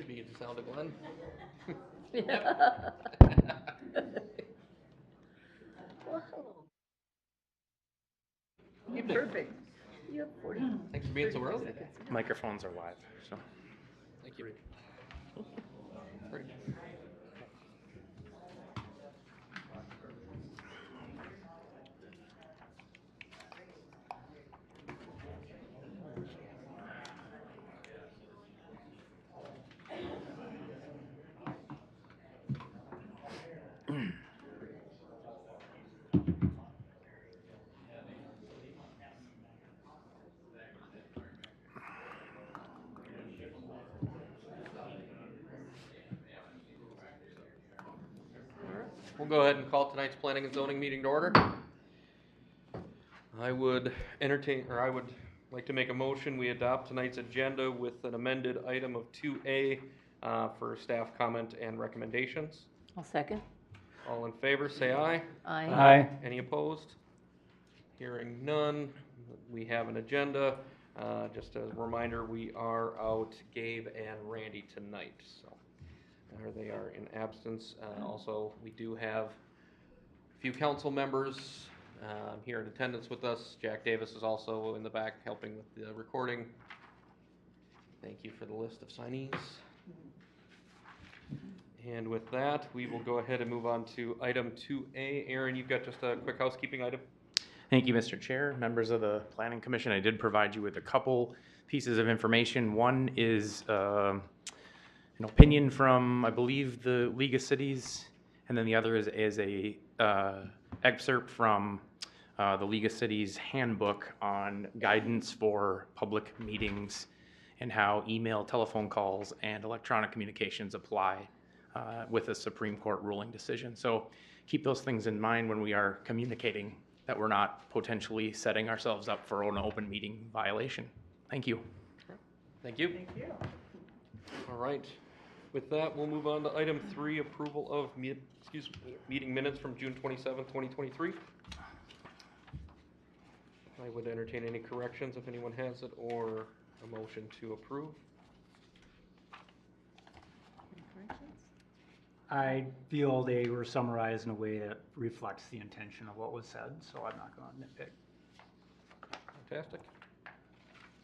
should be the sound of Glenn. Yeah. Evening. Perfect. You have 40. Thanks for being so early. Microphones are live, so. Thank you. Great. We'll go ahead and call tonight's planning and zoning meeting to order. I would like to make a motion. We adopt tonight's agenda with an amended item of 2A for staff comment and recommendations. I'll second. All in favor, say aye. Aye. Aye. Any opposed? Hearing none. We have an agenda. Just as a reminder, we are out Gabe and Randy tonight, so they are in absence. Also, we do have a few council members here in attendance with us. Jack Davis is also in the back helping with the recording. Thank you for the list of signees. And with that, we will go ahead and move on to item 2A. Aaron, you've got just a quick housekeeping item. Thank you, Mr. Chair. Members of the Planning Commission, I did provide you with a couple pieces of information. One is an opinion from, I believe, the League of Cities, and then the other is a excerpt from the League of Cities handbook on guidance for public meetings and how email, telephone calls, and electronic communications apply with a Supreme Court ruling decision. So keep those things in mind when we are communicating, that we're not potentially setting ourselves up for an open meeting violation. Thank you. Thank you. Thank you. All right. With that, we'll move on to item 3, approval of meeting minutes from June 27th, 2023. I would entertain any corrections if anyone has it, or a motion to approve. Any corrections? I feel they were summarized in a way that reflects the intention of what was said, so I'm not going to nitpick. Fantastic.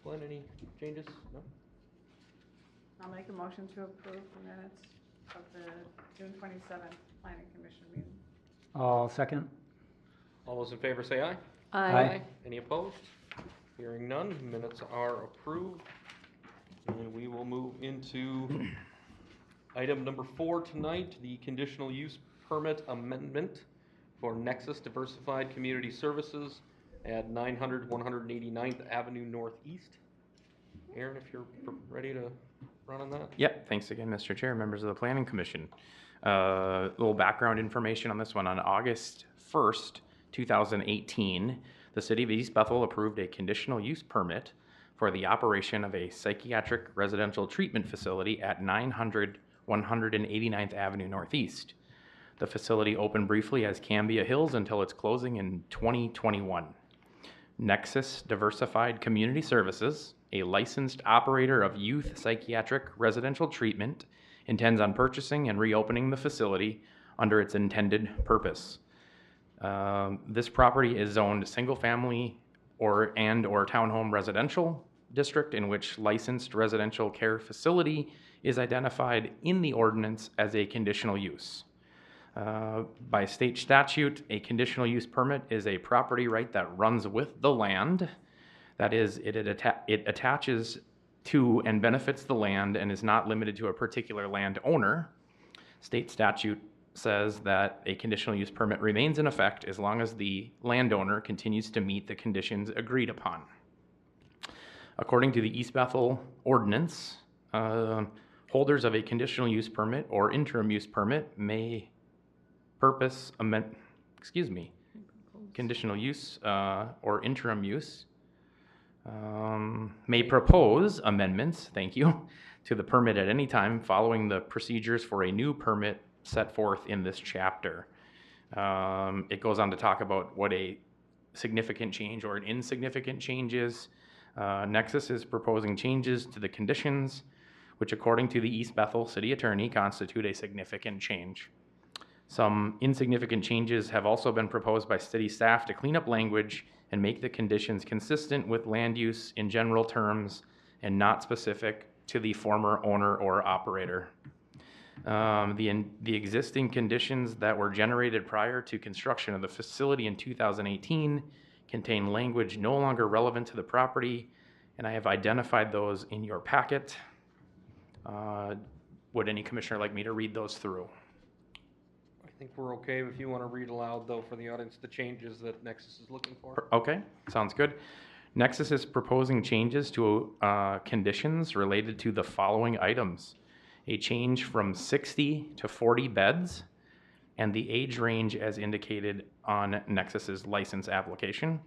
Glenn, any changes? No? I'll make a motion to approve the minutes of the June 27th Planning Commission meeting. I'll second. All those in favor say aye. Aye. Any opposed? Hearing none, minutes are approved. And we will move into item number 4 tonight, the conditional use permit amendment for Nexus Diversified Community Services at 900 189th Avenue Northeast. Aaron, if you're ready to run on that. Yep, thanks again, Mr. Chair, members of the Planning Commission. A little background information on this one. On August 1st, 2018, the City of East Bethel approved a conditional use permit for the operation of a psychiatric residential treatment facility at 900 189th Avenue Northeast. The facility opened briefly as Cambia Hills until its closing in 2021. Nexus Diversified Community Services, a licensed operator of youth psychiatric residential treatment, intends on purchasing and reopening the facility under its intended purpose. This property is zoned single-family or townhome residential district in which licensed residential care facility is identified in the ordinance as a conditional use. By state statute, a conditional use permit is a property right that runs with the land. That is, it attaches to and benefits the land and is not limited to a particular landowner. State statute says that a conditional use permit remains in effect as long as the landowner continues to meet the conditions agreed upon. According to the East Bethel ordinance, holders of a conditional use permit or interim use permit may conditional use or interim use may propose amendments, to the permit at any time following the procedures for a new permit set forth in this chapter. It goes on to talk about what a significant change or an insignificant change is. Nexus is proposing changes to the conditions which according to the East Bethel City Attorney constitute a significant change. Some insignificant changes have also been proposed by city staff to clean up language and make the conditions consistent with land use in general terms and not specific to the former owner or operator. The existing conditions that were generated prior to construction of the facility in 2018 contain language no longer relevant to the property, and I have identified those in your packet. Would any commissioner like me to read those through? I think we're okay if you want to read aloud, though, for the audience, the changes that Nexus is looking for. Okay, sounds good. Nexus is proposing changes to conditions related to the following items: a change from 60 to 40 beds, and the age range as indicated on Nexus's license application,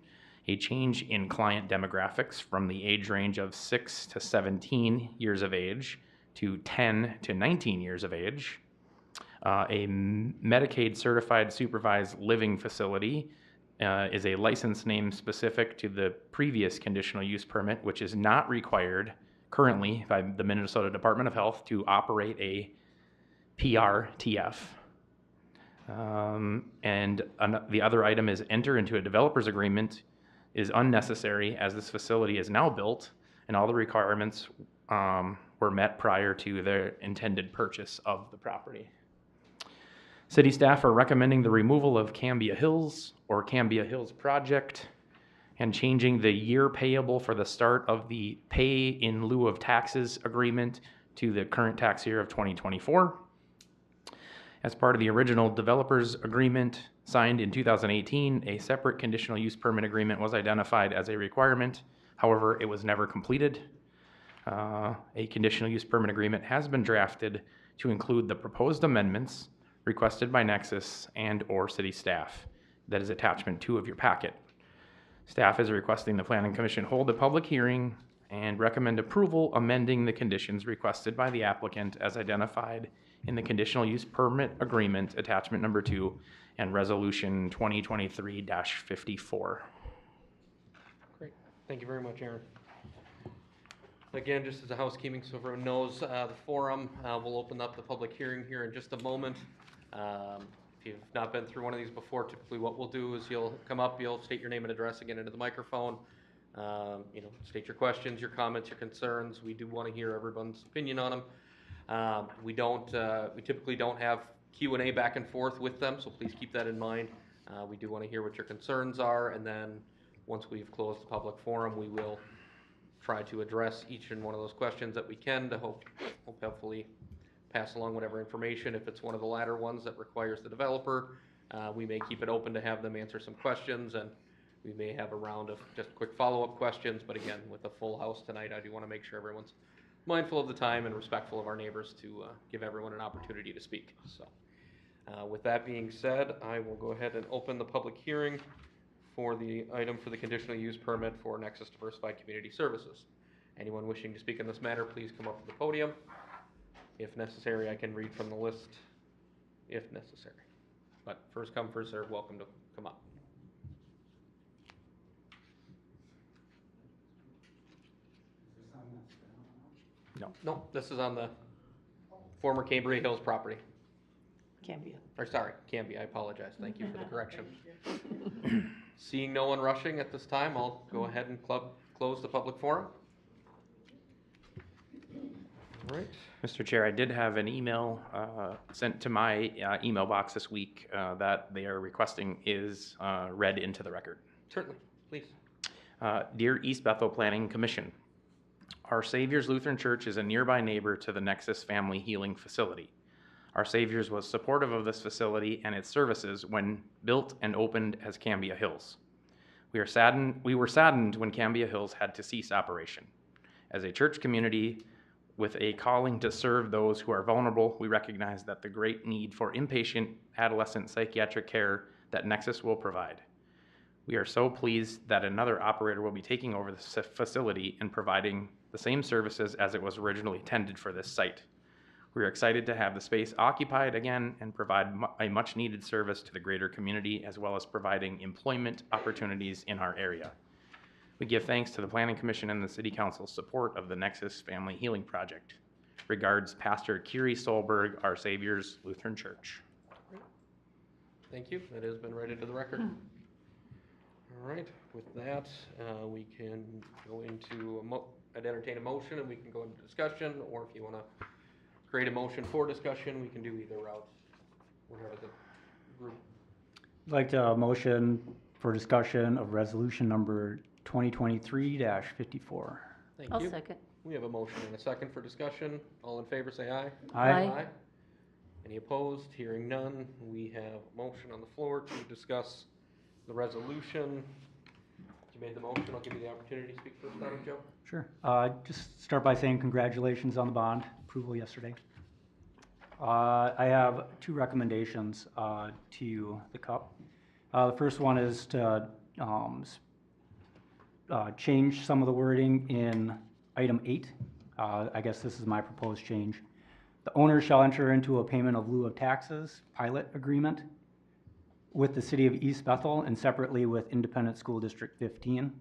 a change in client demographics from the age range of 6 to 17 years of age to 10 to 19 years of age, a Medicaid certified supervised living facility is a license name specific to the previous conditional use permit, which is not required currently by the Minnesota Department of Health to operate a PRTF. The other item is enter into a developer's agreement is unnecessary as this facility is now built and all the requirements were met prior to their intended purchase of the property. City staff are recommending the removal of Cambia Hills or Cambia Hills Project and changing the year payable for the start of the pay in lieu of taxes agreement to the current tax year of 2024. As part of the original developers agreement signed in 2018, a separate conditional use permit agreement was identified as a requirement. However, it was never completed. A conditional use permit agreement has been drafted to include the proposed amendments requested by Nexus and or city staff. That is attachment 2 of your packet. Staff is requesting the Planning Commission hold a public hearing and recommend approval amending the conditions requested by the applicant as identified in the conditional use permit agreement attachment number 2 and resolution 2023-54. Great. Thank you very much, Aaron. Again, just as a housekeeping, so everyone knows, the forum will open up the public hearing here in just a moment. If you've not been through one of these before, typically what we'll do is you'll come up, you'll state your name and address again into the microphone. State your questions, your comments, your concerns. We do want to hear everyone's opinion on them. We typically don't have Q&A back and forth with them, so please keep that in mind. We do want to hear what your concerns are, and then once we've closed the public forum, we will try to address each and one of those questions that we can to hopefully pass along whatever information. If it's one of the latter ones that requires the developer, we may keep it open to have them answer some questions, and we may have a round of just quick follow-up questions. But again, with a full house tonight, I do want to make sure everyone's mindful of the time and respectful of our neighbors to give everyone an opportunity to speak. So with that being said, I will go ahead and open the public hearing for the item for the conditional use permit for Nexus Diversified Community Services. Anyone wishing to speak on this matter, please come up to the podium. If necessary, I can read from the list if necessary. But first come, first serve, welcome to come up. No, this is on the former Cambria Hills property. Cambia. Or sorry, Cambia, I apologize. Thank you for the correction. Seeing no one rushing at this time, I'll go ahead and close the public forum. All right. Mr. Chair, I did have an email sent to my email box this week that they are requesting is read into the record. Certainly, please. Dear East Bethel Planning Commission, Our Savior's Lutheran Church is a nearby neighbor to the Nexus Family Healing Facility. Our Savior's was supportive of this facility and its services when built and opened as Cambia Hills. We were saddened when Cambia Hills had to cease operation. As a church community with a calling to serve those who are vulnerable, we recognize that the great need for inpatient adolescent psychiatric care that Nexus will provide. We are so pleased that another operator will be taking over the facility and providing the same services as it was originally intended for this site. We are excited to have the space occupied again and provide a much needed service to the greater community, as well as providing employment opportunities in our area. We give thanks to the Planning Commission and the City Council's support of the Nexus Family Healing Project. Regards, Pastor Kiri Solberg, Our Savior's Lutheran Church. Thank you. That has been read into the record. All right, with that, we can go into, I'd entertain a motion and we can go into discussion, or if you want to create a motion for discussion, we can do either route, whatever the group. I'd like to motion for discussion of resolution number 2023-54. Thank I'll you. second. We have a motion and a second for discussion. All in favor, say aye. Aye. Any opposed? Hearing none. We have a motion on the floor to discuss the resolution. You made the motion. I'll give you the opportunity to speak first on it, Joe. Sure. Just start by saying congratulations on the bond approval yesterday. I have two recommendations to the CUP. The first one is to change some of the wording in item 8. I guess this is my proposed change. The owner shall enter into a payment of lieu of taxes pilot agreement with the City of East Bethel and separately with Independent School District 15.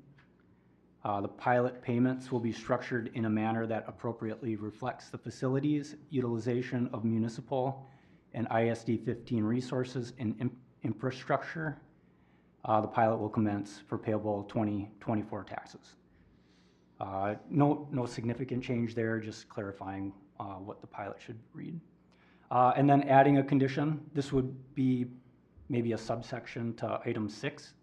The pilot payments will be structured in a manner that appropriately reflects the facilities, utilization of municipal and ISD 15 resources and infrastructure. The pilot will commence for payable 2024 taxes. No significant change there, just clarifying what the pilot should read. And then adding a condition, this would be maybe a subsection to item 6.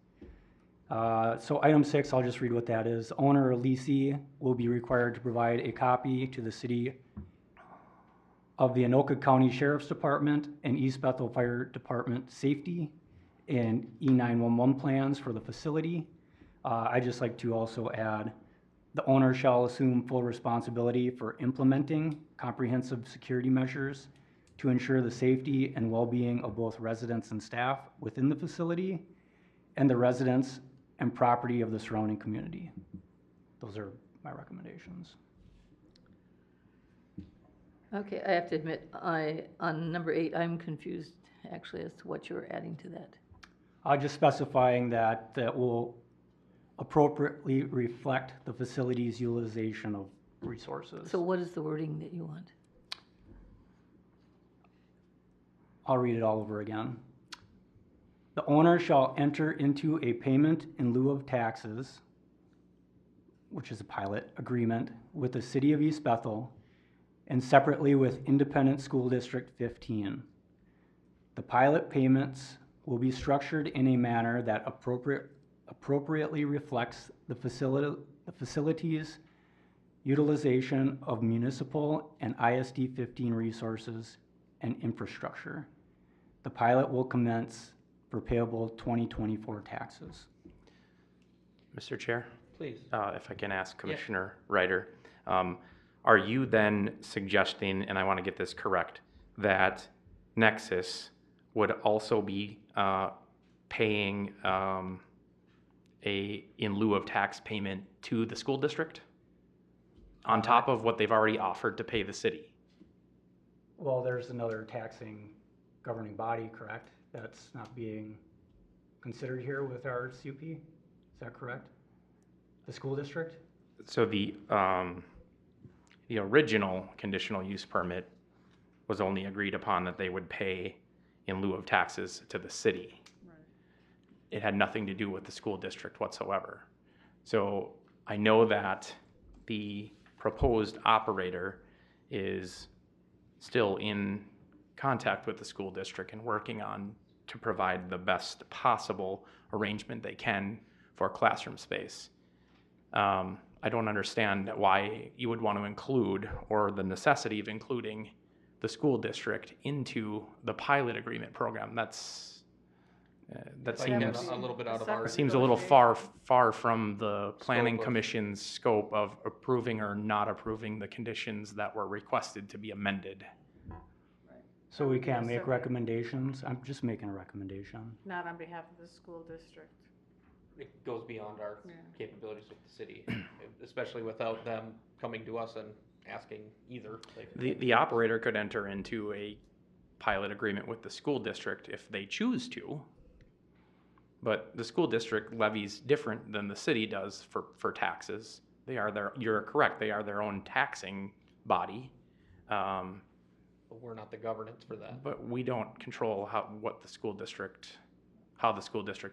So item 6, I'll just read what that is. Owner or leasee will be required to provide a copy to the city of the Anoka County Sheriff's Department and East Bethel Fire Department safety and E911 plans for the facility. I'd just like to also add, the owner shall assume full responsibility for implementing comprehensive security measures to ensure the safety and well-being of both residents and staff within the facility and the residents and property of the surrounding community. Those are my recommendations. Okay, I have to admit, on number 8, I'm confused actually as to what you're adding to that. Just specifying that will appropriately reflect the facility's utilization of resources. So what is the wording that you want? I'll read it all over again. The owner shall enter into a payment in lieu of taxes, which is a pilot agreement, with the City of East Bethel and separately with Independent School District 15. The pilot payments will be structured in a manner that appropriately reflects the facility's utilization of municipal and ISD 15 resources and infrastructure. The pilot will commence for payable 2024 taxes. Mr. Chair, Please. if I can ask Commissioner Ryder, are you then suggesting, and I want to get this correct, that Nexus would also be paying in lieu of tax payment to the school district on top of what they've already offered to pay the city? Well, there's another taxing governing body, correct? That's not being considered here with our CUP? Is that correct? The school district? So the original conditional use permit was only agreed upon that they would pay in lieu of taxes to the city. Right. It had nothing to do with the school district whatsoever. So I know that the proposed operator is still in contact with the school district and working on to provide the best possible arrangement they can for classroom space. I don't understand why you would want to include, or the necessity of including, the school district into the pilot agreement program. That Like seems a little bit out of our. seems a little far from the planning Scope of- commission's scope of approving or not approving the conditions that were requested to be amended. So we can't make Separate. recommendations? I'm just making a recommendation. Not on behalf of the school district. It goes beyond our Yeah. capabilities with the city, especially without them coming to us and asking either. The operator could enter into a pilot agreement with the school district if they choose to, but the school district levies different than the city does for taxes. You're correct, they are their own taxing body. But we're not the governance for that. But we don't control how the school district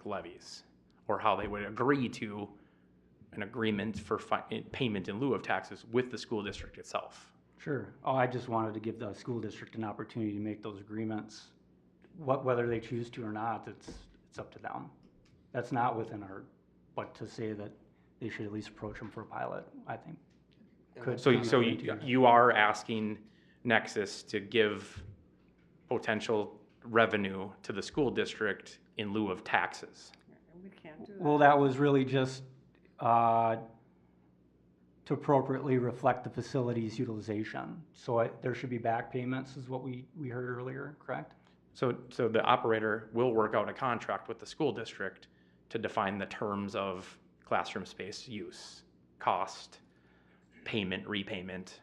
levies, or how they would agree to an agreement for payment in lieu of taxes with the school district itself. Sure. Oh, I just wanted to give the school district an opportunity to make those agreements. Whether they choose to or not, it's up to them. That's not within our, but to say that they should at least approach them for a pilot, I think. So you are asking Nexus to give potential revenue to the school district in lieu of taxes. We can't do that. Well, that was really just to appropriately reflect the facility's utilization. So there should be back payments is what we heard earlier, correct? So the operator will work out a contract with the school district to define the terms of classroom space use, cost, payment, repayment.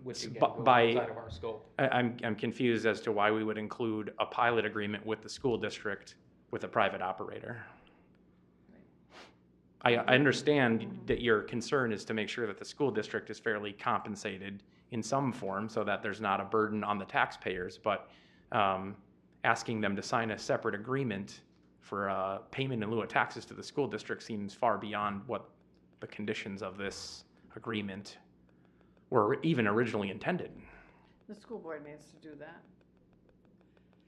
Which again Bu- goes by- outside of our scope. I'm confused as to why we would include a pilot agreement with the school district with a private operator. I understand that your concern is to make sure that the school district is fairly compensated in some form so that there's not a burden on the taxpayers, but asking them to sign a separate agreement for payment in lieu of taxes to the school district seems far beyond what the conditions of this agreement were even originally intended. The school board needs to do that.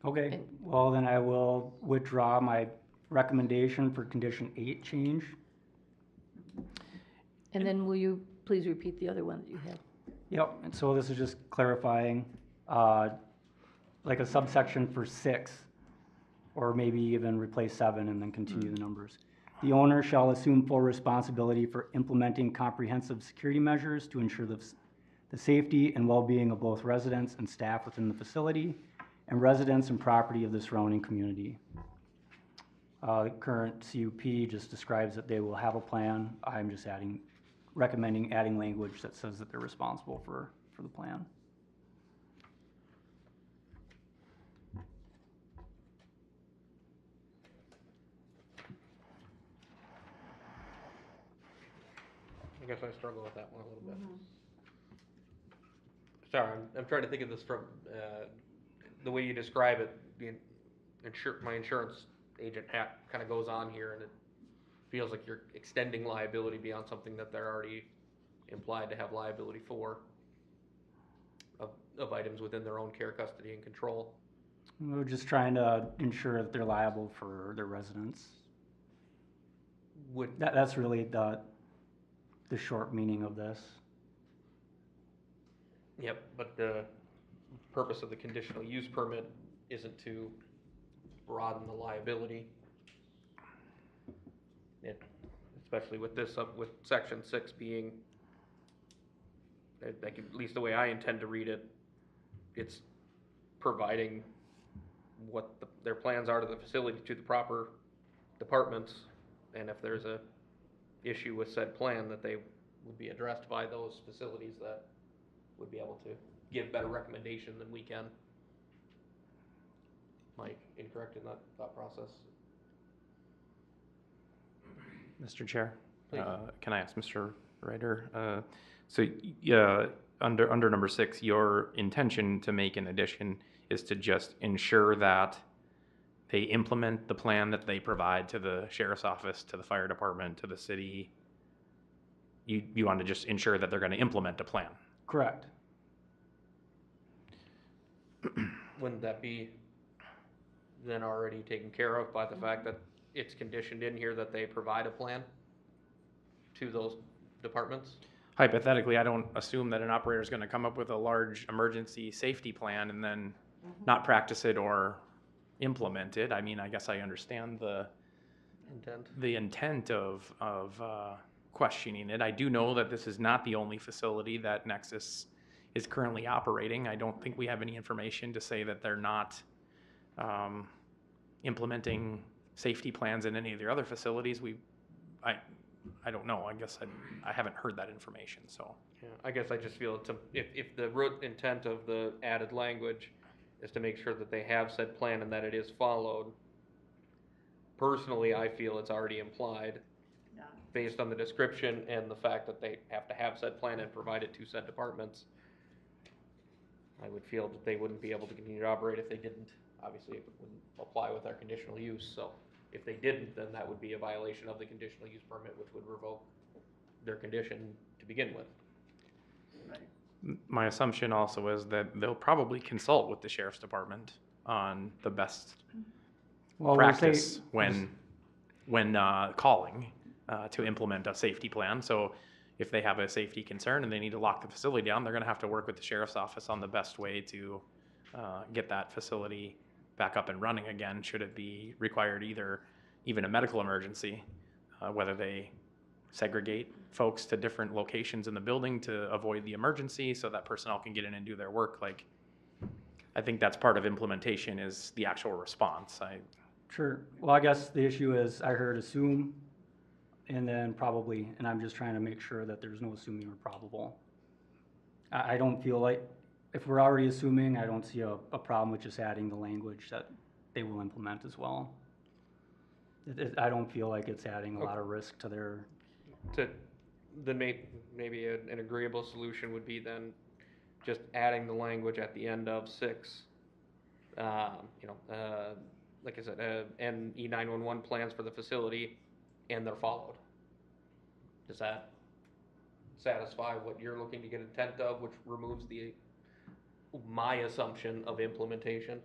Okay, well, then I will withdraw my recommendation for condition 8 change. And then will you please repeat the other one that you had? Yep, and so this is just clarifying, like a subsection for 6, or maybe even replace 7 and then continue the numbers. The owner shall assume full responsibility for implementing comprehensive security measures to ensure the safety and well-being of both residents and staff within the facility, and residents and property of the surrounding community. The current CUP just describes that they will have a plan. I'm just recommending adding language that says that they're responsible for the plan. I guess I struggle with that one a little bit. Sorry, I'm trying to think of this from the way you describe it. My insurance agent hat kind of goes on here, and it feels like you're extending liability beyond something that they're already implied to have liability for, of items within their own care, custody, and control. We're just trying to ensure that they're liable for their residents. That's really the short meaning of this. Yep, but the purpose of the conditional use permit isn't to broaden the liability. Especially with this, with section 6 being, like, at least the way I intend to read it, it's providing what their plans are to the facility, to the proper departments, and if there's a issue with said plan, that they would be addressed by those facilities that would be able to give better recommendation than we can. Am I incorrect in that thought process? Mr. Chair, Please. can I ask Mr. Ryder? So under number 6, your intention to make an addition is to just ensure that they implement the plan that they provide to the sheriff's office, to the fire department, to the city. You want to just ensure that they're going to implement a plan. Correct. Wouldn't that be then already taken care of by the fact that it's conditioned in here that they provide a plan to those departments? Hypothetically, I don't assume that an operator is going to come up with a large emergency safety plan and then not practice it or implement it. I mean, I guess I understand the intent of questioning it. I do know that this is not the only facility that Nexus is currently operating. I don't think we have any information to say that they're not implementing safety plans in any of their other facilities. I don't know. I guess I haven't heard that information, so. Yeah, I guess I just feel if the root intent of the added language is to make sure that they have said plan and that it is followed, personally, I feel it's already implied based on the description and the fact that they have to have said plan and provide it to said departments, I would feel that they wouldn't be able to continue to operate if they didn't. Obviously, it wouldn't apply with our conditional use, so if they didn't, then that would be a violation of the conditional use permit, which would revoke their condition to begin with. My assumption also is that they'll probably consult with the sheriff's department on the best Well, we'll practice say- when calling to implement a safety plan. So if they have a safety concern and they need to lock the facility down, they're going to have to work with the sheriff's office on the best way to get that facility back up and running again, should it be required even a medical emergency, whether they segregate folks to different locations in the building to avoid the emergency so that personnel can get in and do their work. Like, I think that's part of implementation is the actual response. Sure. Well, I guess the issue is I heard assume and then probably, and I'm just trying to make sure that there's no assuming or probable. I don't feel like, if we're already assuming, I don't see a problem with just adding the language that they will implement as well. I don't feel like it's adding a lot of risk to their, Then maybe an agreeable solution would be then just adding the language at the end of 6. Like I said, and E911 plans for the facility, and they're followed. Does that satisfy what you're looking to get intent of, which removes my assumption of implementation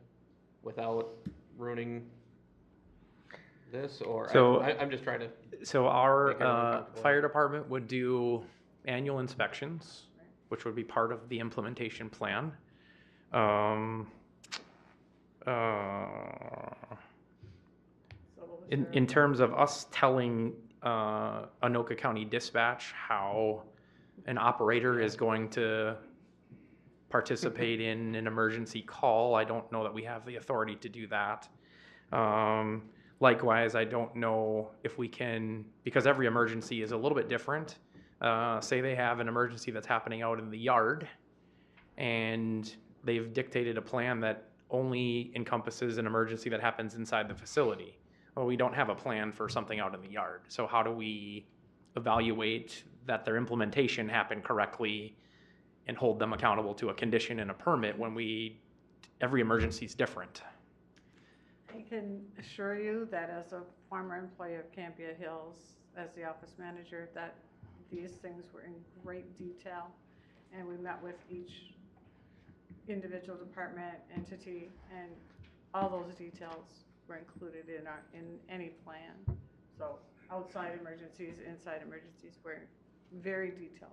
without ruining this? Or So- I'm just trying to. So Make our everyone comfortable. fire department would do annual inspections, which would be part of the implementation plan. So what was In your- terms of us telling Anoka County Dispatch how an operator is going to participate in an emergency call, I don't know that we have the authority to do that. Likewise, I don't know if we can, because every emergency is a little bit different. Say they have an emergency that's happening out in the yard, and they've dictated a plan that only encompasses an emergency that happens inside the facility. Well, we don't have a plan for something out in the yard. So how do we evaluate that their implementation happened correctly and hold them accountable to a condition and a permit when every emergency is different? I can assure you that as a former employee of Campia Hills, as the office manager, that these things were in great detail. And we met with each individual department, entity, and all those details were included in any plan. So outside emergencies, inside emergencies were very detailed.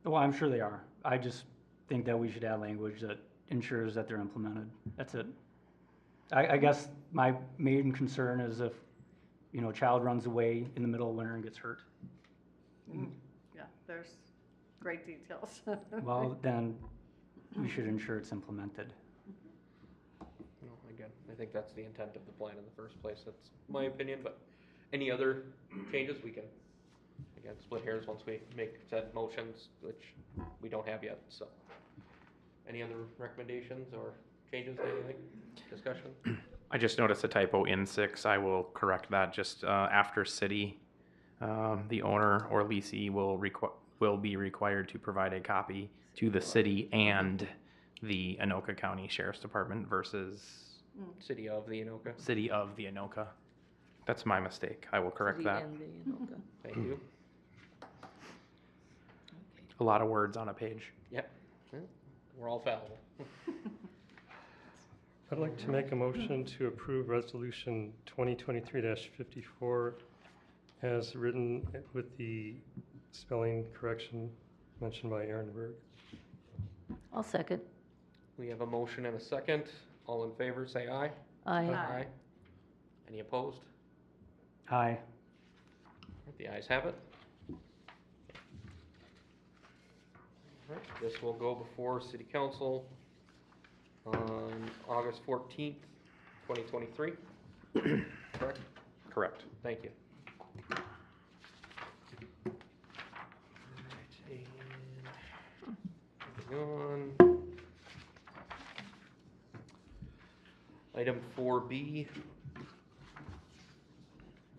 well, I'm sure they are. I just think that we should add language that ensures that they're implemented. That's it. I guess my main concern is if, a child runs away in the middle of winter and gets hurt. Yeah, there's great details. Well, then we should ensure it's implemented. Again, I think that's the intent of the plan in the first place. That's my opinion, but any other changes, we can, again, split hairs once we make said motions, which we don't have yet, so. Any other recommendations or changes to anything, discussion? I just noticed a typo in 6. I will correct that. Just after city, the owner or leasee will be required to provide a copy to the city and the Anoka County Sheriff's Department versus City of the Anoka, city of the Anoka. That's my mistake. I will correct The that. and the Anoka. thank you. A lot of words on a page. Yep, we're all fallible. I'd like to make a motion to approve Resolution 2023-54 as written with the spelling correction mentioned by Aaron Berg. I'll second. We have a motion and a second. All in favor, say aye. Aye. Aye. Any opposed? Aye. The ayes have it. Alright, this will go before City Council on August 14th, 2023. Correct? Correct. Thank you. Moving on. Item 4B.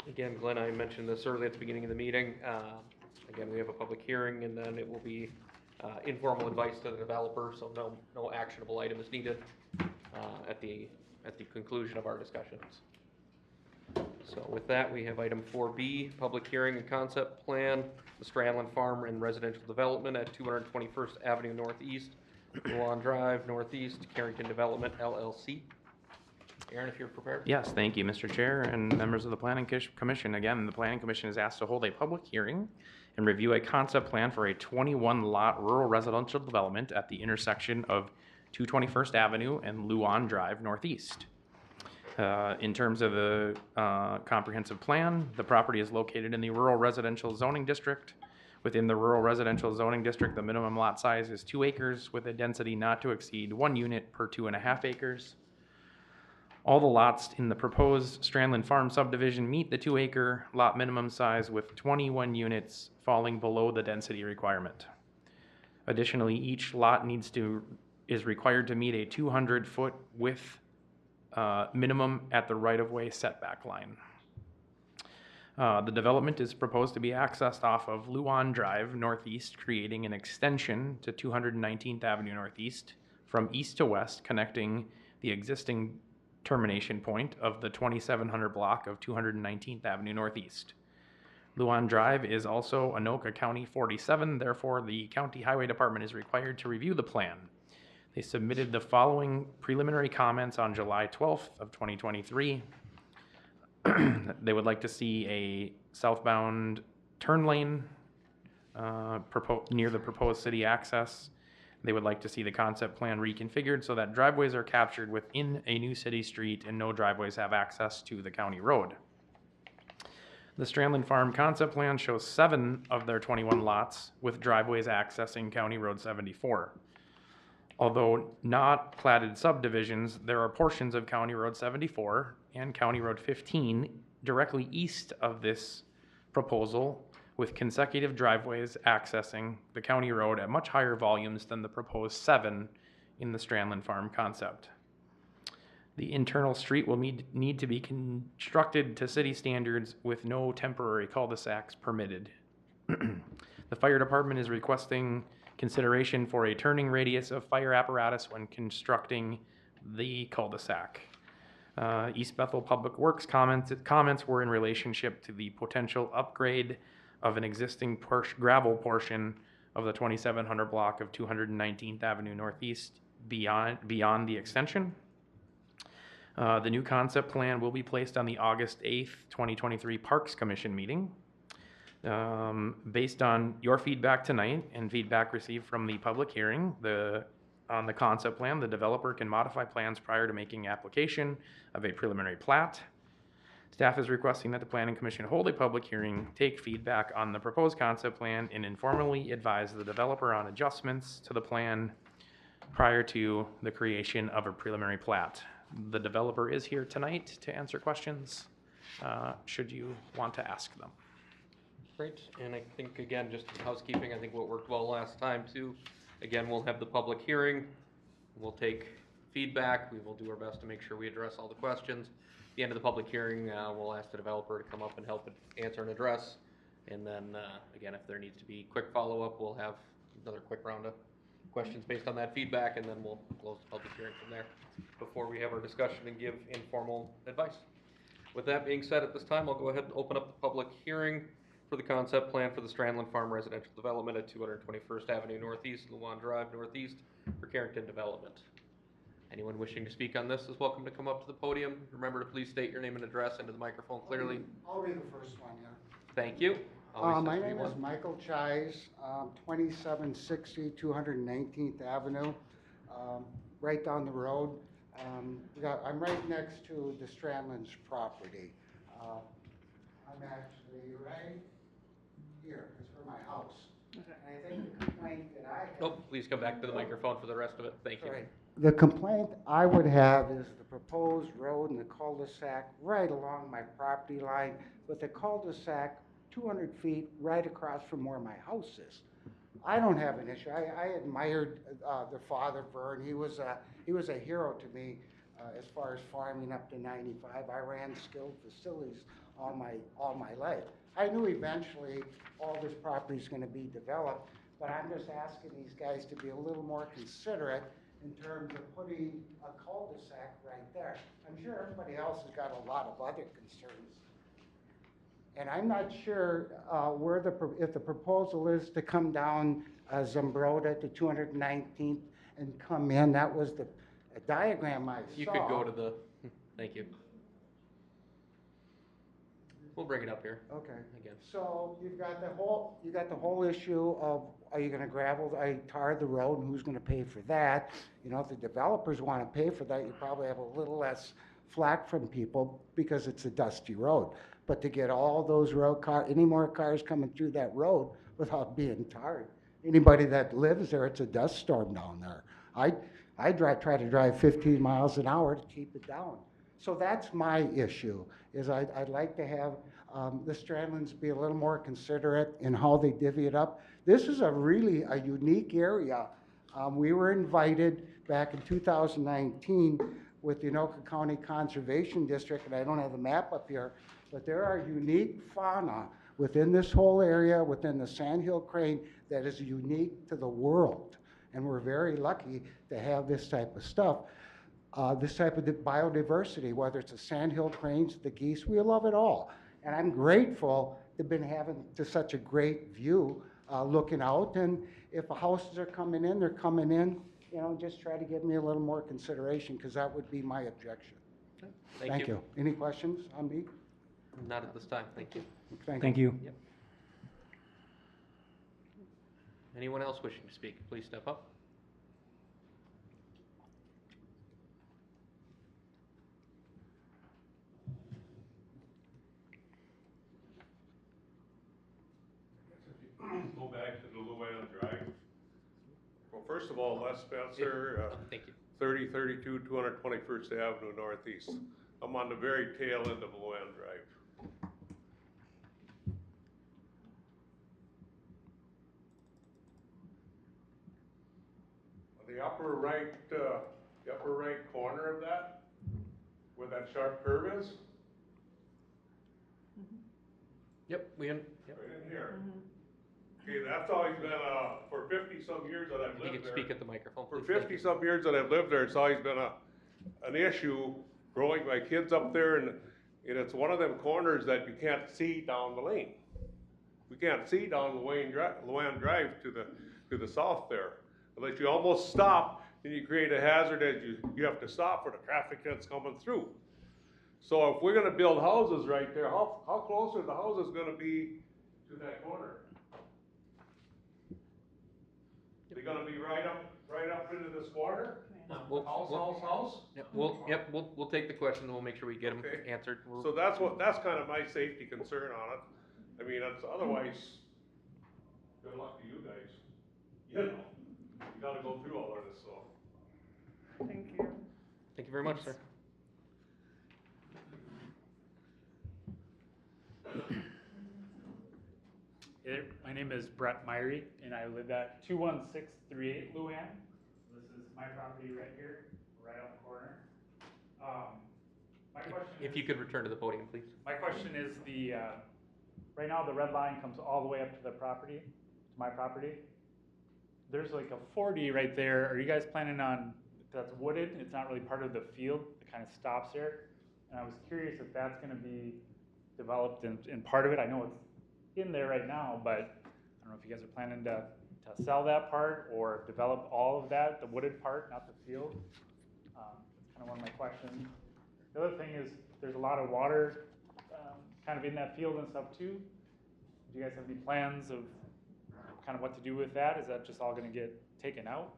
Again, Glenn, I mentioned this early at the beginning of the meeting. Again, we have a public hearing, and then it will be informal advice to the developer, so no actionable item is needed at the conclusion of our discussions. So with that, we have item 4B, public hearing and concept plan, the Strandland Farm and Residential Development at 221st Avenue Northeast, Luan Drive Northeast, Carrington Development LLC. Aaron, if you're prepared. Yes, thank you, Mr. Chair and members of the Planning Commission. Again, the Planning Commission is asked to hold a public hearing and review a concept plan for a 21-lot rural residential development at the intersection of 221st Avenue and Luan Drive Northeast. In terms of the comprehensive plan, the property is located in the rural residential zoning district. Within the rural residential zoning district, the minimum lot size is 2 acres with a density not to exceed 1 unit per 2.5 acres. All the lots in the proposed Strandland Farm subdivision meet the 2-acre lot minimum size, with 21 units falling below the density requirement. Additionally, each lot is required to meet a 200-foot width minimum at the right-of-way setback line. The development is proposed to be accessed off of Luan Drive Northeast, creating an extension to 219th Avenue Northeast from east to west, connecting the existing termination point of the 2700 block of 219th Avenue Northeast. Luan Drive is also Anoka County 47, therefore the County Highway Department is required to review the plan. They submitted the following preliminary comments on July 12th of 2023. They would like to see a southbound turn lane near the proposed city access. They would like to see the concept plan reconfigured so that driveways are captured within a new city street and no driveways have access to the county road. The Strandland Farm concept plan shows 7 of their 21 lots with driveways accessing County Road 74. Although not platted subdivisions, there are portions of County Road 74 and County Road 15 directly east of this proposal, with consecutive driveways accessing the county road at much higher volumes than the proposed 7 in the Strandland Farm concept. The internal street will need to be constructed to city standards with no temporary cul-de-sacs permitted. The fire department is requesting consideration for a turning radius of fire apparatus when constructing the cul-de-sac. East Bethel Public Works comments were in relationship to the potential upgrade of an existing gravel portion of the 2700 block of 219th Avenue Northeast beyond the extension. The new concept plan will be placed on the August 8th, 2023 Parks Commission meeting. Based on your feedback tonight and feedback received from the public hearing, on the concept plan, the developer can modify plans prior to making application of a preliminary plat. Staff is requesting that the Planning Commission hold a public hearing, take feedback on the proposed concept plan, and informally advise the developer on adjustments to the plan prior to the creation of a preliminary plat. The developer is here tonight to answer questions, should you want to ask them. Great, and I think, again, just housekeeping, I think what worked well last time too. Again, we'll have the public hearing, we'll take feedback, we will do our best to make sure we address all the questions. At the end of the public hearing, we'll ask the developer to come up and help answer and address. And then, again, if there needs to be quick follow-up, we'll have another quick round of questions based on that feedback, and then we'll close the public hearing from there before we have our discussion and give informal advice. With that being said, at this time, I'll go ahead and open up the public hearing for the concept plan for the Strandland Farm Residential Development at 221st Avenue Northeast, Luan Drive Northeast for Carrington Development. Anyone wishing to speak on this is welcome to come up to the podium. Remember to please state your name and address into the microphone clearly. I'll read the first one, yeah. Thank you. My name is Michael Chise, 2760 219th Avenue, right down the road. I'm right next to the Strandland's property. I'm actually right here, it's for my house. And I think the complaint that I have... Oh, please come back to the microphone for the rest of it. Thank you. Right. The complaint I would have is the proposed road and the cul-de-sac right along my property line, with the cul-de-sac 200 feet right across from where my house is. I don't have an issue. I admired the father, Vern. He was a hero to me as far as farming up to 95. I ran skilled facilities all my life. I knew eventually all this property is going to be developed, but I'm just asking these guys to be a little more considerate in terms of putting a cul-de-sac right there. I'm sure everybody else has got a lot of other concerns. And I'm not sure where if the proposal is to come down Zumbrota to 219th and come in, that was the diagram I saw. You could go to the, thank you. We'll bring it up here Okay. again. So you got the whole issue of, are you gonna tar the road, and who's gonna pay for that? You know, if the developers wanna pay for that, you probably have a little less flack from people because it's a dusty road. But to get all those any more cars coming through that road without being tarred, anybody that lives there, it's a dust storm down there. I try to drive 15 miles an hour to keep it down. So that's my issue, is I'd like to have the Stradlins be a little more considerate in how they divvy it up. This is really a unique area. We were invited back in 2019 with the Anoka County Conservation District, and I don't have the map up here, but there are unique fauna within this whole area, within the Sandhill Crane, that is unique to the world. And we're very lucky to have this type of stuff. This type of biodiversity, whether it's the sandhill cranes, the geese, we love it all. And I'm grateful to been having such a great view looking out. And if houses are coming in, they're coming in, you know, just try to give me a little more consideration, because that would be my objection. Thank you. Any questions on me? Not at this time, thank you. Thank you. Yep. Anyone else wishing to speak, please step up. Go back to the Luann Drive. Well, first of all, Les Spencer, Thank you. 3032 221st Avenue Northeast. I'm on the very tail end of Luann Drive. The upper right corner of that, where that sharp curve is, Yep, yep. right in here. Okay, that's always been, for 50-some years that I've If you lived could there. speak at the microphone, For please. Thank you. 50-some years that I've lived there, it's always been an issue growing my kids up there, and it's one of them corners that you can't see down the lane. We can't see down Luann Drive to the south there. Unless you almost stop, then you create a hazard as you have to stop for the traffic that's coming through. So if we're gonna build houses right there, how close are the houses gonna be to that corner? They're gonna be right up into this corner? House? Yep, we'll take the question and we'll make sure we get them Okay. answered. So that's kind of my safety concern on it. I mean, otherwise, good luck to you guys. You know, you gotta go through all of this, so. Thank you. Thank you very much, sir. Hey there, my name is Brett Myrie, and I live at 21638 Luann. This is my property right here, right on the corner. My question If is, you could return to the podium, please. my question is right now the red line comes all the way up to the property, to my property. There's like a 40 right there. Are you guys planning on, that's wooded, it's not really part of the field, it kind of stops there. And I was curious if that's gonna be developed in part of it. I know it's in there right now, but I don't know if you guys are planning to sell that part or develop all of that, the wooded part, not the field. That's kind of one of my questions. The other thing is there's a lot of water kind of in that field and stuff too. Do you guys have any plans of kind of what to do with that? Is that just all going to get taken out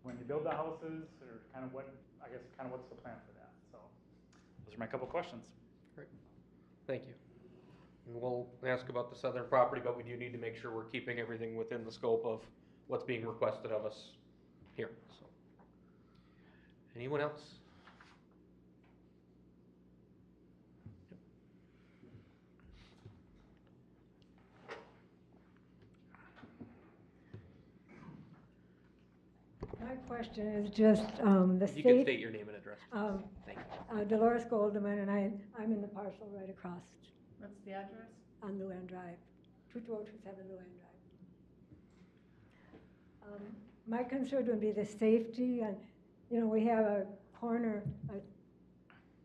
when you build the houses, or kind of what's the plan for that? So those are my couple questions. Great. Thank you. And we'll ask about the southern property, but we do need to make sure we're keeping everything within the scope of what's being requested of us here. So, anyone else? My question is just the If you could state, state your name and address. Thank you. Dolores Goldeman, and I'm in the parcel right across What's the address? on Luann Drive, 22027 Luann Drive. My concern would be the safety, and, you know, we have a corner,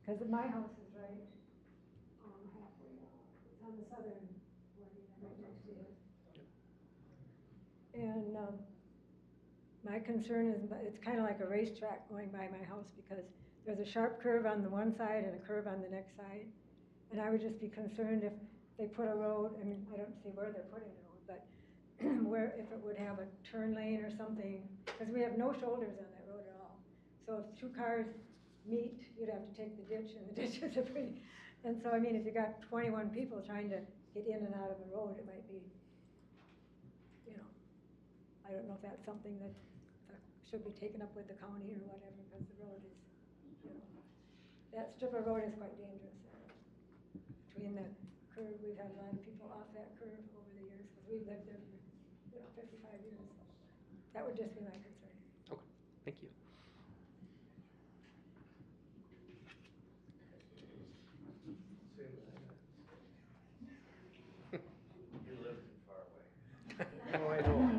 because my house is right halfway, it's on the southern border, right next to it. And my concern is, it's kind of like a racetrack going by my house, because there's a sharp curve on the one side and a curve on the next side. And I would just be concerned if they put a road, I mean, I don't see where they're putting the road, but where, if it would have a turn lane or something, because we have no shoulders on that road at all. So if two cars meet, you'd have to take the ditch, and the ditches are pretty, and so, I mean, if you got 21 people trying to get in and out of the road, it might be, you know, I don't know if that's something that should be taken up with the county or whatever, because the road is, you know, that strip of road is quite dangerous. Between the curve, we've had a lot of people off that curve over the years, because we've lived there for, you know, 55 years. That would just be my concern. Okay, thank you. Oh, I know.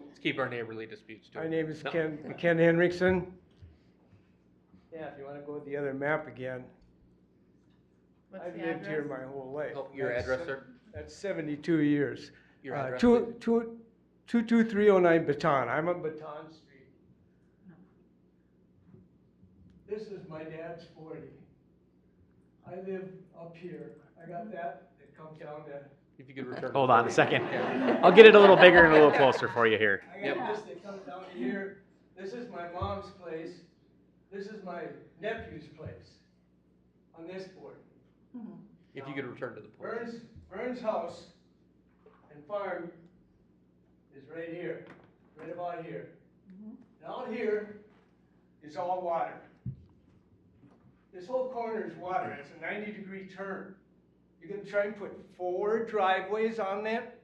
Let's keep our neighborly disputes to My it. name is No. Ken Henriksen. Yeah, if you wanna go with the other map again. What's I've the lived here address? my whole life. Oh, your That's address, sir? That's 72 years. Your address, 22309 Baton. I'm on Baton Street. This is my dad's 40. I live up here. I got that. It comes down to, If you could return. to Hold the on a podium. second. Yeah. I'll get it a little bigger and a little closer for you here. I got this that comes down to here. This is my mom's place. This is my nephew's place on this board. If you could return to the podium. Vern's house and farm is right here, right about here. And out here is all water. This whole corner is water. It's a 90-degree turn. You're gonna try and put 4 driveways on that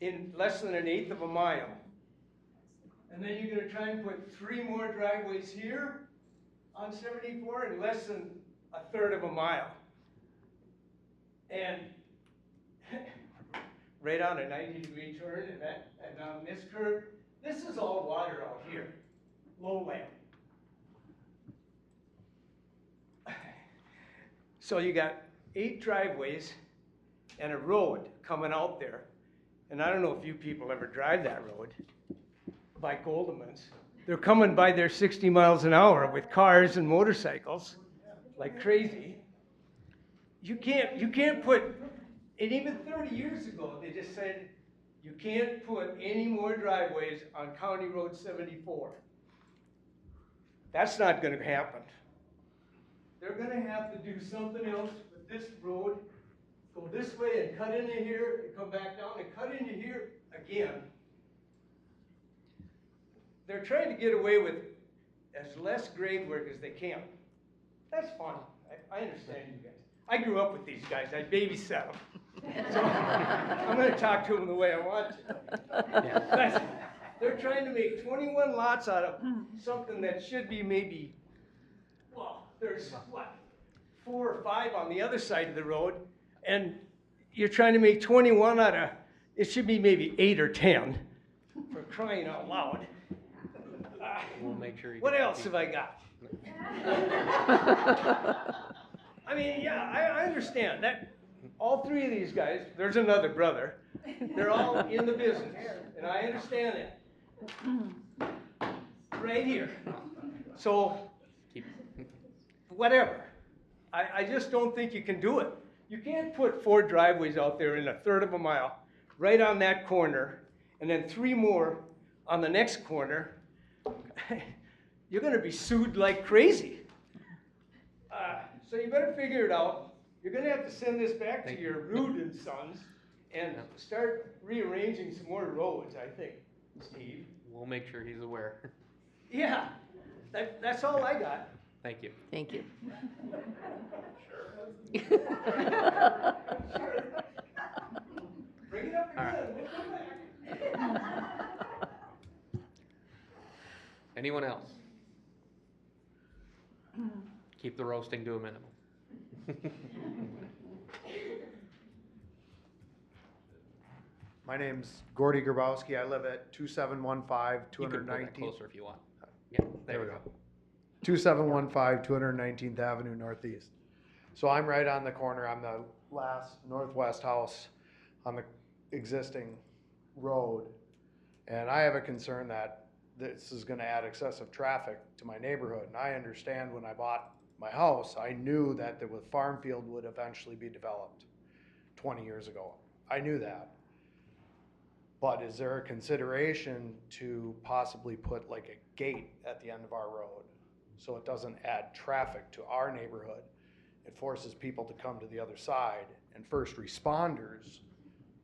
in less than 1/8 of a mile. And then you're gonna try and put 3 more driveways here on 74 in less than 1/3 of a mile. And right on a 90-degree turn and on this curve, this is all water out here, lowland. So you got 8 driveways and a road coming out there. And I don't know if you people ever drive that road by Goldman's. They're coming by there 60 miles an hour with cars and motorcycles like crazy. You can't put, and even 30 years ago, they just said, you can't put any more driveways on County Road 74. That's not gonna happen. They're gonna have to do something else with this road, go this way and cut into here, and come back down and cut into here again. They're trying to get away with as less grade work as they can. That's fine, I understand you guys. I grew up with these guys, I babysat them. So I'm gonna talk to them the way I want to. They're trying to make 21 lots out of something that should be maybe, well, there's what, 4 or 5 on the other side of the road, and you're trying to make 21 out of, it should be maybe 8 or 10, for crying out loud. We'll make sure you. What get else the- have I got? I mean, yeah, I understand that all 3 of these guys, there's another brother, they're all in the business, and I understand that. Right here. So, whatever. I just don't think you can do it. You can't put 4 driveways out there in 1/3 of a mile, right on that corner, and then 3 more on the next corner. You're gonna be sued like crazy. So you better figure it out. You're gonna have to send this back to your Rude and Sons and start rearranging some more roads, I think, Steve. We'll make sure he's aware. Yeah, that's all I got. Thank you. Thank you. Bring it up All right. again, we'll come back. Anyone else? Keep the roasting to a minimum. My name's Gordy Grabowski. I live at 2715 You can pull that 219. closer if you want. Yeah, there we go. 2715 219th Avenue Northeast. So I'm right on the corner. I'm the last northwest house on the existing road. And I have a concern that this is gonna add excessive traffic to my neighborhood. And I understand when I bought my house, I knew that the farm field would eventually be developed 20 years ago. I knew that. But is there a consideration to possibly put like a gate at the end of our road so it doesn't add traffic to our neighborhood? It forces people to come to the other side, and first responders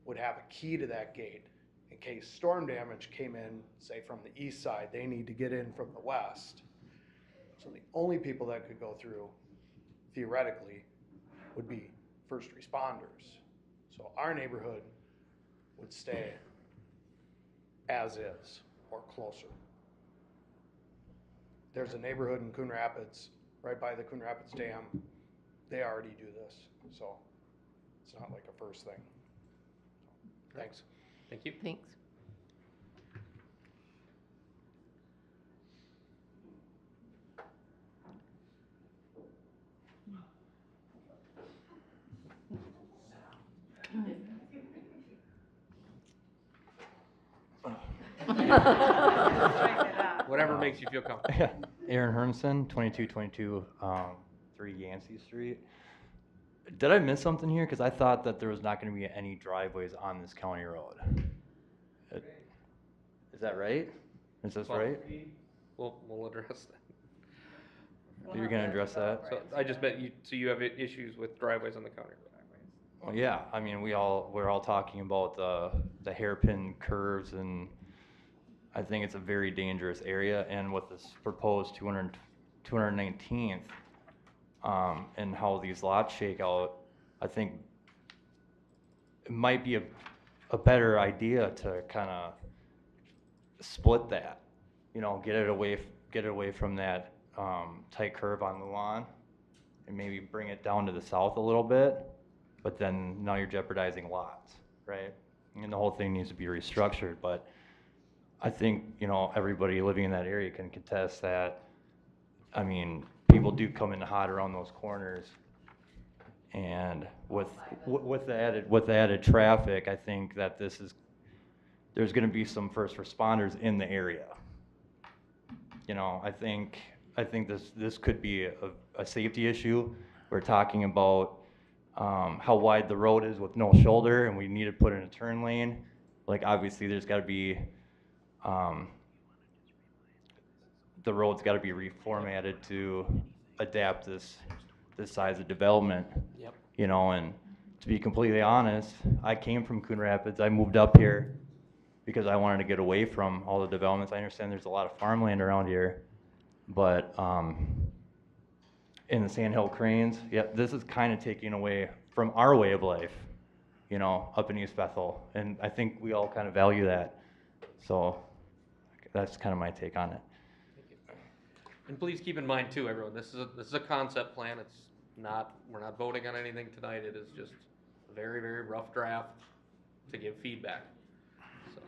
would have a key to that gate in case storm damage came in, say from the east side, they need to get in from the west. So the only people that could go through theoretically would be first responders. So our neighborhood would stay as is or closer. There's a neighborhood in Coon Rapids, right by the Coon Rapids Dam. They already do this, so it's not like a first thing. Thanks. Thank you. Thanks. Whatever makes you feel comfortable. Aaron Hermson, 2222 3 Yancey Street. Did I miss something here? Because I thought that there was not going to be any driveways on this county road. Is that right? Is this right? We'll address that. You're going to address that? So I just bet you, so you have issues with driveways on the county road? Well, yeah. I mean, we're all talking about the hairpin curves, and I think it's a very dangerous area. And with this proposed 219th, and how these lots shake out, I think it might be a better idea to kind of split that, get it away from that tight curve on the lawn, and maybe bring it down to the south a little bit. But then now you're jeopardizing lots, right? And the whole thing needs to be restructured. But I think everybody living in that area can contest that. I mean, people do come in hot around those corners, and with the added traffic, I think that there's going to be some first responders in the area. I think this could be a safety issue. We're talking about how wide the road is with no shoulder, and we need to put in a turn lane. Like, obviously there's got to be the road's got to be reformatted to adapt this size of development. Yep. And to be completely honest, I came from Coon Rapids. I moved up here because I wanted to get away from all the developments. I understand there's a lot of farmland around here, but in the Sandhill Cranes, this is kind of taking away from our way of life, up in East Bethel, and I think we all kind of value that. So that's kind of my take on it. And please keep in mind too, everyone, this is a concept plan. We're not voting on anything tonight. It is just a very, very rough draft to give feedback. So.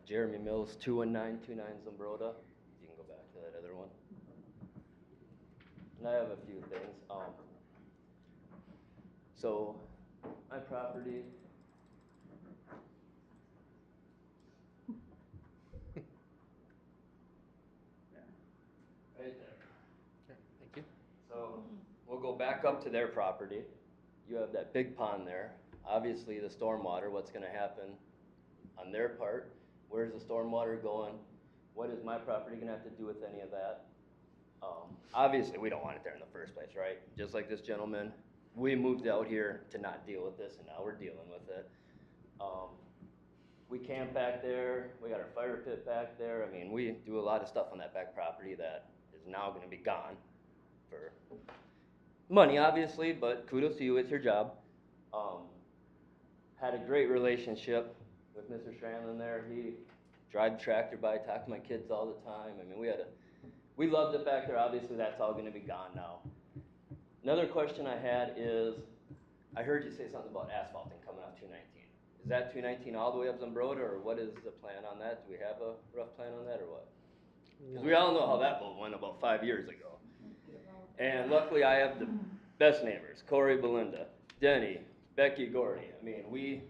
Jeremy Mills, 21929 Zumbrota. You can go back to that other one. And I have a few things. So my property. Right there. Okay, thank you. So we'll go back up to their property. You have that big pond there. Obviously the stormwater, what's gonna happen on their part? Where's the stormwater going? What is my property gonna have to do with any of that? Obviously we don't want it there in the first place, right? Just like this gentleman, we moved out here to not deal with this, and now we're dealing with it. We camp back there, we got our fire pit back there. I mean, we do a lot of stuff on that back property that is now gonna be gone for money, obviously, but kudos to you, it's your job. Had a great relationship with Mr. Strandland there. He drive the tractor by, talked to my kids all the time. I mean, we loved it back there. Obviously, that's all gonna be gone now. Another question I had is, I heard you say something about asphalting coming off 219. Is that 219 all the way up Zumbrota, or what is the plan on that? Do we have a rough plan on that, or what? Because we all know how that vote went about 5 years ago. And luckily I have the best neighbors, Corey, Belinda, Denny, Becky, Gordy. I mean,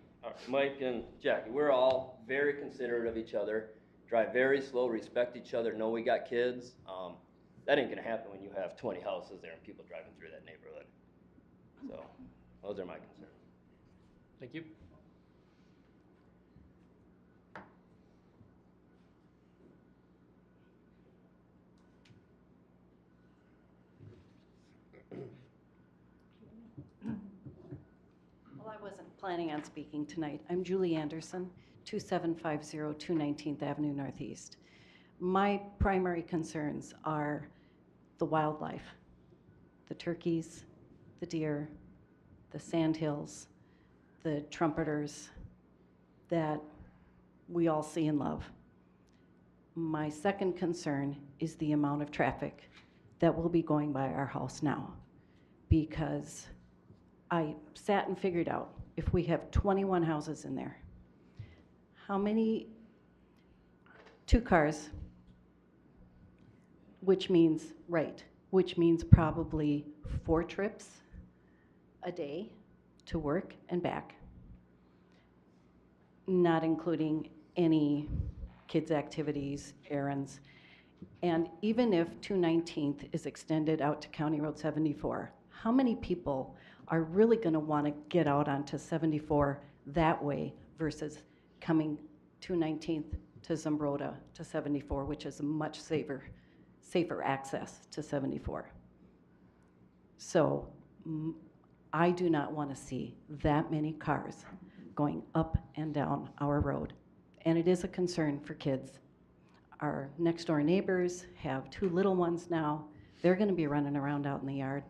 Mike and Jackie, we're all very considerate of each other, drive very slow, respect each other, know we got kids. That ain't gonna happen when you have 20 houses there and people driving through that neighborhood. So, those are my concerns. Thank you. Well, I wasn't planning on speaking tonight. I'm Julie Anderson, 2750 219th Avenue Northeast. My primary concerns are the wildlife, the turkeys, the deer, the sandhills, the trumpeters that we all see and love. My second concern is the amount of traffic that will be going by our house now, because I sat and figured out, if we have 21 houses in there, how many, 2 cars, which means probably 4 trips a day to work and back, not including any kids' activities, errands. And even if 219th is extended out to County Road 74, how many people are really going to want to get out onto 74 that way versus coming 219th to Zumbrota to 74, which is a much safer access to 74. So I do not want to see that many cars going up and down our road. And it is a concern for kids. Our next door neighbors have 2 little ones now. They're going to be running around out in the yard.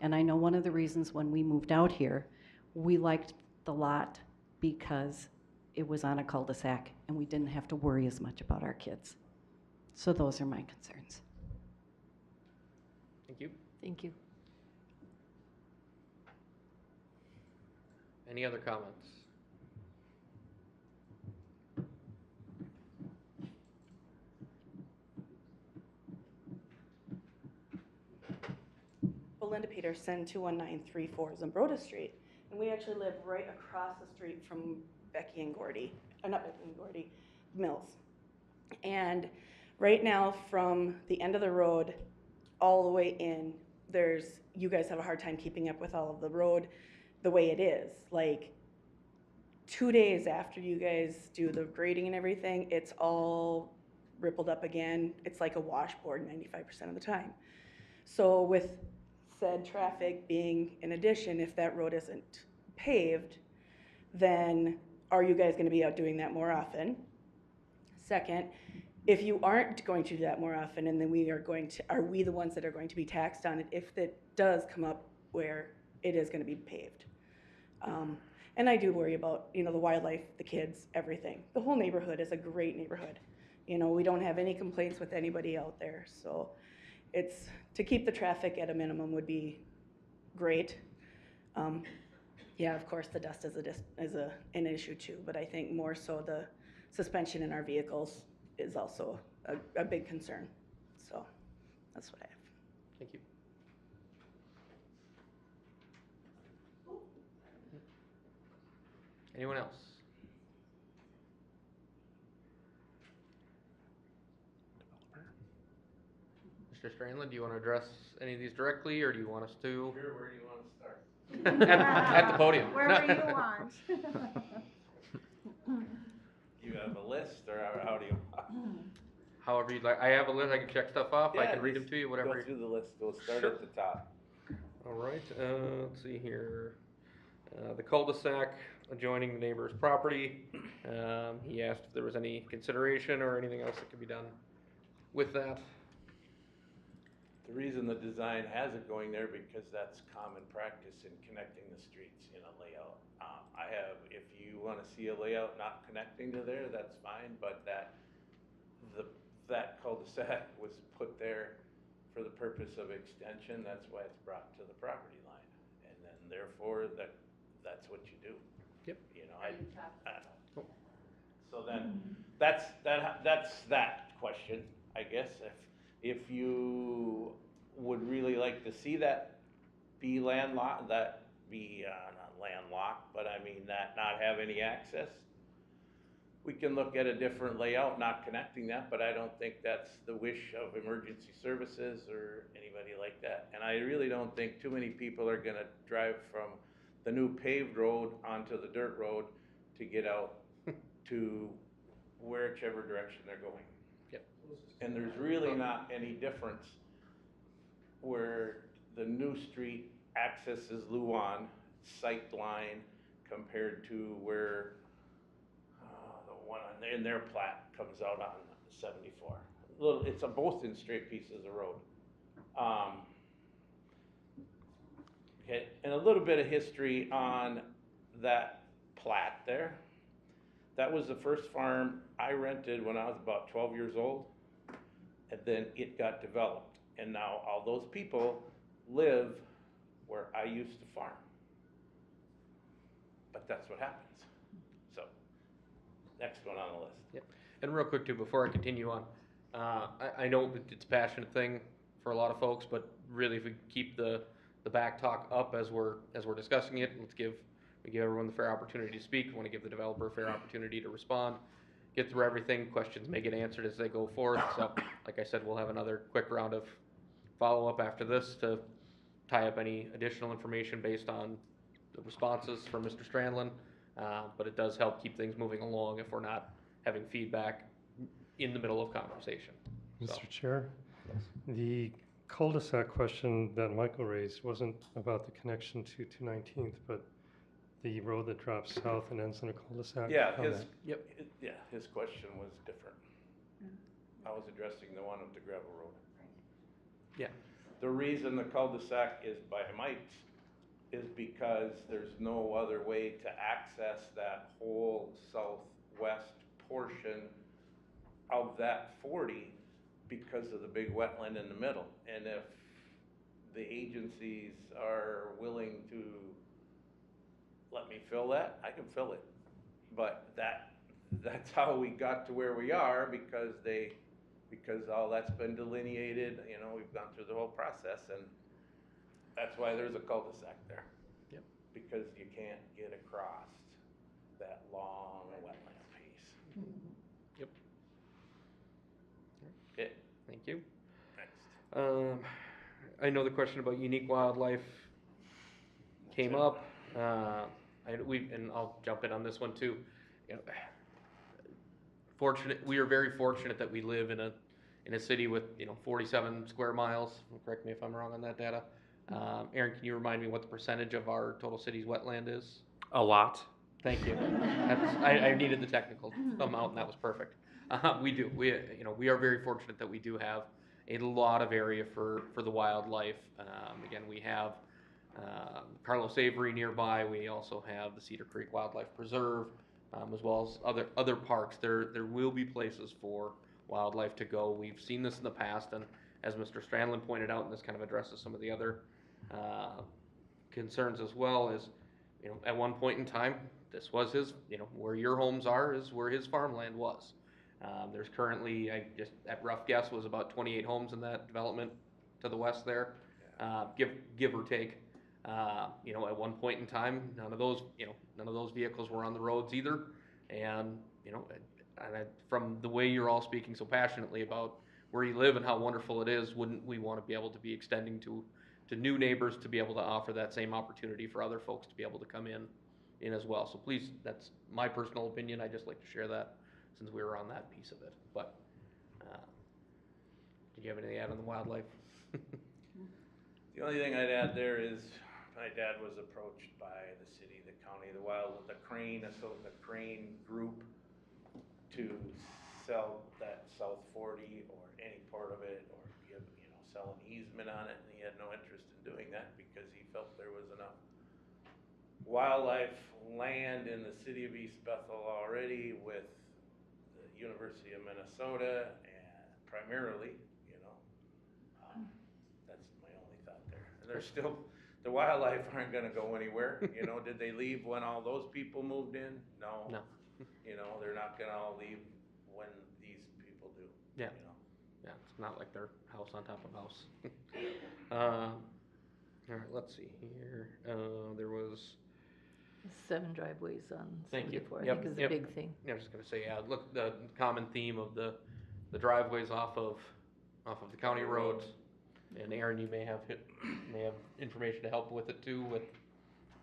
And I know one of the reasons when we moved out here, we liked the lot because it was on a cul-de-sac and we didn't have to worry as much about our kids. So those are my concerns. Thank you. Thank you. Any other comments? Belinda Peterson, 21934 Zumbrota Street. And we actually live right across the street from Becky and Gordy, not Becky and Gordy, Mills. And right now, from the end of the road all the way in, you guys have a hard time keeping up with all of the road the way it is. Like 2 days after you guys do the grading and everything, it's all rippled up again. It's like a washboard 95% of the time. So with said traffic being in addition, if that road isn't paved, then are you guys going to be out doing that more often? Second, if you aren't going to do that more often, and then are we the ones that are going to be taxed on it if it does come up where it is going to be paved? And I do worry about, the wildlife, the kids, everything. The whole neighborhood is a great neighborhood. We don't have any complaints with anybody out there, so it's to keep the traffic at a minimum would be great. Yeah, of course, the dust is an issue too, but I think more so the suspension in our vehicles is also a big concern. So that's what I have. Thank you. Anyone else? Mr. Strandland, do you want to address any of these directly, or do you want us to? Sure, where do you want to start? at the podium. Wherever you want. You have a list, or how do you? However you'd like. I have a list. I can check stuff off. I Yeah, can read them just to you, whatever. Go through the list. We'll start Sure. at the top. All right, let's see here. The cul-de-sac adjoining the neighbor's property. He asked if there was any consideration or anything else that could be done with that. The reason the design has it going there because that's common practice in connecting the streets in a layout. If you want to see a layout not connecting to there, that's fine, but that cul-de-sac was put there for the purpose of extension. That's why it's brought to the property line. And then therefore, the that's what you do. Yep. You know, so then, that's that question, I guess. If you would really like to see that be landlocked, not landlocked, but I mean that not have any access, we can look at a different layout, not connecting that, but I don't think that's the wish of emergency services or anybody like that. And I really don't think too many people are gonna drive from the new paved road onto the dirt road to get out to whichever direction they're going. Yep. And there's really not any difference where the new street accesses Luan sight line compared to where the one in their plat comes out on 74. It's both in straight pieces of road. Okay, and a little bit of history on that plat there. That was the first farm I rented when I was about 12 years old, and then it got developed. And now all those people live where I used to farm. But that's what happens. So, next one on the list. Yep. And real quick too, before I continue on, I know that it's a passionate thing for a lot of folks, but really if we keep the back talk up as we're discussing it, we give everyone the fair opportunity to speak. We want to give the developer a fair opportunity to respond, get through everything. Questions may get answered as they go forth. So, like I said, we'll have another quick round of follow-up after this to tie up any additional information based on the responses from Mr. Strandland. But it does help keep things moving along if we're not having feedback in the middle of conversation. Mr. Chair, the cul-de-sac question that Michael raised wasn't about the connection to 219th, but the road that drops south and ends in a cul-de-sac. Yeah, comment. his question was different. I was addressing the one with the gravel road. Yeah. The reason the cul-de-sac is by Mike's is because there's no other way to access that whole southwest portion of that 40 because of the big wetland in the middle. And if the agencies are willing to let me fill that, I can fill it. But that's how we got to where we are because all that's been delineated, you know, we've gone through the whole process, and that's why there's a cul-de-sac there. Yep. Because you can't get across that long wetland piece. Yep. Okay. Thank you. Next. I know the question about unique wildlife came up. And I'll jump in on this one too. You know, we are very fortunate that we live in a city with 47 square miles. Correct me if I'm wrong on that data. Aaron, can you remind me what the percentage of our total city's wetland is? A lot. Thank you. I needed the technical amount, and that was perfect. We do. We are very fortunate that we do have a lot of area for the wildlife. Again, we have Carlos Avery nearby. We also have the Cedar Creek Wildlife Preserve, as well as other parks. There will be places for wildlife to go. We've seen this in the past, and as Mr. Strandland pointed out, and this kind of addresses some of the other concerns as well, is at one point in time, this was his, where your homes are is where his farmland was. There's currently, I just at rough guess, was about 28 homes in that development to the west there, give or take. At one point in time, none of those vehicles were on the roads either. And, from the way you're all speaking so passionately about where you live and how wonderful it is, wouldn't we want to be able to be extending to new neighbors to be able to offer that same opportunity for other folks to be able to come in as well? So please, that's my personal opinion. I just like to share that since we were on that piece of it. But, did you have anything to add on the wildlife? The only thing I'd add there is my dad was approached by the city, the county, the Crane group to sell that South 40 or any part of it, or sell an easement on it, and he had no interest in doing that because he felt there was enough wildlife land in the city of East Bethel already with the University of Minnesota, and primarily, that's my only thought there. And the wildlife aren't gonna go anywhere, you know, did they leave when all those people moved in? No. No. You know, they're not gonna all leave when these people do. Yeah. You know? Yeah, it's not like their house on top of house. All right, let's see here. There was. 7 driveways on Thank you. 74, I Yep, think is a yep. big thing. Yeah, I was just gonna say, yeah, look, the common theme of the driveways off of the county roads. And Aaron, you may have information to help with it too,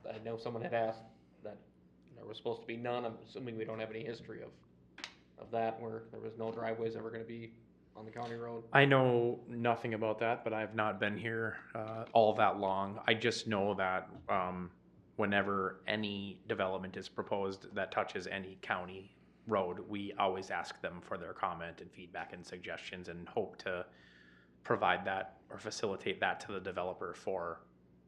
I know someone had asked that there was supposed to be none, I'm assuming we don't have any history of that, where there was no driveways ever gonna be on the county road. I know nothing about that, but I've not been here all that long. I just know that whenever any development is proposed that touches any county road, we always ask them for their comment and feedback and suggestions and hope to provide that or facilitate that to the developer for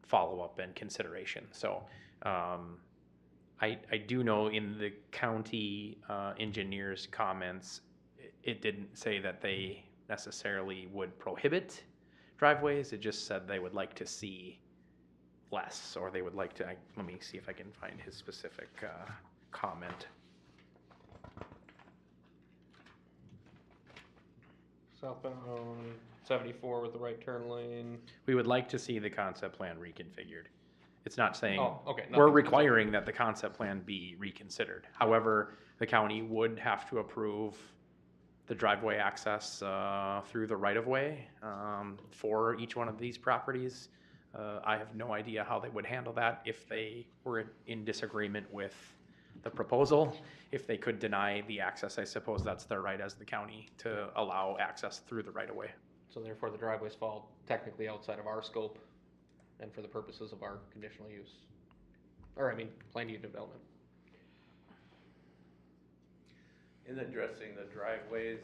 follow-up and consideration. So I do know in the county engineer's comments, it didn't say that they necessarily would prohibit driveways. It just said they would like to see less, or they would like to, let me see if I can find his specific comment. Southbound 74 with the right turn lane. We would like to see the concept plan reconfigured. It's not saying, Oh, okay, we're nothing requiring that the concept plan be reconsidered. However, the county would have to approve the driveway access through the right-of-way for each one of these properties. I have no idea how they would handle that if they were in disagreement with the proposal. If they could deny the access, I suppose that's their right as the county to allow access through the right-of-way. So therefore, the driveways fall technically outside of our scope and for the purposes of our conditional use. Or, I mean, planned unit development. In addressing the driveways,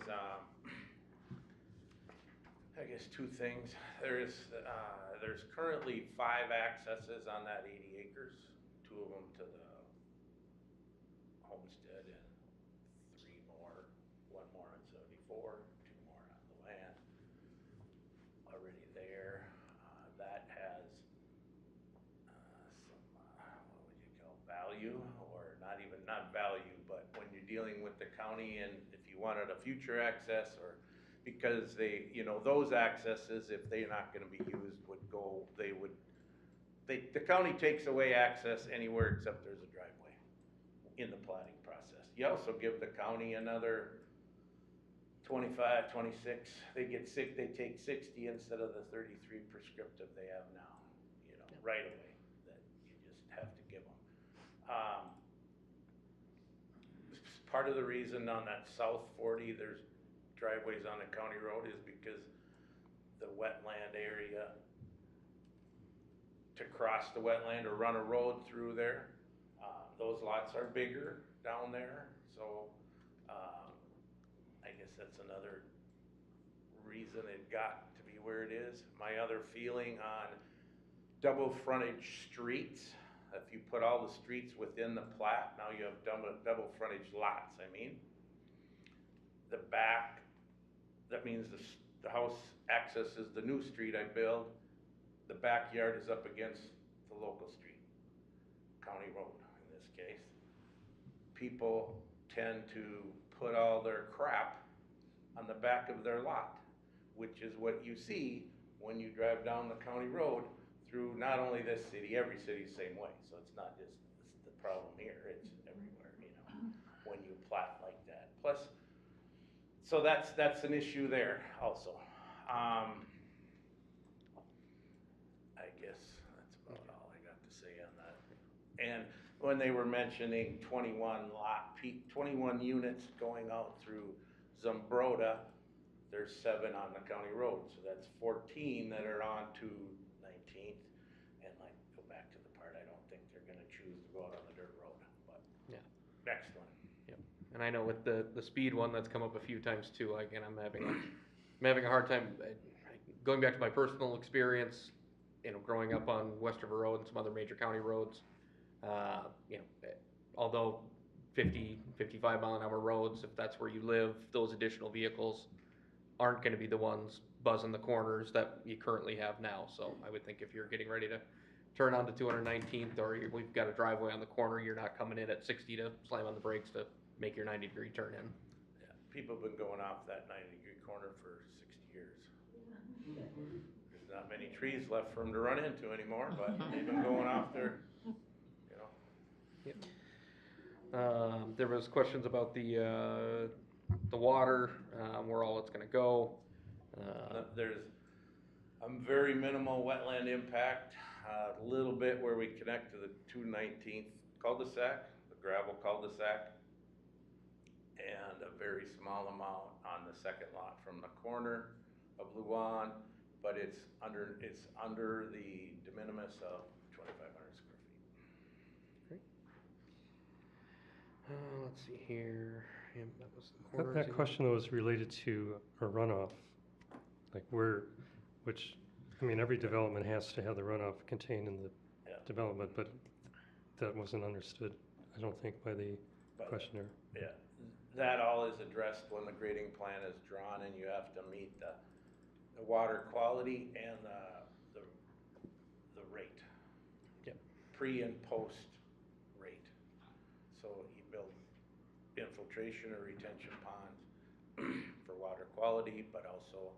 I guess 2 things. There's currently 5 accesses on that 80 acres, 2 of them to the homestead and 3 more, 1 more on 74, 2 more on the land already there. That has some, what would you call, value, or not value, but when you're dealing with the county and if you wanted a future access, or because they, you know, those accesses, if they're not gonna be used, the county takes away access anywhere except there's a driveway in the plating process. You also give the county another 25, 26, they take 60 instead of the 33 prescriptive they have now, you know, right away, that you just have to give them. Part of the reason on that South 40, there's driveways on the county road is because the wetland area, to cross the wetland or run a road through there, those lots are bigger down there, so I guess that's another reason it got to be where it is. My other feeling on double frontage streets, if you put all the streets within the plat, now you have double frontage lots, I mean. The back, that means the house accesses the new street I build. The backyard is up against the local street, county road in this case. People tend to put all their crap on the back of their lot, which is what you see when you drive down the county road through not only this city, every city the same way. So it's not just the problem here, it's everywhere, you know, when you plat like that. Plus, so that's an issue there also. I guess that's about all I got to say on that. And when they were mentioning 21 units going out through Zumbrota, there's 7 on the county road, so that's 14 that are on to 19th. And like, go back to the part, I don't think they're gonna choose to go out on the dirt road, but Yeah. next one. Yep. And I know with the speed one that's come up a few times too, again, I'm having a hard time, going back to my personal experience, you know, growing up on West River Road and some other major county roads, you know, although 50, 55 mile an hour roads, if that's where you live, those additional vehicles aren't gonna be the ones buzzing the corners that you currently have now. So I would think if you're getting ready to turn onto 219th, or we've got a driveway on the corner, you're not coming in at 60 to slam on the brakes to make your 90-degree turn in. Yeah, people have been going off that 90-degree corner for 60 years. There's not many trees left for them to run into anymore, but they've been going off there, you know. There was questions about the water, where all it's gonna go. There's a very minimal wetland impact, a little bit where we connect to the 219th cul-de-sac, the gravel cul-de-sac, and a very small amount on the second lot from the corner of Luan, but it's under the de minimis of 2,500 square feet. Great. Let's see here. Yeah, that was the That, corners that again. question was related to a runoff, like which, I mean, every development has to have the runoff contained in the development, but that wasn't understood, I don't think, by the questioner. Yeah, that all is addressed when the grading plan is drawn, and you have to meet the water quality and the rate. Yep. Pre and post rate. So you build infiltration or retention ponds for water quality, but also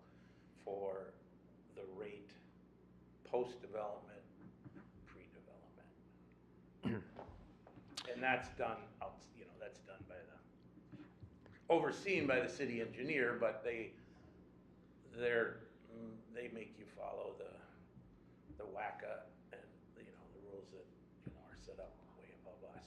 for the rate post-development, pre-development. And that's done, that's done by overseen by the city engineer, but they make you follow the WACA and, the rules that, are set up way above us.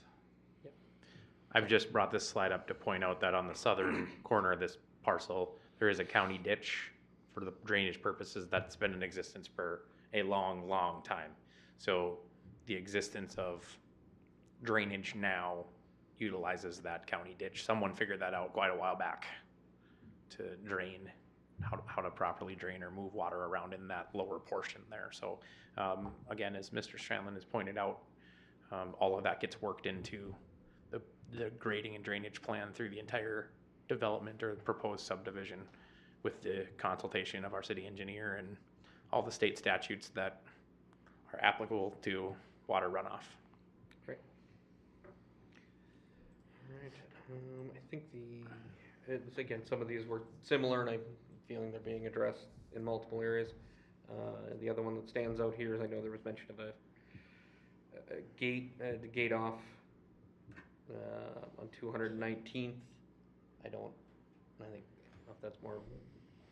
I've just brought this slide up to point out that on the southern corner of this parcel, there is a county ditch for the drainage purposes that's been in existence for a long, long time. So the existence of drainage now utilizes that county ditch. Someone figured that out quite a while back to drain, how to properly drain or move water around in that lower portion there. So again, as Mr. Strandland has pointed out, all of that gets worked into the grading and drainage plan through the entire development or the proposed subdivision, with the consultation of our city engineer and all the state statutes that are applicable to water runoff. Great. All right. I think again, some of these were similar, and I'm feeling they're being addressed in multiple areas. The other one that stands out here is, I know there was mention of a gate, the gate off on 219th. I think if that's more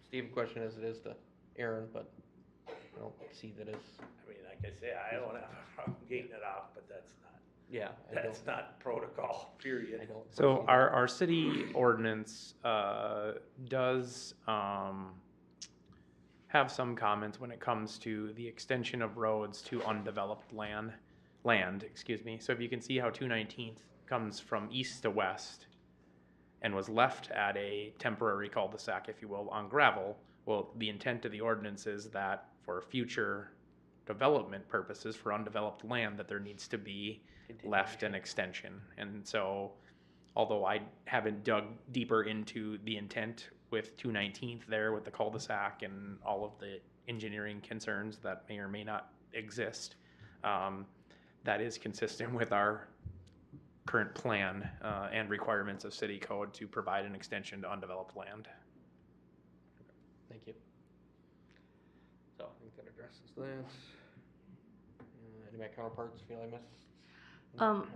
Steve question as it is to Aaron, but I don't see that as. I mean, like I say, I don't have a problem gating it off, but that's not. Yeah. That's not protocol, period. I don't. So our city ordinance does have some comments when it comes to the extension of roads to undeveloped land. So if you can see how 219th comes from east to west and was left at a temporary cul-de-sac, if you will, on gravel. Well, the intent of the ordinance is that for future development purposes, for undeveloped land, that there needs to be left an extension. And so, although I haven't dug deeper into the intent with 219th there with the cul-de-sac and all of the engineering concerns that may or may not exist, that is consistent with our current plan and requirements of city code to provide an extension to undeveloped land. Thank you. So I think that addresses that. Any of my counterparts feel I missed?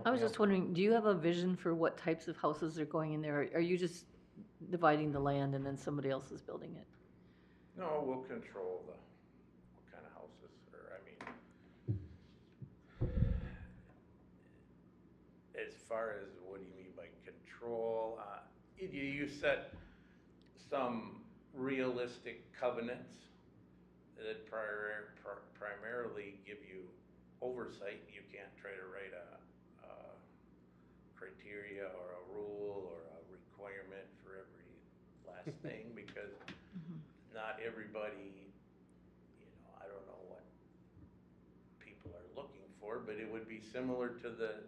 I was just wondering, do you have a vision for what types of houses are going in there? Are you just dividing the land and then somebody else is building it? No, we'll control what kind of houses, as far as what do you mean by control? You set some realistic covenants that primarily give you oversight. You can't try to write a criteria or a rule or a requirement for every last thing, because not everybody, I don't know what people are looking for, but it would be similar to the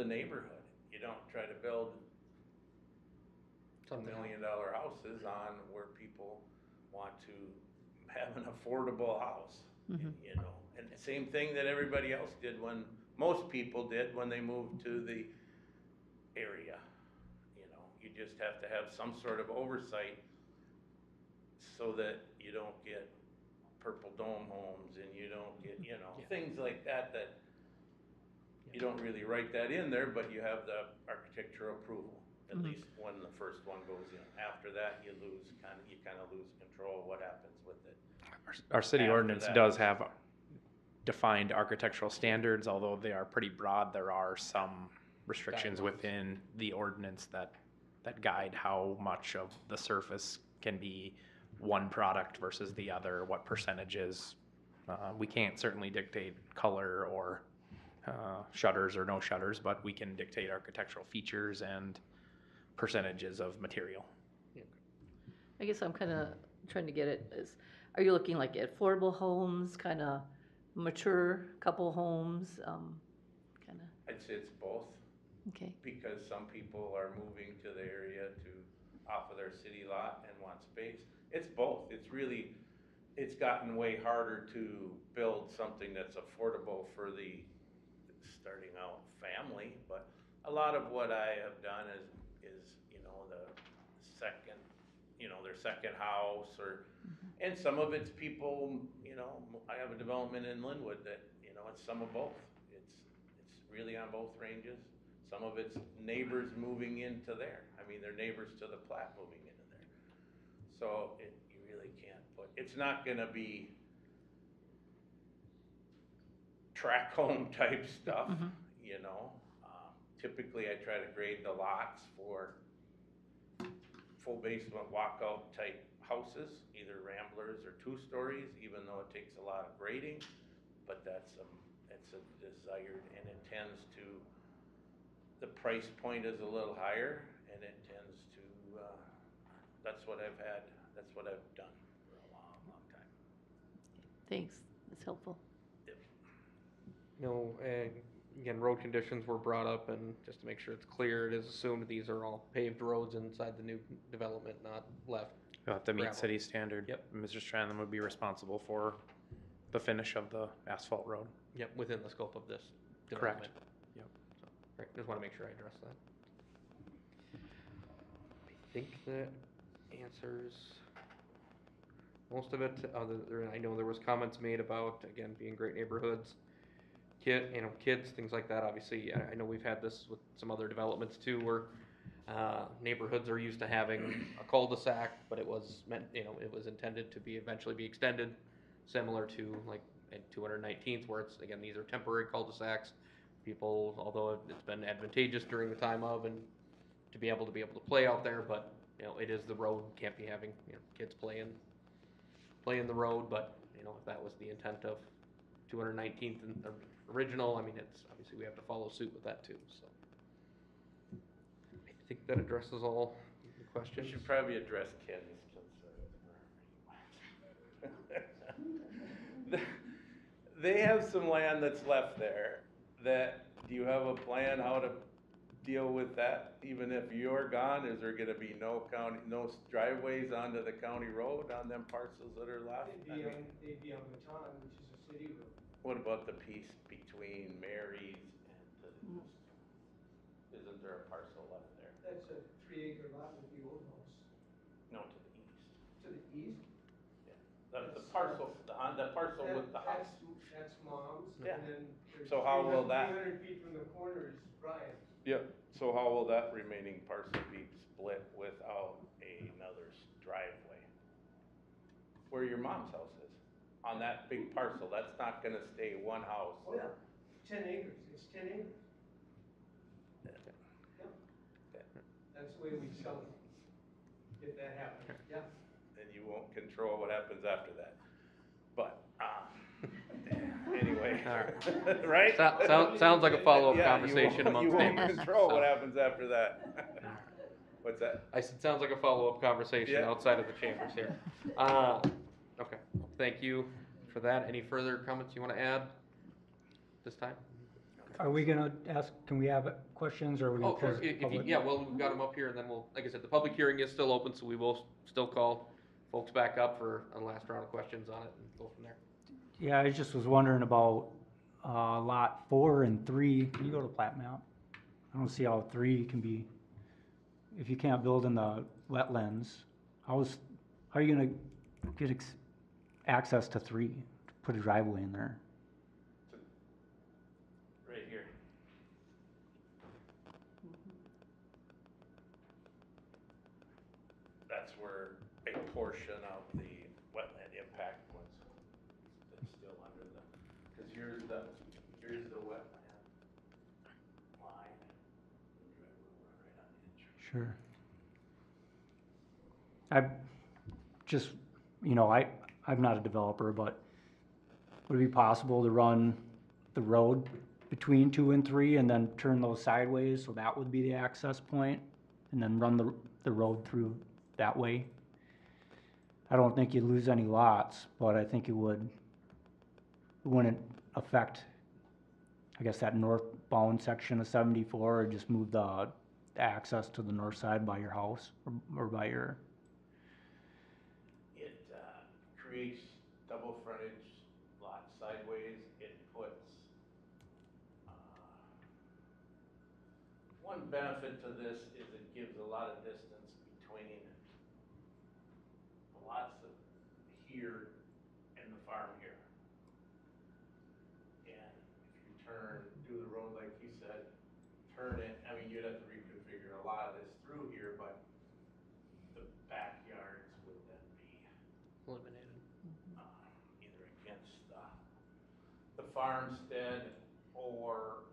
neighborhood. You don't try to build $1 million houses where people want to have an affordable house, And the same thing that everybody else did most people did when they moved to the area. You know, you just have to have some sort of oversight so that you don't get purple dome homes and you don't get, things like that, that you don't really write that in there, but you have the architectural approval, at least when the first one goes in. After that, you kind of lose control of what happens with it. Our city After ordinance that, does have defined architectural standards, although they are pretty broad. There are some restrictions within the ordinance that guide how much of the surface can be one product versus the other, what percentages. We can't certainly dictate color or shutters or no shutters, but we can dictate architectural features and percentages of material. I guess I'm kind of trying to get it is, are you looking like at affordable homes, kind of mature couple homes, kind of? I'd say it's both. Okay. Because some people are moving to the area off of their city lot and want space. It's both. It's gotten way harder to build something that's affordable for the starting out family, but a lot of what I have done is the second, their second house and some of it's people, I have a development in Linwood that, it's some of both. It's really on both ranges. Some of it's neighbors moving into there. I mean, they're neighbors to the plat moving into there. So you really can't put, it's not gonna be track home type stuff, Typically I try to grade the lots for full basement walkout type houses, either ramblers or 2 stories, even though it takes a lot of grading, but it's a desired, and it tends to, the price point is a little higher, and it tends to, that's what I've done for a long, long time. Thanks, that's helpful. Again, road conditions were brought up, and just to make sure it's clear, it is assumed these are all paved roads inside the new development, not left. You'll have to meet gravel. city standard. Yep. Mr. Strandland would be responsible for the finish of the asphalt road. Yep, within the scope of this Correct. development. Yep. So, right, just want to make sure I address that. I think that answers most of it. I know there was comments made about, again, being great neighborhoods. Kids, things like that. Obviously, I know we've had this with some other developments too, where neighborhoods are used to having a cul-de-sac, but it was meant, it was intended to eventually be extended, similar to like at 219th, where it's, again, these are temporary cul-de-sacs. People, although it's been advantageous during the time of and to be able to play out there, but it is the road. Can't be having kids play in the road. But if that was the intent of 219th and original, I mean, it's obviously we have to follow suit with that too. So I think that addresses all the questions. We should probably address Ken's concern. They have some land that's left there. Do you have a plan how to deal with that? Even if you're gone, is there gonna be no driveways onto the county road on them parcels that are left? They'd be on Baton, which is a city road. What about the piece between Mary's and to the east? Isn't there a parcel left there? That's a 3-acre lot with the old house. No, to the east. To the east? Yeah. The parcel with the house. That's Mom's, Yeah. and then there's So how will that- 300 feet from the corner is Brian's. Yep, so how will that remaining parcel be split without another driveway? Where your mom's house is, on that big parcel, that's not gonna stay one house. Oh, yeah, 10 acres, it's 10 acres. Yeah. Yeah. That's the way we sell it, if that happens, yeah. Then you won't control what happens after that. But, anyway, right? Sounds like a follow-up Yeah, conversation amongst you won't neighbors. control what happens after that. What's that? I said, sounds like a follow-up conversation Yeah. outside of the chambers here. Okay, thank you for that. Any further comments you want to add this time? Are we gonna ask, can we have questions, or are we Oh, gonna close if you, public? yeah, well, we've got them up here, and then like I said, the public hearing is still open, so we will still call folks back up for a last round of questions on it and go from there. Yeah, I just was wondering about, lot 4 and 3. Can you go to plat map? I don't see how 3 can be, if you can't build in the wetlands, how are you gonna get access to 3? Put a driveway in there? Right here. That's where a portion of the wetland impact was. That's still under the, because here's the wetland line. Right on the edge. Sure. I just, I'm not a developer, but would it be possible to run the road between 2 and 3 and then turn those sideways, so that would be the access point, and then run the road through that way? I don't think you'd lose any lots, but I think it wouldn't affect, I guess, that northbound section of 74, or just move the access to the north side by your house, or by your... It creates double frontage lot sideways. It puts, one benefit to this is it gives a lot of distance between the lots here and the farm here. And if you do the road like you said, turn it, I mean, you'd have to reconfigure a lot of this through here, but the backyards would then be Eliminated. either against the farmstead or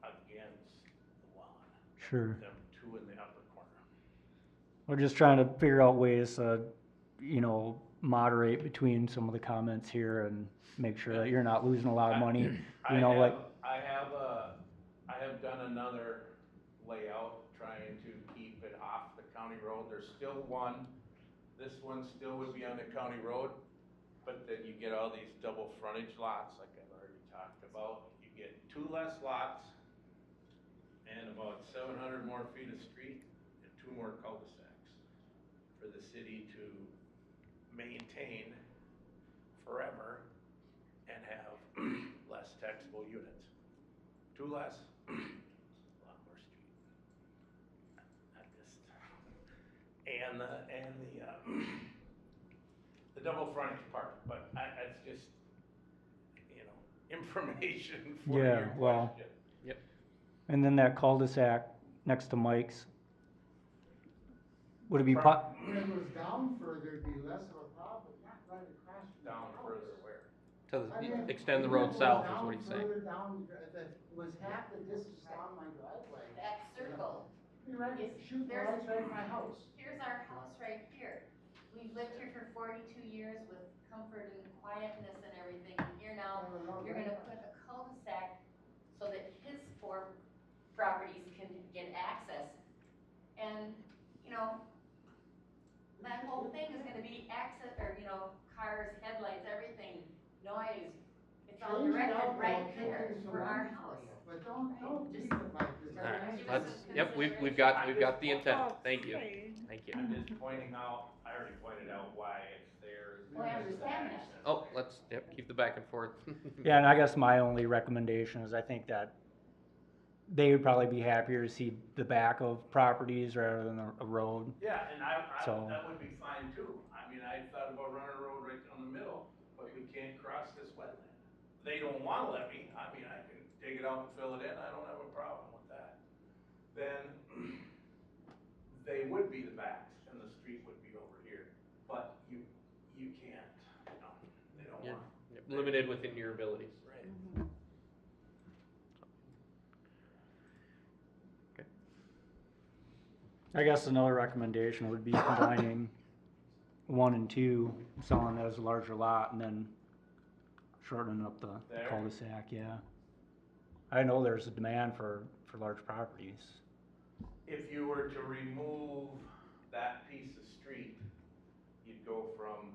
against the lawn. Sure. Them two in the upper corner. We're just trying to figure out ways to, moderate between some of the comments here and make sure that you're not losing a lot of money. I have done another layout trying to keep it off the county road. There's still one. This one still would be on the county road, but then you get all these double frontage lots like I've already talked about. You get 2 less lots and about 700 more feet of street and 2 more cul-de-sacs for the city to maintain forever and have less taxable units. 2 less, a lot more street. I just, and the double frontage part, but that's just, information for Yeah, your well, question. Yep. and then that cul-de-sac next to Mike's, would it be When it was down further, it'd be less of a problem, not right across from the Down house. further where? I mean, Extend the even road if it was south is down what he's saying. further down, that was half the distance down my driveway. That circle. You're right, Is- shoot the there's- lights right at my house. Here's our house right here. We've lived here for 42 years with comfort and quietness and everything. And here now, you're gonna put a cul-de-sac so that his 4 properties can get access. And, that whole thing is gonna be access, or, cars, headlights, everything, noise. It's all Change it directed out, right I'll keep there things for our running for house. you, but don't Just- leave it like this. All right, Give us let's, some yep, we've consideration. got the intent. Thank you. Thank you. I'm just pointing out, I already pointed out why it's there. Well, I understand that. Oh, let's, keep the back and forth. Yeah, and I guess my only recommendation is I think that they would probably be happier to see the back of properties rather than a road. Yeah, and So- that would be fine too. I mean, I thought about running a road right down the middle, but we can't cross this wetland. They don't wanna let me, I mean, I can dig it out and fill it in, I don't have a problem with that. Then, they would be the backs and the street would be over here, but you can't, they don't You're want. limited within your abilities. Right. I guess another recommendation would be combining 1 and 2, selling it as a larger lot, and then shortening up the There? cul-de-sac, yeah. I know there's a demand for large properties. If you were to remove that piece of street, you'd go from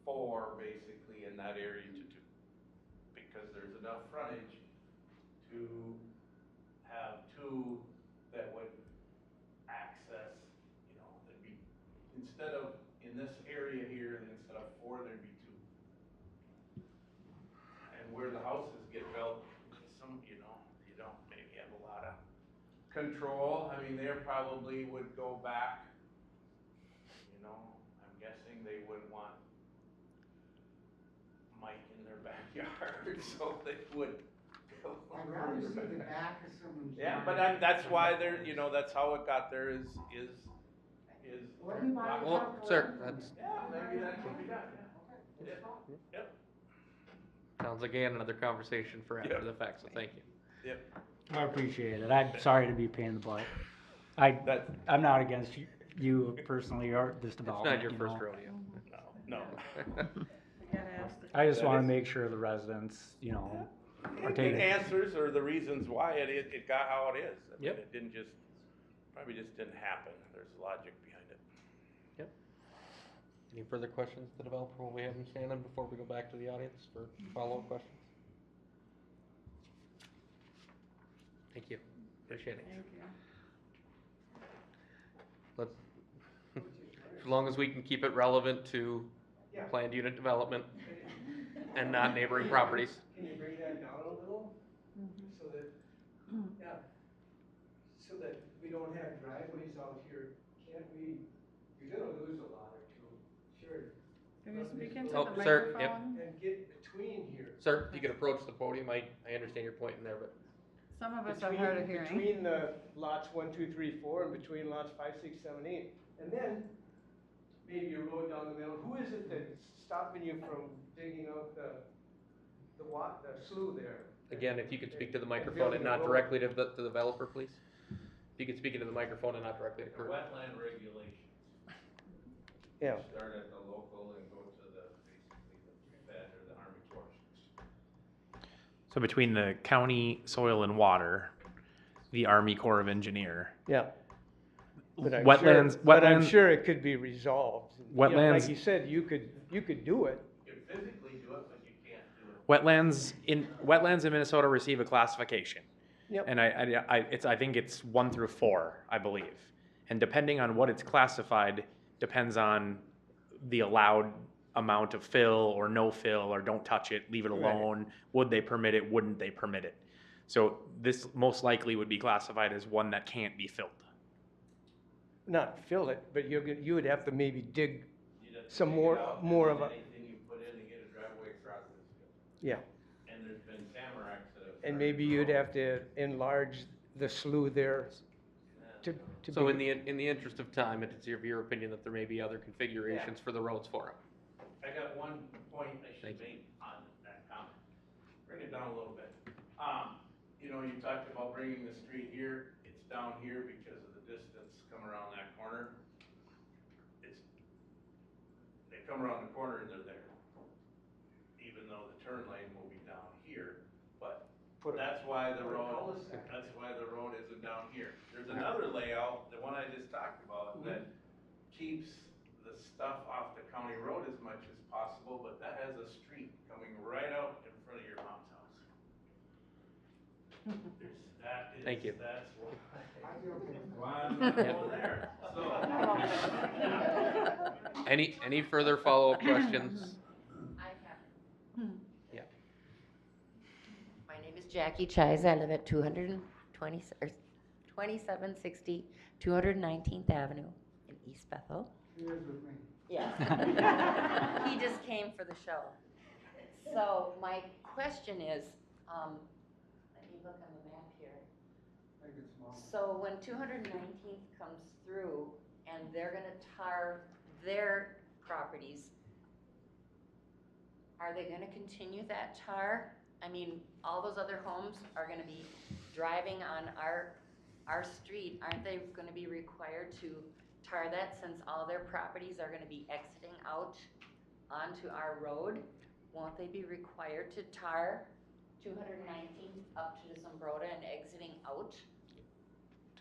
4 basically in that area to 2. Because there's enough frontage to have 2 that would access, there'd be, instead of in this area here, instead of 4, there'd be 2. where the houses get built, some, you don't maybe have a lot of control. I mean, they probably would go back, I'm guessing they wouldn't want Mike in their backyard, so they would go I'd rather further see the back. back of someone's Yeah, yard. but that's why they're, that's how it got there is. Let me buy a Well, truck sir, around. that's, Yeah, maybe that could be done, Okay, it's fine. Yep. sounds like again another conversation for after Yep. the fact, so thank you. Yep. I appreciate it. I'm sorry to be a pain in the butt. I'm not against you personally or this It's development. not your you first know. rodeo. No. We gotta ask the I just That want to is- make sure the residents, are It taking. answers or the reasons why it got how it is. I mean, Yep. It didn't probably just didn't happen. There's logic behind it. Yep. Any further questions to the developer while we have him standing before we go back to the audience for follow-up questions? Thank you, appreciate it. Thank you. Let's, as long as we can keep it relevant to planned unit development and not neighboring properties. Can you bring that down a little? So that, yeah, so that we don't have driveways out here, can't we, you're gonna lose a lot or two, sure. Can you speak into Oh, the sir, yep. microphone? And get between here. Sir, you can approach the podium, I understand your point in there, but Some of us are hard of hearing. Between the lots 1, 2, 3, 4, and between lots 5, 6, 7, 8. And then, maybe a road down the middle. Who is it that's stopping you from digging out the slough there? again, if you could speak to the microphone and not directly to the developer, please? If you could speak into the microphone and not directly to The Kurt. wetland regulations. Yeah. Start at the local and go to basically the Fed or the Army Corps. So between the county soil and water, the Army Corps of Engineer. Yeah. But I'm Wetlands- sure, but I'm wetlands- sure it could be resolved. Wetlands- Like you said, you could do it. You can physically do it, but you can't do it. Wetlands in Minnesota receive a classification. Yep. And I think it's 1 through 4, I believe. And depending on what it's classified, depends on the allowed amount of fill or no fill or don't touch it, leave it Right. alone. Would they permit it? Wouldn't they permit it? So this most likely would be classified as one that can't be filled. Not fill it, but you would have to maybe dig You'd have to some dig it more out, and more then of a, anything you put in to get a driveway across this field. yeah. And there's been tamaracks that have. And started maybe to you'd grow. have to enlarge the slough there to So be. in the interest of time, it's your opinion that there may be other configurations for the roads for it. I got one point I should Thank you. make on that comment. Bring it down a little bit. You talked about bringing the street here, it's down here because of the distance come around that corner. They come around the corner and they're there. Even though the turn lane will be down here, but that's why the road isn't down here. There's another layout, the one I just talked about, that keeps the stuff off the county road as much as possible, but that has a street coming right out in front of your mom's house. Thank you. That's why I'm not going there, so. Any further follow-up questions? I have. Yeah. My name is Jackie Chise. I live at 2760 219th Avenue in East Bethel. He is with me. Yes. He just came for the show. So my question is, let me look on the map here. I think it's small. So when 219th comes through and they're gonna tar their properties, are they gonna continue that tar? I mean, all those other homes are gonna be driving on our street. Aren't they gonna be required to tar that since all their properties are gonna be exiting out onto our road? Won't they be required to tar 219th up to Zumbrota and exiting out?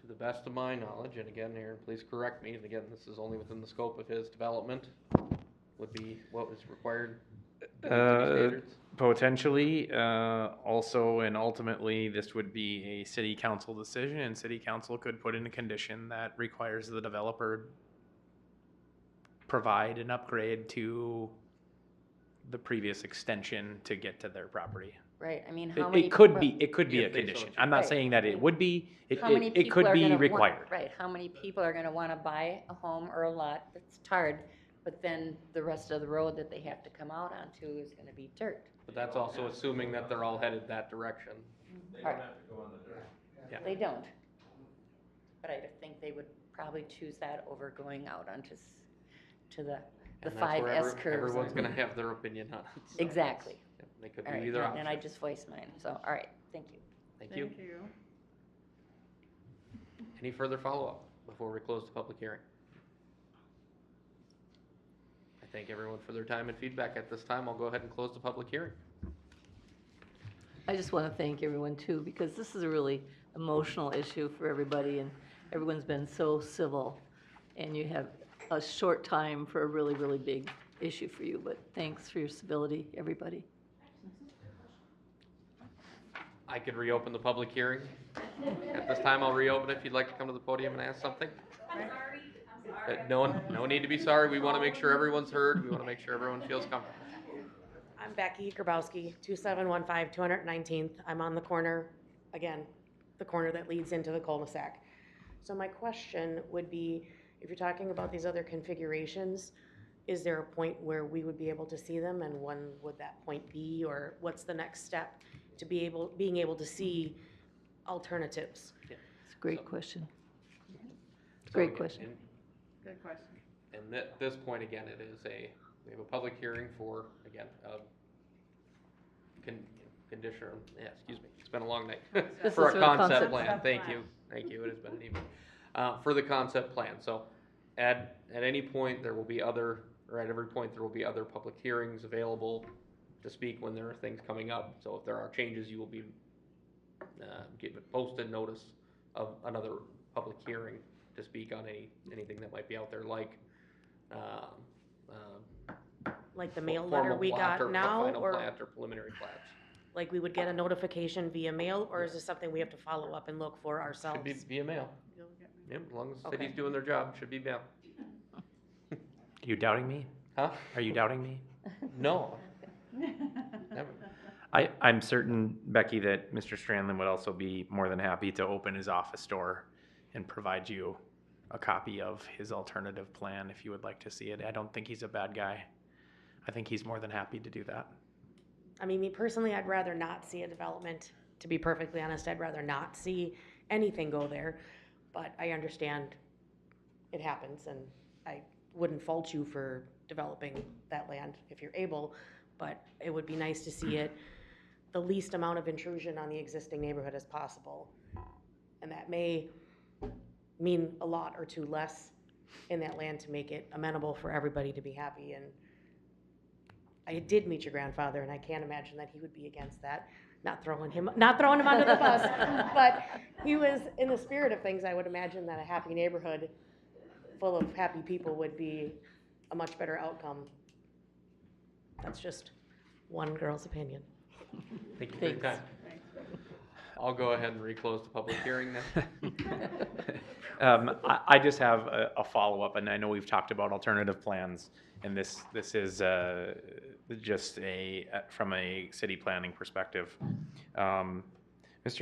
To the best of my knowledge, and again, Aaron, please correct me, and again, this is only within the scope of his development, would be what was required to meet city standards? Potentially, also and ultimately, this would be a city council decision, and city council could put in a condition that requires the developer provide an upgrade to the previous extension to get to their property. right? I mean, It, how many it could people- be, it could be a If they so condition. choose. I'm not Right. saying that it would be, it, How many it people could are be gonna want- required. Right, how many people are gonna wanna buy a home or a lot that's tarred, but then the rest of the road that they have to come out onto is gonna be dirt. But that's also assuming that they're all headed that direction. They don't have to go on the dirt. They don't. But I think they would probably choose that over going out onto, to the And that's five where S curves. everyone's and- gonna have their opinion on it. so. Exactly. Yep, They could All be right, either and I option. just voiced mine, so, all right, thank you. Thank you. Thank you. Any further follow-up before we close the public hearing? I thank everyone for their time and feedback. At this time, I'll go ahead and close the public hearing. I just want to thank everyone too, because this is a really emotional issue for everybody, and everyone's been so civil, and you have a short time for a really, really big issue for you, but thanks for your civility, everybody. I could reopen the public hearing. At this time, I'll reopen if you'd like to come to the podium and ask something. No need to be sorry. We want to make sure everyone's heard. We want to make sure everyone feels comfortable. I'm Becky Grabowski, 2715 219th. I'm on the corner, again, the corner that leads into the cul-de-sac. So my question would be, if you're talking about these other configurations, is there a point where we would be able to see them, and when would that point be, or what's the next step to being able to see alternatives? It's a great question. So Great again, question. Good question. And at this point, again, we have a public hearing for, again, condition, excuse me, it's been a long night. This For is a for the concept concept plan, plan. thank you, it has been an evening. For the concept plan, so at any point, there will be other, or at every point, there will be other public hearings available to speak when there are things coming up. So if there are changes, you will be given posted notice of another public hearing to speak on anything that might be out there, like Like the mail letter formal we plat or got now, final or plat or preliminary plats. like we would get a notification via mail, or is this something we have to follow up and look for ourselves? Should be via mail. Yep, as long as the Okay. city's doing their job, should be mail. Are you doubting me? Huh? Are you doubting me? No. Never. I'm certain, Becky, that Mr. Strandland would also be more than happy to open his office door and provide you a copy of his alternative plan if you would like to see it. I don't think he's a bad guy. I think he's more than happy to do that. I mean, me personally, I'd rather not see a development. To be perfectly honest, I'd rather not see anything go there. But I understand it happens, and I wouldn't fault you for developing that land if you're able. But it would be nice to see it, the least amount of intrusion on the existing neighborhood as possible. And that may mean a lot or two less in that land to make it amenable for everybody to be happy. And I did meet your grandfather, and I can't imagine that he would be against that. Not throwing him under the bus, but he was, in the spirit of things, I would imagine that a happy neighborhood full of happy people would be a much better outcome. That's just one girl's opinion. Thank you for your time. I'll go ahead and reclose the public hearing then. I just have a follow-up, and I know we've talked about alternative plans, and this is just from a city planning perspective. Mr.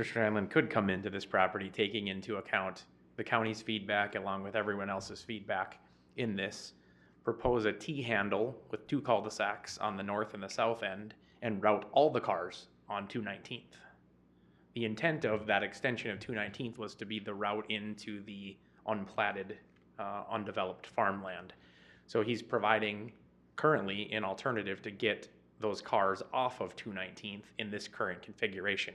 Strandland could come into this property taking into account the county's feedback along with everyone else's feedback in this, propose a T-handle with two cul-de-sacs on the north and the south end, and route all the cars on 219th. The intent of that extension of 219th was to be the route into the unplatted, undeveloped farmland. So he's providing currently an alternative to get those cars off of 219th in this current configuration.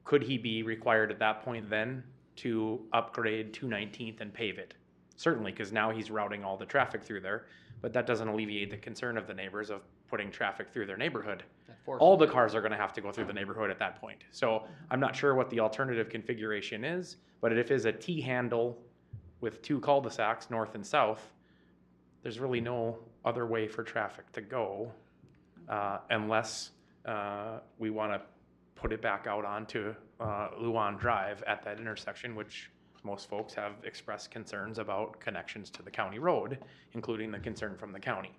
Could he be required at that point then to upgrade 219th and pave it? Certainly, because now he's routing all the traffic through there, but that doesn't alleviate the concern of the neighbors of putting traffic through their neighborhood. All the cars are going to have to go through the neighborhood at that point. So I'm not sure what the alternative configuration is, but if it is a T-handle with two cul-de-sacs, north and south, there's really no other way for traffic to go unless we want to put it back out onto Luan Drive at that intersection, which most folks have expressed concerns about connections to the county road, including the concern from the county.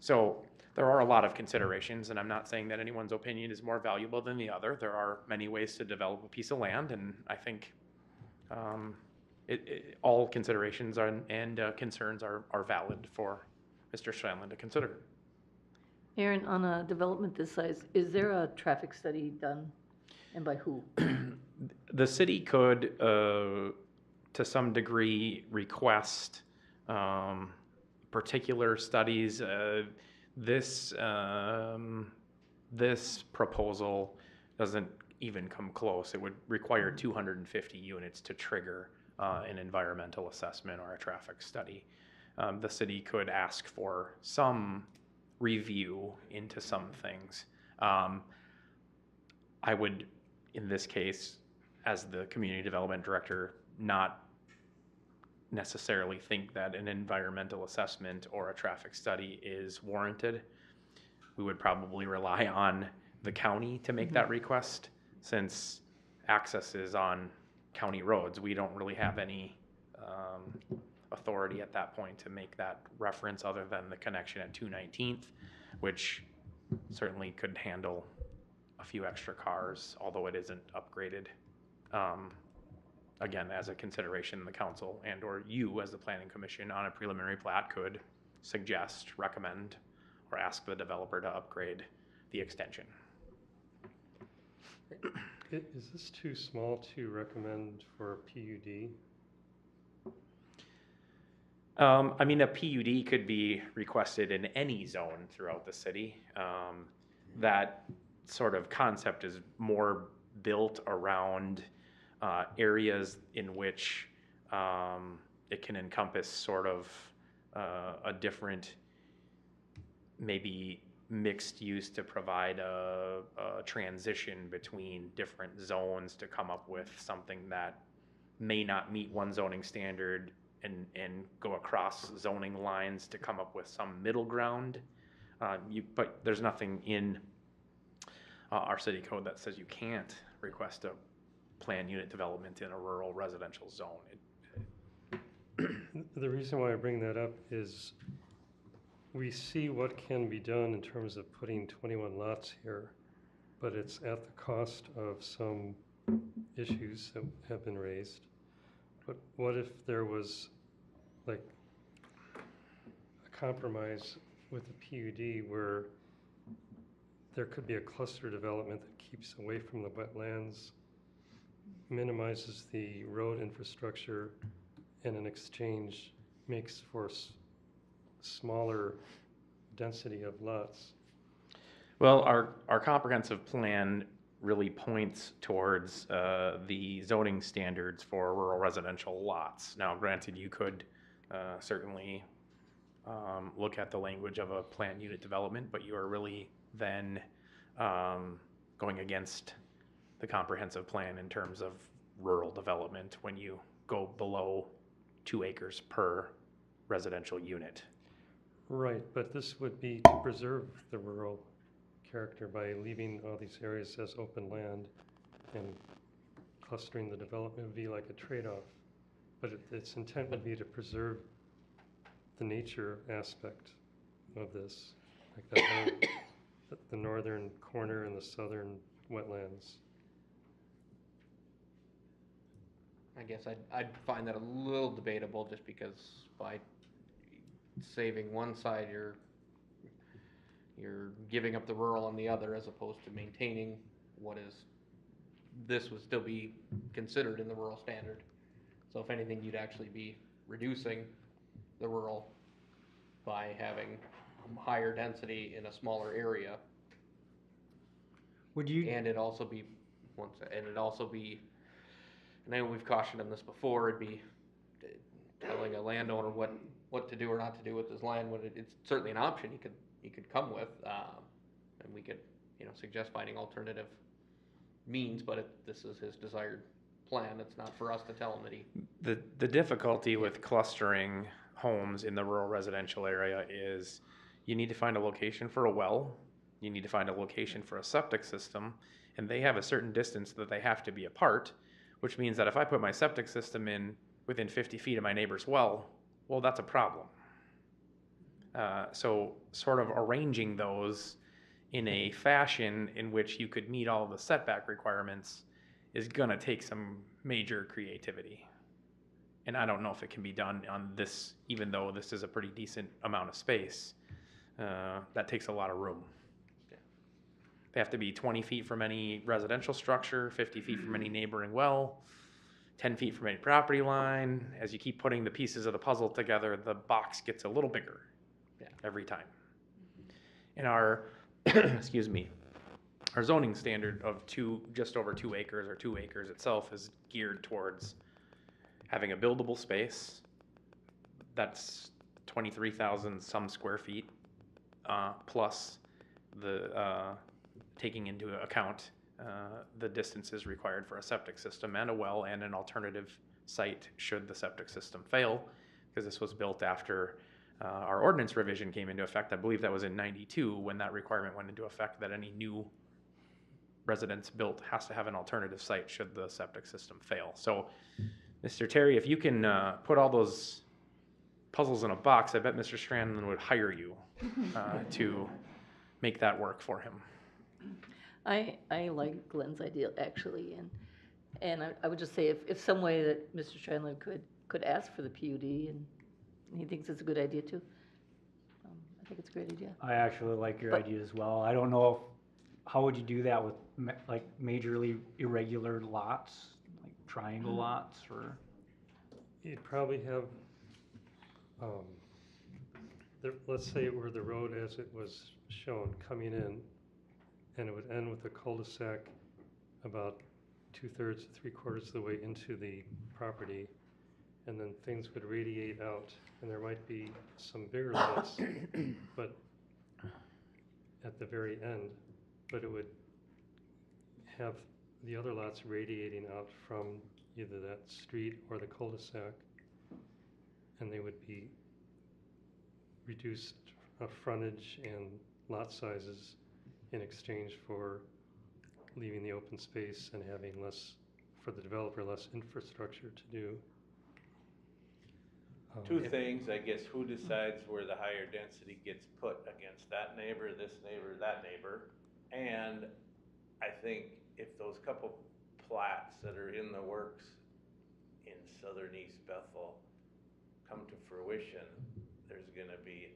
So There are a lot of considerations, and I'm not saying that anyone's opinion is more valuable than the other. There are many ways to develop a piece of land, and I think all considerations and concerns are valid for Mr. Shanlin to consider. Aaron, on a development this size, is there a traffic study done, and by who? The city could, to some degree, request particular studies. This proposal doesn't even come close. It would require 250 units to trigger an environmental assessment or a traffic study. The city could ask for some review into some things. I would, in this case, as the community development director, not necessarily think that an environmental assessment or a traffic study is warranted. We would probably rely on the county to make that request, since access is on county roads. We don't really have any authority at that point to make that reference other than the connection at 219th, which certainly could handle a few extra cars, although it isn't upgraded. Again, as a consideration, the council and or you as the planning commission on a preliminary plat could suggest, recommend, or ask the developer to upgrade the extension. Is this too small to recommend for a PUD? I mean, a PUD could be requested in any zone throughout the city. That sort of concept is more built around areas in which it can encompass sort of a different, maybe mixed use to provide a transition between different zones to come up with something that may not meet one zoning standard and go across zoning lines to come up with some middle ground. But there's nothing in our city code that says you can't request a planned unit development in a rural residential zone. The reason why I bring that up is we see what can be done in terms of putting 21 lots here, but it's at the cost of some issues that have been raised. But what if there was like a compromise with the PUD where there could be a cluster development that keeps away from the wetlands, minimizes the road infrastructure, and in exchange makes for smaller density of lots? Well, our comprehensive plan really points towards the zoning standards for rural residential lots. Now, granted, you could certainly look at the language of a planned unit development, but you are really then going against the comprehensive plan in terms of rural development when you go below 2 acres per residential unit. Right, but this would be to preserve the rural character by leaving all these areas as open land, and clustering the development would be like a trade-off. But its intent would be to preserve the nature aspect of this, like the whole, the northern corner and the southern wetlands. I guess I'd find that a little debatable, just because by saving one side, you're giving up the rural on the other, as opposed to maintaining what is, this would still be considered in the rural standard. So if anything, you'd actually be reducing the rural by having higher density in a smaller area. Would you? And it'd also be, and I know we've cautioned on this before, it'd be telling a landowner what to do or not to do with his land, when it's certainly an option he could come with, and we could, suggest finding alternative means, but this is his desired plan. It's not for us to tell him that he. The difficulty with clustering homes in the rural residential area is you need to find a location for a well, you need to find a location for a septic system, and they have a certain distance that they have to be apart, which means that if I put my septic system in within 50 feet of my neighbor's well, that's a problem. So sort of arranging those in a fashion in which you could meet all the setback requirements is gonna take some major creativity. And I don't know if it can be done on this, even though this is a pretty decent amount of space. That takes a lot of room. They have to be 20 feet from any residential structure, 50 feet from any neighboring well, 10 feet from any property line. As you keep putting the pieces of the puzzle together, the box gets a little bigger every time. And our, excuse me, our zoning standard of just over 2 acres or 2 acres itself is geared towards having a buildable space that's 23,000 some square feet, plus the taking into account the distances required for a septic system and a well and an alternative site should the septic system fail, because this was built after our ordinance revision came into effect. I believe that was in '92 when that requirement went into effect, that any new residence built has to have an alternative site should the septic system fail. So, Mr. Terry, if you can put all those puzzles in a box, I bet Mr. Strandland would hire you to make that work for him. I like Glenn's idea, actually, and I would just say if some way that Mr. Strandland could ask for the PUD, and he thinks it's a good idea too, I think it's a great idea. I actually like your idea as well. I don't know how would you do that with like majorly irregular lots, like triangle lots, or? You'd probably have, let's say it were the road as it was shown coming in, and it would end with a cul-de-sac about 2/3 to 3/4 of the way into the property, and then things would radiate out, and there might be some bigger lots, but at the very end, but it would have the other lots radiating out from either that street or the cul-de-sac, and they would be reduced frontage and lot sizes in exchange for leaving the open space and having less, for the developer, less infrastructure to do. Two things, I guess, who decides where the higher density gets put against that neighbor, this neighbor, that neighbor? And I think if those couple plats that are in the works in southern East Bethel come to fruition, there's gonna be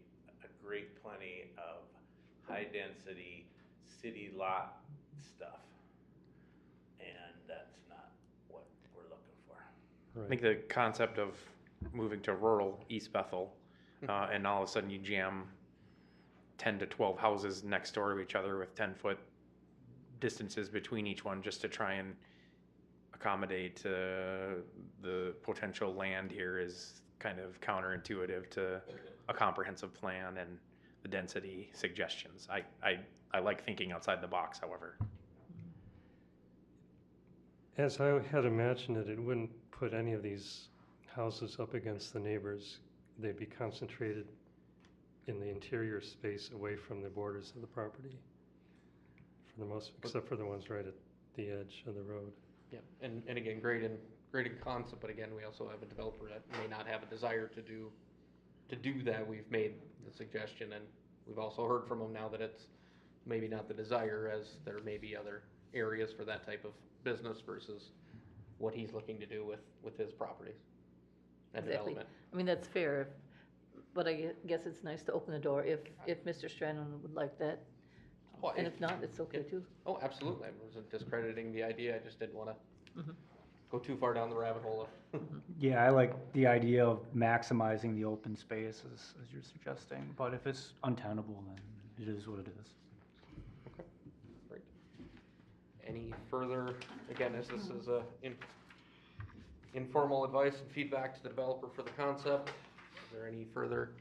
a great plenty of high-density city lot stuff. And that's not what we're looking for. I think the concept of moving to rural East Bethel, and all of a sudden you jam 10 to 12 houses next door to each other with 10-foot distances between each one just to try and accommodate the potential land here is kind of counterintuitive to a comprehensive plan and the density suggestions. I like thinking outside the box, however. As I had imagined it, it wouldn't put any of these houses up against the neighbors. They'd be concentrated in the interior space away from the borders of the property, for the most, except for the ones right at the edge of the road. Yeah, and again, great in concept, but again, we also have a developer that may not have a desire to do that. We've made the suggestion, and we've also heard from them now that it's maybe not the desire, as there may be other areas for that type of business versus what he's looking to do with his properties and Exactly. development. I mean, that's fair, but I guess it's nice to open the door if Mr. Strandland would like that. Well, And if not, it's okay too. Oh, absolutely. I wasn't discrediting the idea. I just didn't want to Mhm. go too far down the rabbit hole. Yeah, I like the idea of maximizing the open space as you're suggesting, but if it's untenable, then it is what it is. Okay, great. Any further, again, as this is informal advice and feedback to the developer for the concept, is there any further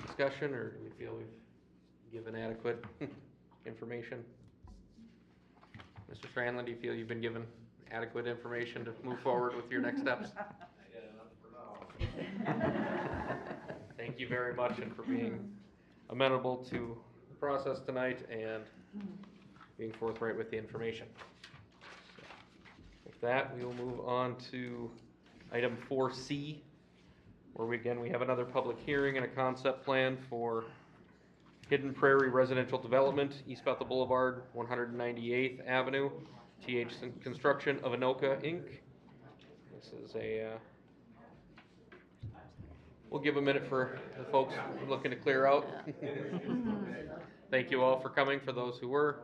discussion, or do we feel we've given adequate information? Mr. Strandland, do you feel you've been given adequate information to move forward with your next steps? I got enough for now. Thank you very much, and for being amenable to the process tonight and being forthright with the information. With that, we will move on to item 4C, where we have another public hearing and a concept plan for Hidden Prairie Residential Development, East Bethel Boulevard, 198th Avenue, TH Construction of Anoka, Inc. This is we'll give a minute for the folks looking to clear out. Thank you all for coming, for those who were.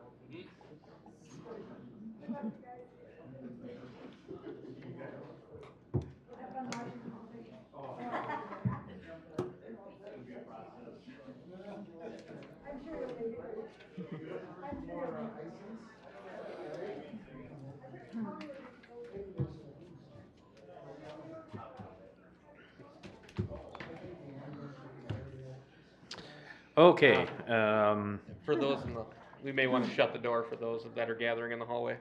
Okay, For those we may want to shut the door for those that are gathering in the hallway.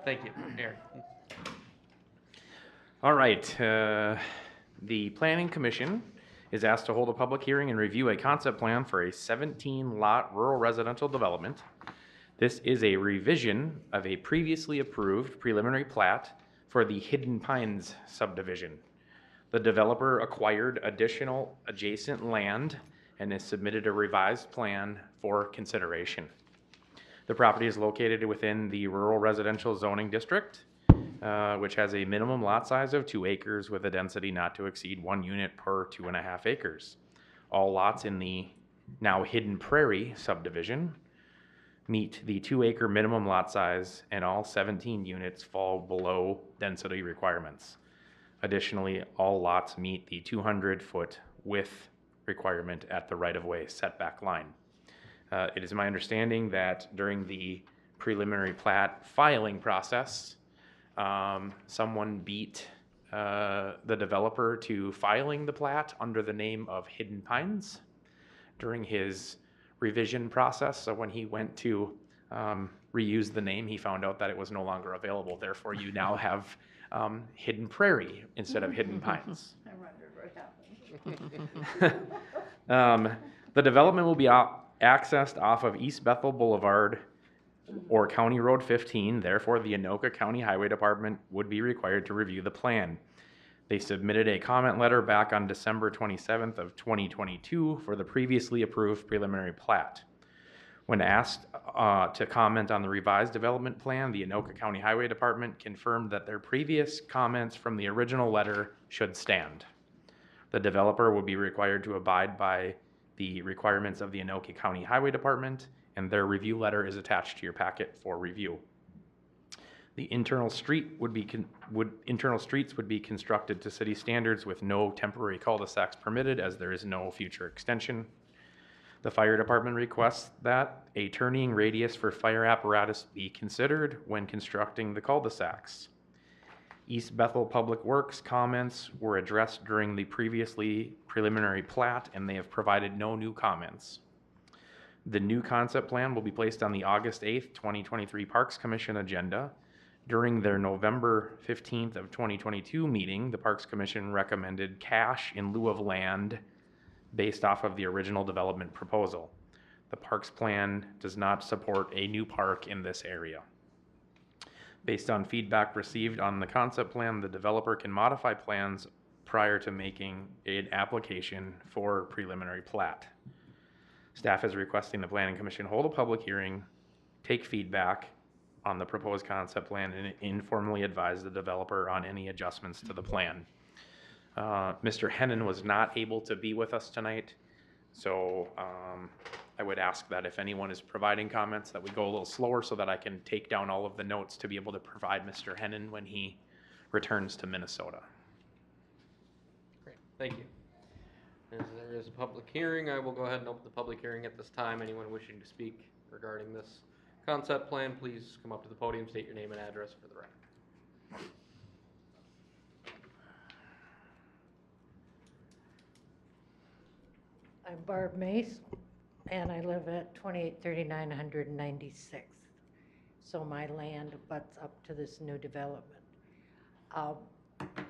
Thank you, Aaron. all right, the Planning Commission is asked to hold a public hearing and review a concept plan for a 17-lot rural residential development. This is a revision of a previously approved preliminary plat for the Hidden Pines subdivision. The developer acquired additional adjacent land and has submitted a revised plan for consideration. The property is located within the rural residential zoning district, which has a minimum lot size of 2 acres with a density not to exceed 1 unit per 2.5 acres. All lots in the now Hidden Prairie subdivision meet the 2-acre minimum lot size, and all 17 units fall below density requirements. Additionally, all lots meet the 200-foot width requirement at the right-of-way setback line. It is my understanding that during the preliminary plat filing process, someone beat the developer to filing the plat under the name of Hidden Pines during his revision process. So when he went to reuse the name, he found out that it was no longer available. Therefore, you now have Hidden Prairie instead of Hidden Pines. I wondered what happened. The development will be accessed off of East Bethel Boulevard or County Road 15. Therefore, the Anoka County Highway Department would be required to review the plan. They submitted a comment letter back on December 27th of 2022 for the previously approved preliminary plat. When asked to comment on the revised development plan, the Anoka County Highway Department confirmed that their previous comments from the original letter should stand. The developer will be required to abide by the requirements of the Anoka County Highway Department, and their review letter is attached to your packet for review. The internal streets would be constructed to city standards with no temporary cul-de-sacs permitted, as there is no future extension. The fire department requests that a turning radius for fire apparatus be considered when constructing the cul-de-sacs. East Bethel Public Works comments were addressed during the previously preliminary plat, and they have provided no new comments. The new concept plan will be placed on the August 8th, 2023 Parks Commission agenda. During their November 15th of 2022 meeting, the Parks Commission recommended cash in lieu of land based off of the original development proposal. The Parks plan does not support a new park in this area. Based on feedback received on the concept plan, the developer can modify plans prior to making an application for preliminary plat. Staff is requesting the Planning Commission hold a public hearing, take feedback on the proposed concept plan, and informally advise the developer on any adjustments to the plan. Mr. Hennon was not able to be with us tonight, so I would ask that if anyone is providing comments that we go a little slower so that I can take down all of the notes to be able to provide Mr. Hennon when he returns to Minnesota. Great, thank you. As there is a public hearing, I will go ahead and open the public hearing at this time. Anyone wishing to speak regarding this concept plan, please come up to the podium, state your name and address for the record. I'm Barb Mace, and I live at 2839 196th. So my land butts up to this new development.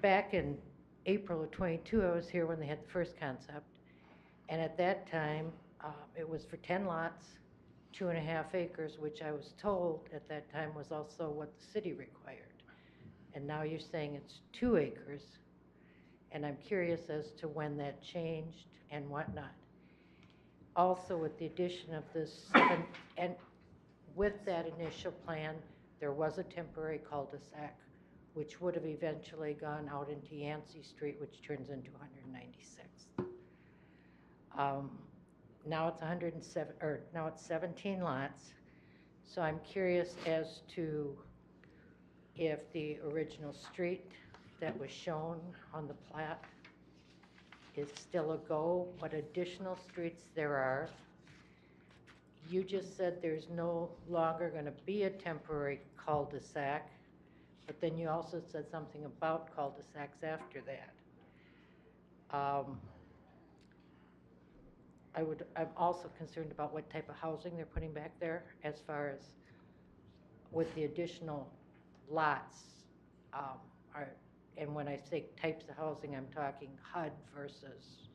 Back in April of 22, I was here when they had the first concept, and at that time, it was for 10 lots, 2.5 acres, which I was told at that time was also what the city required. And now you're saying it's 2 acres, and I'm curious as to when that changed and whatnot. Also, with the addition of this and with that initial plan, there was a temporary cul-de-sac, which would have eventually gone out into Yancey Street, which turns into 196th. Now it's 107, or now it's 17 lots. So I'm curious as to if the original street that was shown on the plat is still a go, what additional streets there are. You just said there's no longer going to be a temporary cul-de-sac, but then you also said something about cul-de-sacs after that. I'm also concerned about what type of housing they're putting back there as far as with the additional lots. And when I say types of housing, I'm talking HUD versus,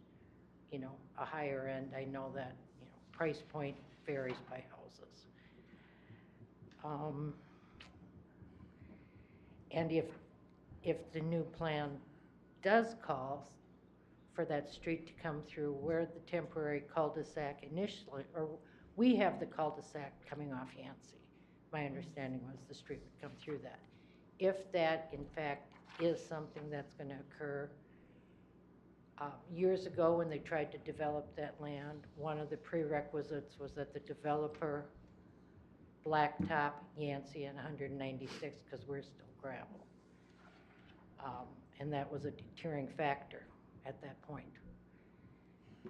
you know, a higher end. I know that, you know, price point varies by houses. And if the new plan does call for that street to come through where the temporary cul-de-sac initially, or we have the cul-de-sac coming off Yancey. My understanding was the street would come through that. If that, in fact, is something that's going to occur, years ago when they tried to develop that land, one of the prerequisites was that the developer blacktop Yancey and 196 because we're still gravel. And that was a deterring factor at that point.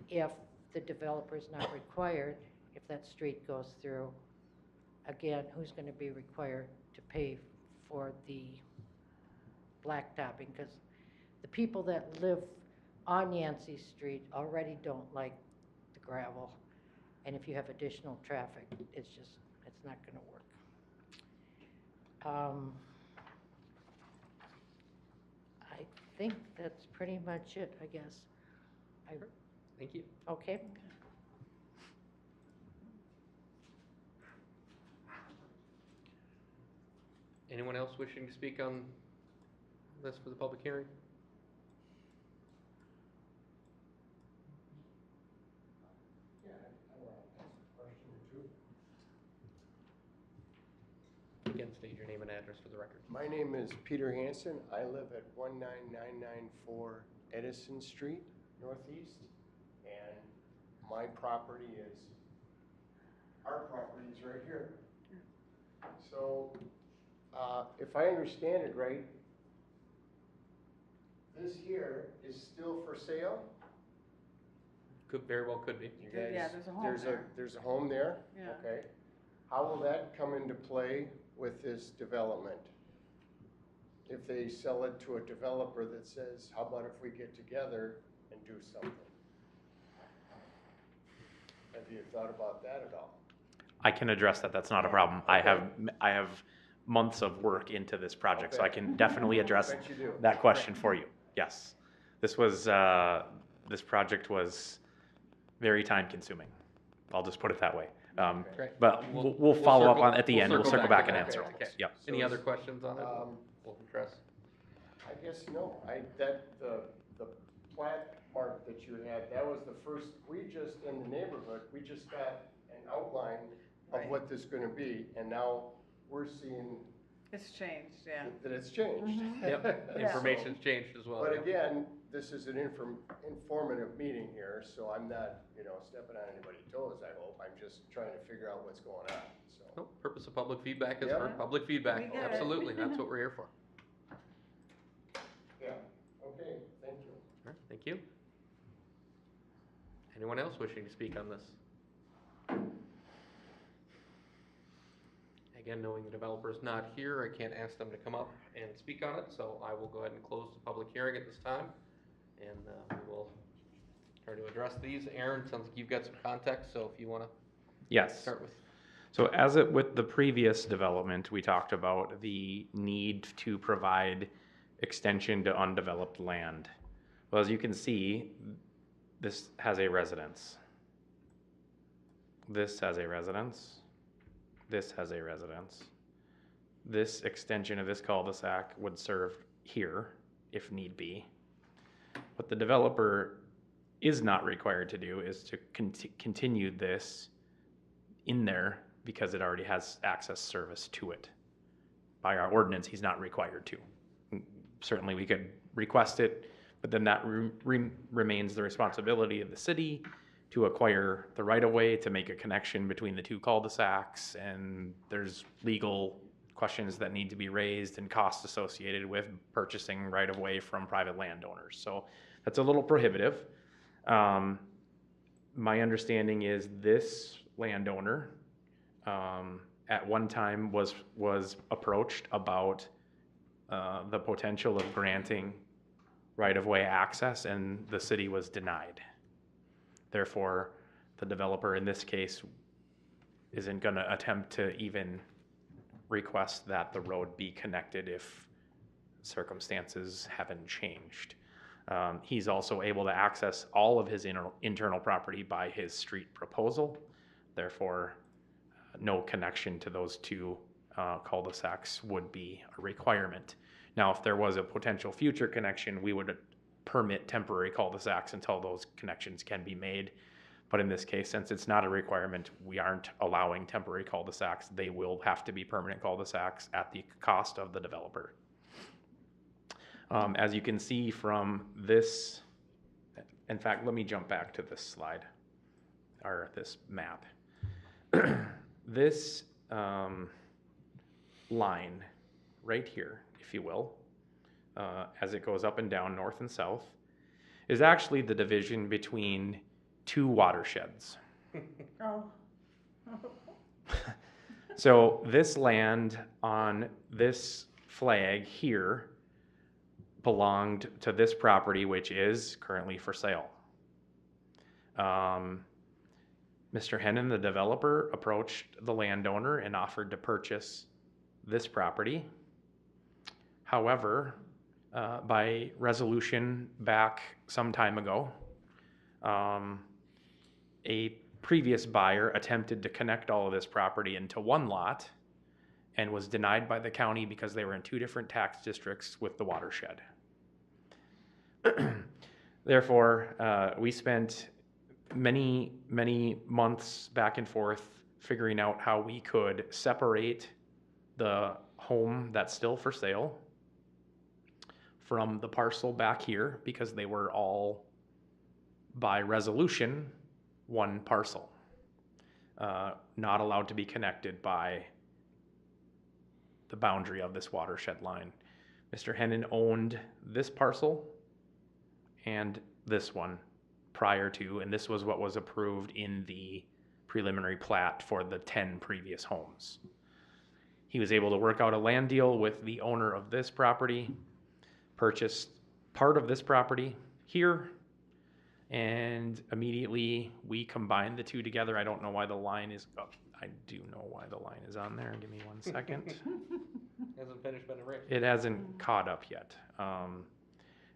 If the developer is not required, if that street goes through, again, who's going to be required to pay for the blacktopping? Because the people that live on Yancey Street already don't like the gravel. And if you have additional traffic, it's not going to work. I think that's pretty much it, I guess. Thank you. Okay. Anyone else wishing to speak on this for the public hearing? Again, state your name and address for the record. My name is Peter Hansen. I live at 19994 Edison Street, Northeast, and my property is, our property is right here. So, if I understand it right, this here is still for sale? Could very well could be. You guys, Yeah, there's a home there. There's a home there? Yeah. Okay. How will that come into play with this development? If they sell it to a developer that says, how about if we get together and do something? Have you thought about that at all? I can address that. That's not a problem. I have months of work into this project, so I can definitely address Bet you do. that question for you. Yes. This was, this project was very time consuming. I'll just put it that way. Great. But we'll follow up on at the end. We'll circle back and answer all Okay. those. Yep. Any other questions on it? We'll address. I guess no. The plat mark that you had, that was the first, we just, in the neighborhood, we just got an outline of Right. what this is gonna be, and now we're seeing It's changed, yeah. that it's changed. Yep, information's changed as well. But Yep. again, this is an informative meeting here, so I'm not, stepping on anybody's toes, I hope. I'm just trying to figure out what's going on, so. No, purpose of public feedback is Yep. for public feedback. We get it. Absolutely, that's what we're here for. Yeah, okay, thank you. All right, thank you. Anyone else wishing to speak on this? Again, knowing the developer's not here, I can't ask them to come up and speak on it, so I will go ahead and close the public hearing at this time. And we will try to address these. Aaron, sounds like you've got some context, so if you want to Yes. start with. So with the previous development, we talked about the need to provide extension to undeveloped land. Well, as you can see, this has a residence this has a residence, this has a residence. This extension of this cul-de-sac would serve here if need be. What the developer is not required to do is to continue this in there because it already has access service to it. By our ordinance, he's not required to. Certainly we could request it, but then that remains the responsibility of the city to acquire the right-of-way to make a connection between the two cul-de-sacs, and there's legal questions that need to be raised and costs associated with purchasing right-of-way from private landowners. So that's a little prohibitive. My understanding is this landowner at one time was approached about the potential of granting right-of-way access, and the city was denied. Therefore, the developer in this case isn't going to attempt to even request that the road be connected if circumstances haven't changed. He's also able to access all of his internal property by his street proposal. Therefore, no connection to those two cul-de-sacs would be a requirement. Now, if there was a potential future connection, we would permit temporary cul-de-sacs until those connections can be made. But in this case, since it's not a requirement, we aren't allowing temporary cul-de-sacs. They will have to be permanent cul-de-sacs at the cost of the developer. As you can see from this, in fact, let me jump back to this slide, or this map. This line right here, if you will, as it goes up and down, north and south, is actually the division between two watersheds. Oh. So this land on this flag here belonged to this property, which is currently for sale. Mr. Hennon, the developer, approached the landowner and offered to purchase this property. However, by resolution back some time ago, a previous buyer attempted to connect all of this property into one lot and was denied by the county because they were in two different tax districts with the watershed. Therefore, we spent many months back and forth figuring out how we could separate the home that's still for sale from the parcel back here, because they were all, by resolution, one parcel, not allowed to be connected by the boundary of this watershed line. Mr. Hennon owned this parcel and this one prior to, and this was what was approved in the preliminary plat for the 10 previous homes. He was able to work out a land deal with the owner of this property, purchased part of this property here, and immediately we combined the two together. I don't know why the line is up. I do know why the line is on there. Give me 1 second. Hasn't finished been erased. It hasn't caught up yet.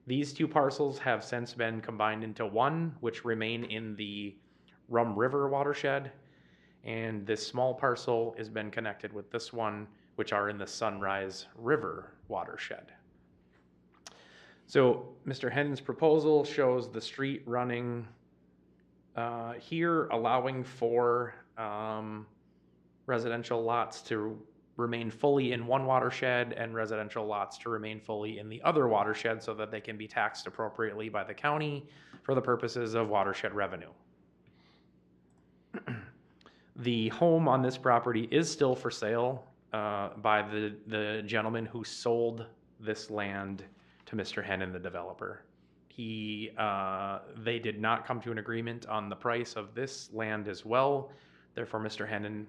These two parcels have since been combined into one, which remain in the Rum River watershed, and this small parcel has been connected with this one, which are in the Sunrise River watershed. So Mr. Hennon's proposal shows the street running here, allowing for residential lots to remain fully in one watershed and residential lots to remain fully in the other watershed so that they can be taxed appropriately by the county for the purposes of watershed revenue. The home on this property is still for sale by the gentleman who sold this land to Mr. Hennon, the developer. They did not come to an agreement on the price of this land as well. Therefore, Mr. Hennon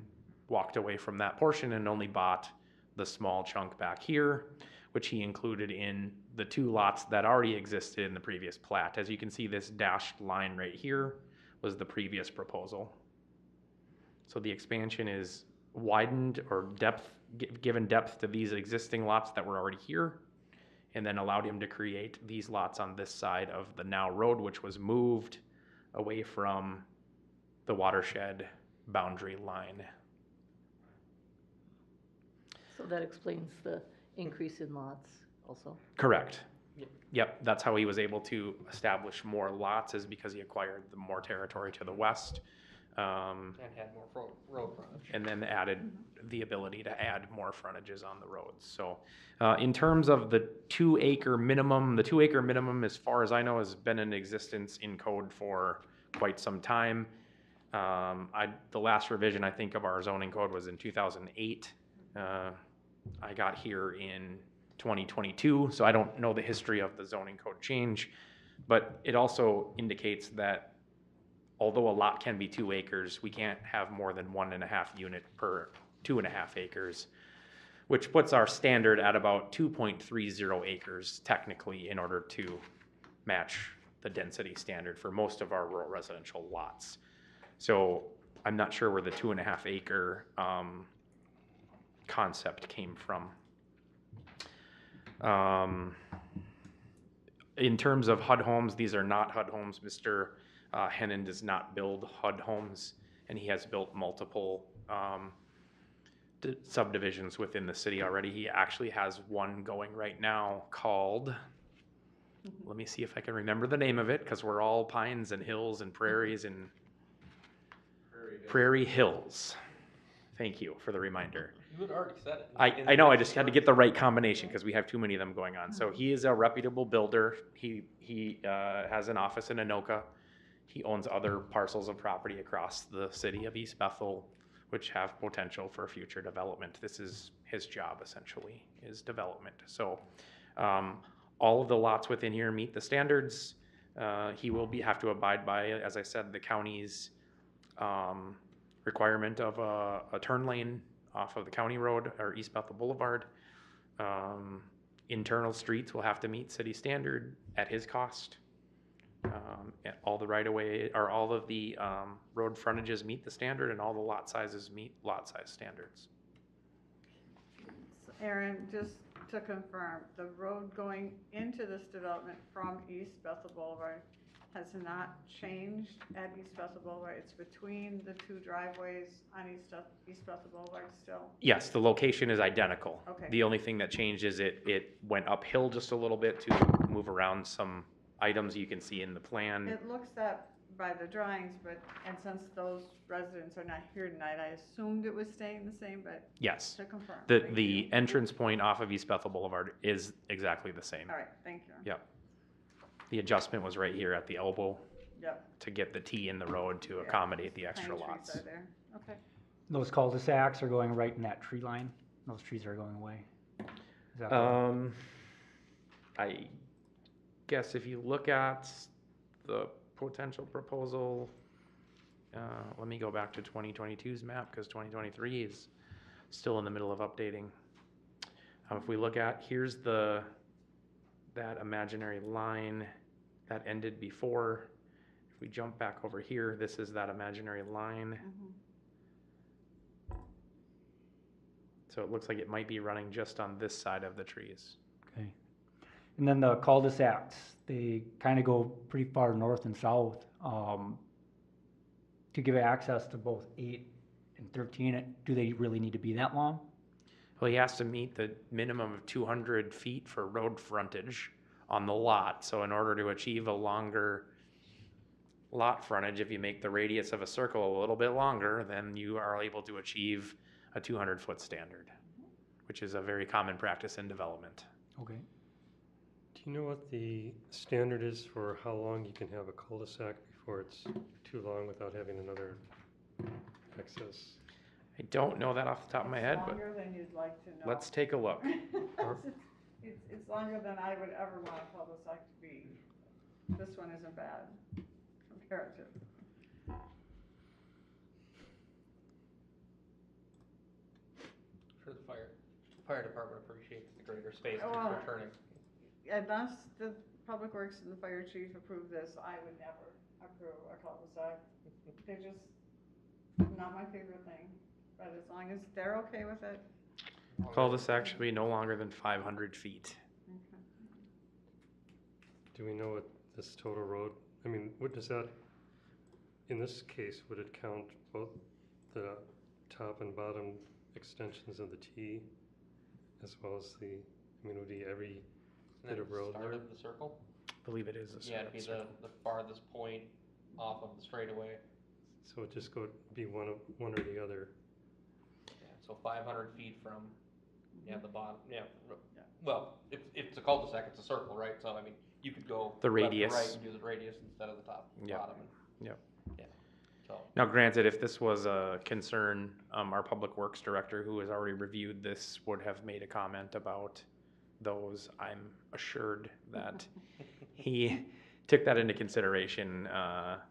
walked away from that portion and only bought the small chunk back here, which he included in the two lots that already existed in the previous plat. As you can see, this dashed line right here was the previous proposal. So the expansion is widened or given depth to these existing lots that were already here, and then allowed him to create these lots on this side of the now road, which was moved away from the watershed boundary line. So that explains the increase in lots also. Correct. Yep, that's how he was able to establish more lots, is because he acquired the more territory to the west. And had more road frontage. And then added the ability to add more frontages on the roads. So in terms of the 2 acre minimum, the 2 acre minimum, as far as I know, has been in existence in code for quite some time. The last revision, I think, of our zoning code was in 2008. I got here in 2022, so I don't know the history of the zoning code change, but it also indicates that although a lot can be 2 acres, we can't have more than 1.5 unit per 2.5 acres, which puts our standard at about 2.30 acres technically in order to match the density standard for most of our rural residential lots. So I'm not sure where the 2.5 acre concept came from. In terms of HUD homes, these are not HUD homes. Mr. Hennon does not build HUD homes, and he has built multiple subdivisions within the city already. He actually has one going right now called, let me see if I can remember the name of it, because we're all pines and hills and prairies and Prairie Hills. Thank you for the reminder. You had already said it. I know, I just had to get the right combination because we have too many of them going on. So he is a reputable builder. He has an office in Anoka. He owns other parcels of property across the city of East Bethel, which have potential for future development. This is his job, essentially, is development. So all of the lots within here meet the standards. He will have to abide by, as I said, the county's requirement of a turn lane off of the county road or East Bethel Boulevard. Internal streets will have to meet city standard at his cost. All the right-of-way, or all of the road frontages meet the standard, and all the lot sizes meet lot size standards. So Aaron, just to confirm, the road going into this development from East Bethel Boulevard has not changed at East Bethel Boulevard? It's between the 2 driveways on East Bethel Boulevard still? Yes, the location is identical. Okay. The only thing that changed is it went uphill just a little bit to move around some items you can see in the plan. It looks that by the drawings, and since those residents are not here tonight, I assumed it was staying the same, but Yes. to confirm. The entrance point off of East Bethel Boulevard is exactly the same. All right, thank you. Yep. The adjustment was right here at the elbow. Yep. To get the T in the road to accommodate the extra lots. Are there. Okay. Those cul-de-sacs are going right in that tree line? Those trees are going away? Is that correct? I guess if you look at the potential proposal, let me go back to 2022's map, because 2023 is still in the middle of updating. If we look at, here's that imaginary line that ended before. If we jump back over here, this is that imaginary line. So it looks like it might be running just on this side of the trees. Okay. And then the cul-de-sacs, they kind of go pretty far north and south. To give access to both 8 and 13, do they really need to be that long? Well, he has to meet the minimum of 200 feet for road frontage on the lot. So in order to achieve a longer lot frontage, if you make the radius of a circle a little bit longer, then you are able to achieve a 200-foot standard, which is a very common practice in development. Okay. Do you know what the standard is for how long you can have a cul-de-sac before it's too long without having another access? I don't know that off the top of my head, but Longer than you'd like to know. let's take a look. It's longer than I would ever want a cul-de-sac to be. This one isn't bad comparative. For the fire department appreciates the greater space Oh, for turning. Unless the Public Works and the fire chief approve this, I would never approve a cul-de-sac. They're just not my favorite thing, but as long as they're okay with it. Cul-de-sac should be no longer than 500 feet. Okay. Do we know what this total road, I mean, what does that, in this case, would it count both the top and bottom extensions of the T, as well as the, I mean, would be every bit of road Start there? of the circle? I believe it is. Yeah, it'd be the farthest point off of the straightaway. So it just go, be one or the other. Yeah, so 500 feet from, the bottom, well, it's a cul-de-sac, it's a circle, right? So, I mean, you could go The left to radius. right and do the radius instead of the top, Yep. bottom. Yep. Yeah, so. Now, granted, if this was a concern, our Public Works Director, who has already reviewed this, would have made a comment about those. I'm assured that he took that into consideration.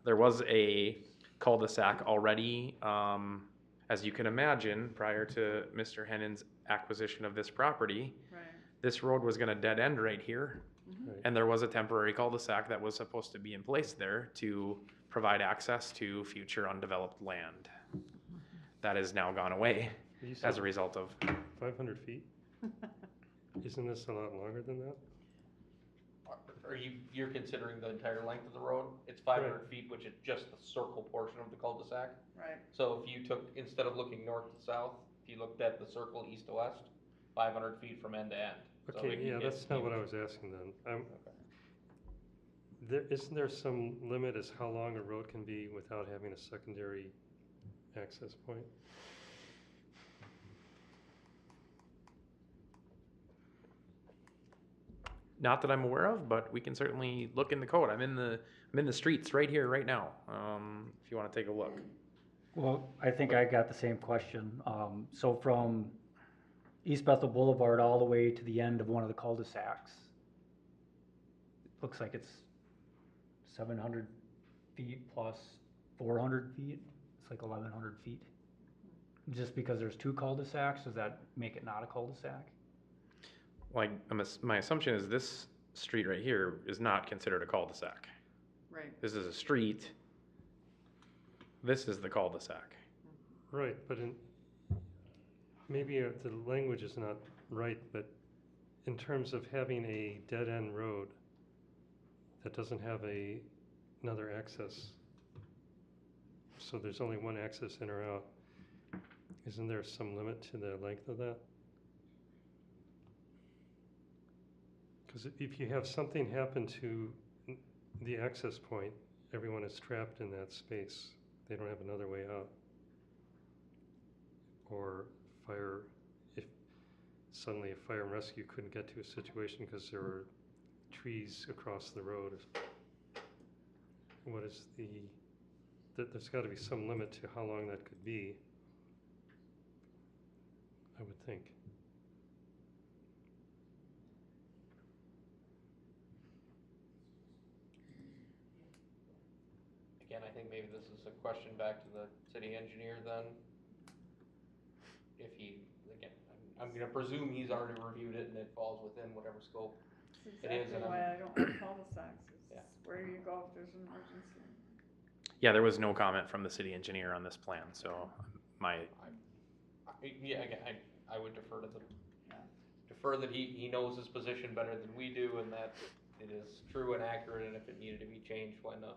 There was a cul-de-sac already, as you can imagine, prior to Mr. Hennon's acquisition of this property. Right. This road was gonna dead end right here. Right. And there was a temporary cul-de-sac that was supposed to be in place there to provide access to future undeveloped land. That has now gone away You as said a result of. 500 feet? Isn't this a lot longer than that? Are you're considering the entire length of the road? It's 500 feet, which is just the circle portion of the cul-de-sac. Right. So if you took, instead of looking north to south, if you looked at the circle east to west, 500 feet from end to end. So Okay, it can yeah, get that's not what I huge. was asking then. Isn't there some limit as how long a road can be without having a secondary access point? Not that I'm aware of, but we can certainly look in the code. I'm in the streets right here, right now. If you want to take a look. Well, I think I got the same question. So from East Bethel Boulevard all the way to the end of one of the cul-de-sacs, looks like it's 700 feet plus 400 feet. It's like 1,100 feet. Just because there's two cul-de-sacs, does that make it not a cul-de-sac? Like, my assumption is this street right here is not considered a cul-de-sac. Right. This is a street. This is the cul-de-sac. Right, but maybe the language is not right, but in terms of having a dead-end road that doesn't have another access, so there's only one access in or out, isn't there some limit to the length of that? Because if you have something happen to the access point, everyone is trapped in that space. They don't have another way out. Or if suddenly a fire and rescue couldn't get to a situation because there were trees across the road. What is there's got to be some limit to how long that could be, I would think. Again, I think maybe this is a question back to the city engineer then. If he, again, I'm gonna presume he's already reviewed it and it falls within whatever scope That's it is. exactly And why I don't like cul-de-sacs. Yeah. It's where do you go if there's an emergency? Yeah, there was no comment from the city engineer on this plan, so Yeah, again, I would defer to defer that he knows his position better than we do and that it is true and accurate, and if it needed to be changed when the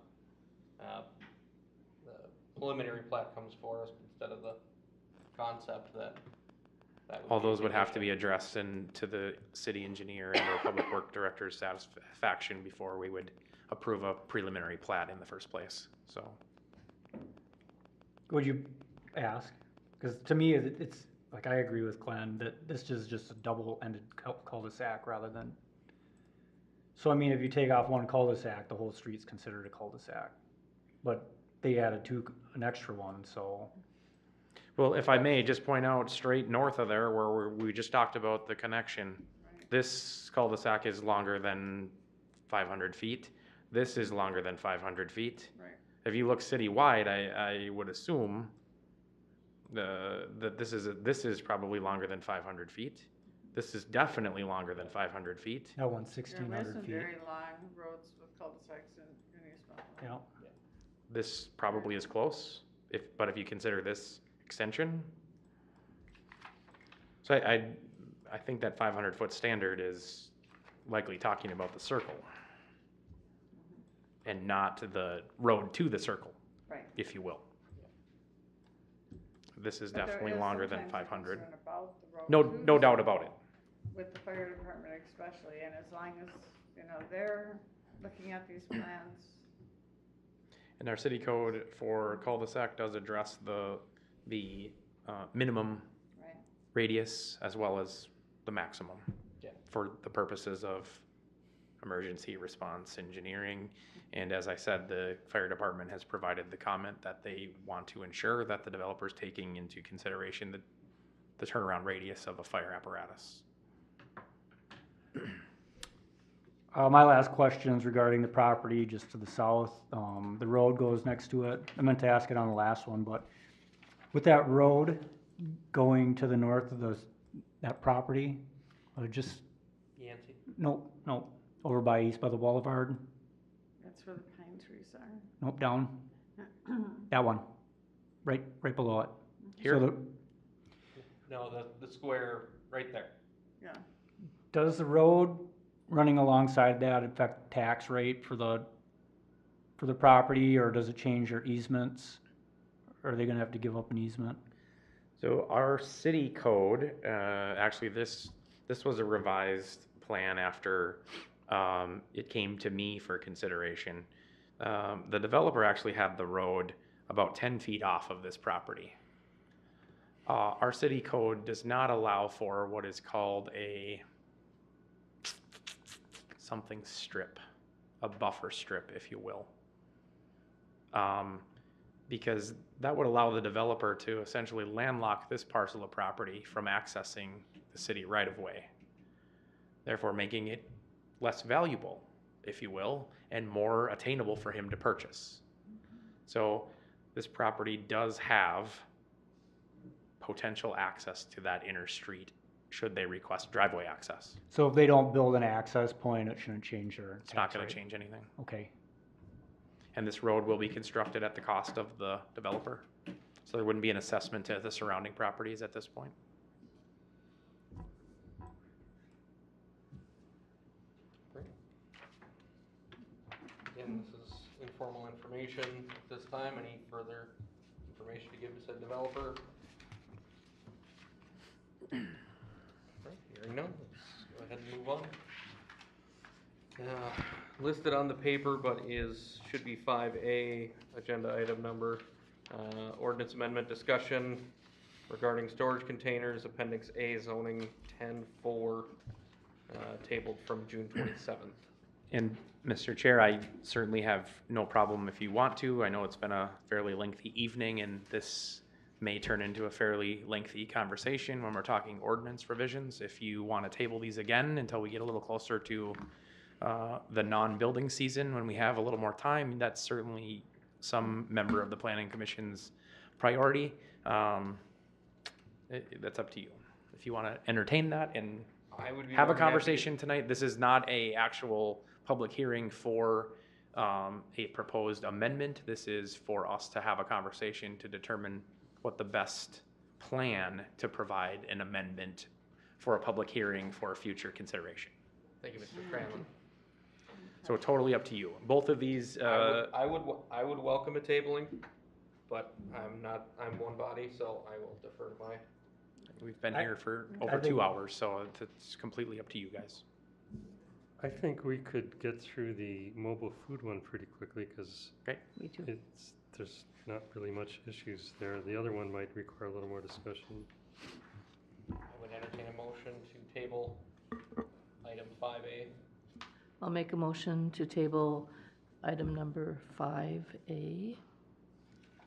preliminary plat comes for us instead of the concept that all be a those would have to be condition. addressed to the city engineer and or public work director's satisfaction before we would approve a preliminary plat in the first place, so. Would you ask? Because to me, it's, like, I agree with Glenn that this is just a double-ended cul-de-sac rather than, so I mean, if you take off one cul-de-sac, the whole street's considered a cul-de-sac. But they added an extra one, so. Well, if I may, just point out straight north of there where we just talked about the connection. This cul-de-sac is longer than 500 feet. This is longer than 500 feet. Right. If you look citywide, I would assume that this is probably longer than 500 feet. This is definitely longer than 500 feet. That one's Yeah, 1,600 there's some feet. very long roads with cul-de-sacs in East Bethel. Yeah. This probably is close, but if you consider this extension. So I think that 500-foot standard is likely talking about the circle and not the road to the circle, Right. if you will. this is But there definitely is longer than sometimes a 500. concern about the road No, too, no so doubt about it. with the fire department especially, and as long as, they're looking at these plans. And our city code for cul-de-sac does address the minimum Right. radius as well as the maximum. Yeah. For the purposes of emergency response engineering. And as I said, the fire department has provided the comment that they want to ensure that the developer is taking into consideration the turnaround radius of a fire apparatus. My last question is regarding the property just to the south. The road goes next to it. I meant to ask it on the last one, but with that road going to the north of that property, just, Yancey? no, over by East Bethel Boulevard, That's where the pine trees are. nope, down, that one, right below it. Here? So No, the square right there. Yeah. does the road running alongside that affect tax rate for the property, or does it change your easements? Are they gonna have to give up an easement? So our city code, actually this was a revised plan after it came to me for consideration. The developer actually had the road about 10 feet off of this property. Our city code does not allow for what is called a something strip, a buffer strip, if you will. Because that would allow the developer to essentially landlock this parcel of property from accessing the city right of way, therefore making it less valuable, if you will, and more attainable for him to purchase. So this property does have potential access to that inner street should they request driveway access. So if they don't build an access point, it shouldn't change their It's not tax going to rate? change anything. Okay. And this road will be constructed at the cost of the developer. So there wouldn't be an assessment to the surrounding properties at this point. Again, this is informal information at this time. Any further information to give to said developer? Right, hearing none, let's go ahead and move on. Listed on the paper, but should be 5A, agenda item number, ordinance amendment discussion regarding storage containers, Appendix A zoning 10-4, tabled from June 27th. And Mr. Chair, I certainly have no problem if you want to. I know it's been a fairly lengthy evening, and this may turn into a fairly lengthy conversation when we're talking ordinance revisions. If you want to table these again until we get a little closer to the non-building season, when we have a little more time, that's certainly some member of the Planning Commission's priority. That's up to you. If you want to entertain that and I would be have a more than happy to- conversation tonight, this is not a actual public hearing for a proposed amendment. This is for us to have a conversation to determine what the best plan to provide an amendment for a public hearing for future consideration. Thank you, Mr. Cranlin. So totally up to you. Both of these, I would welcome a tabling, but I'm one body, so I will defer to my. we've been here for over 2 hours, so it's completely up to you guys. I think we could get through the mobile food one pretty quickly because Me too. there's not really much issues there. The other one might require a little more discussion. I would entertain a motion to table item 5A. I'll make a motion to table item number 5A.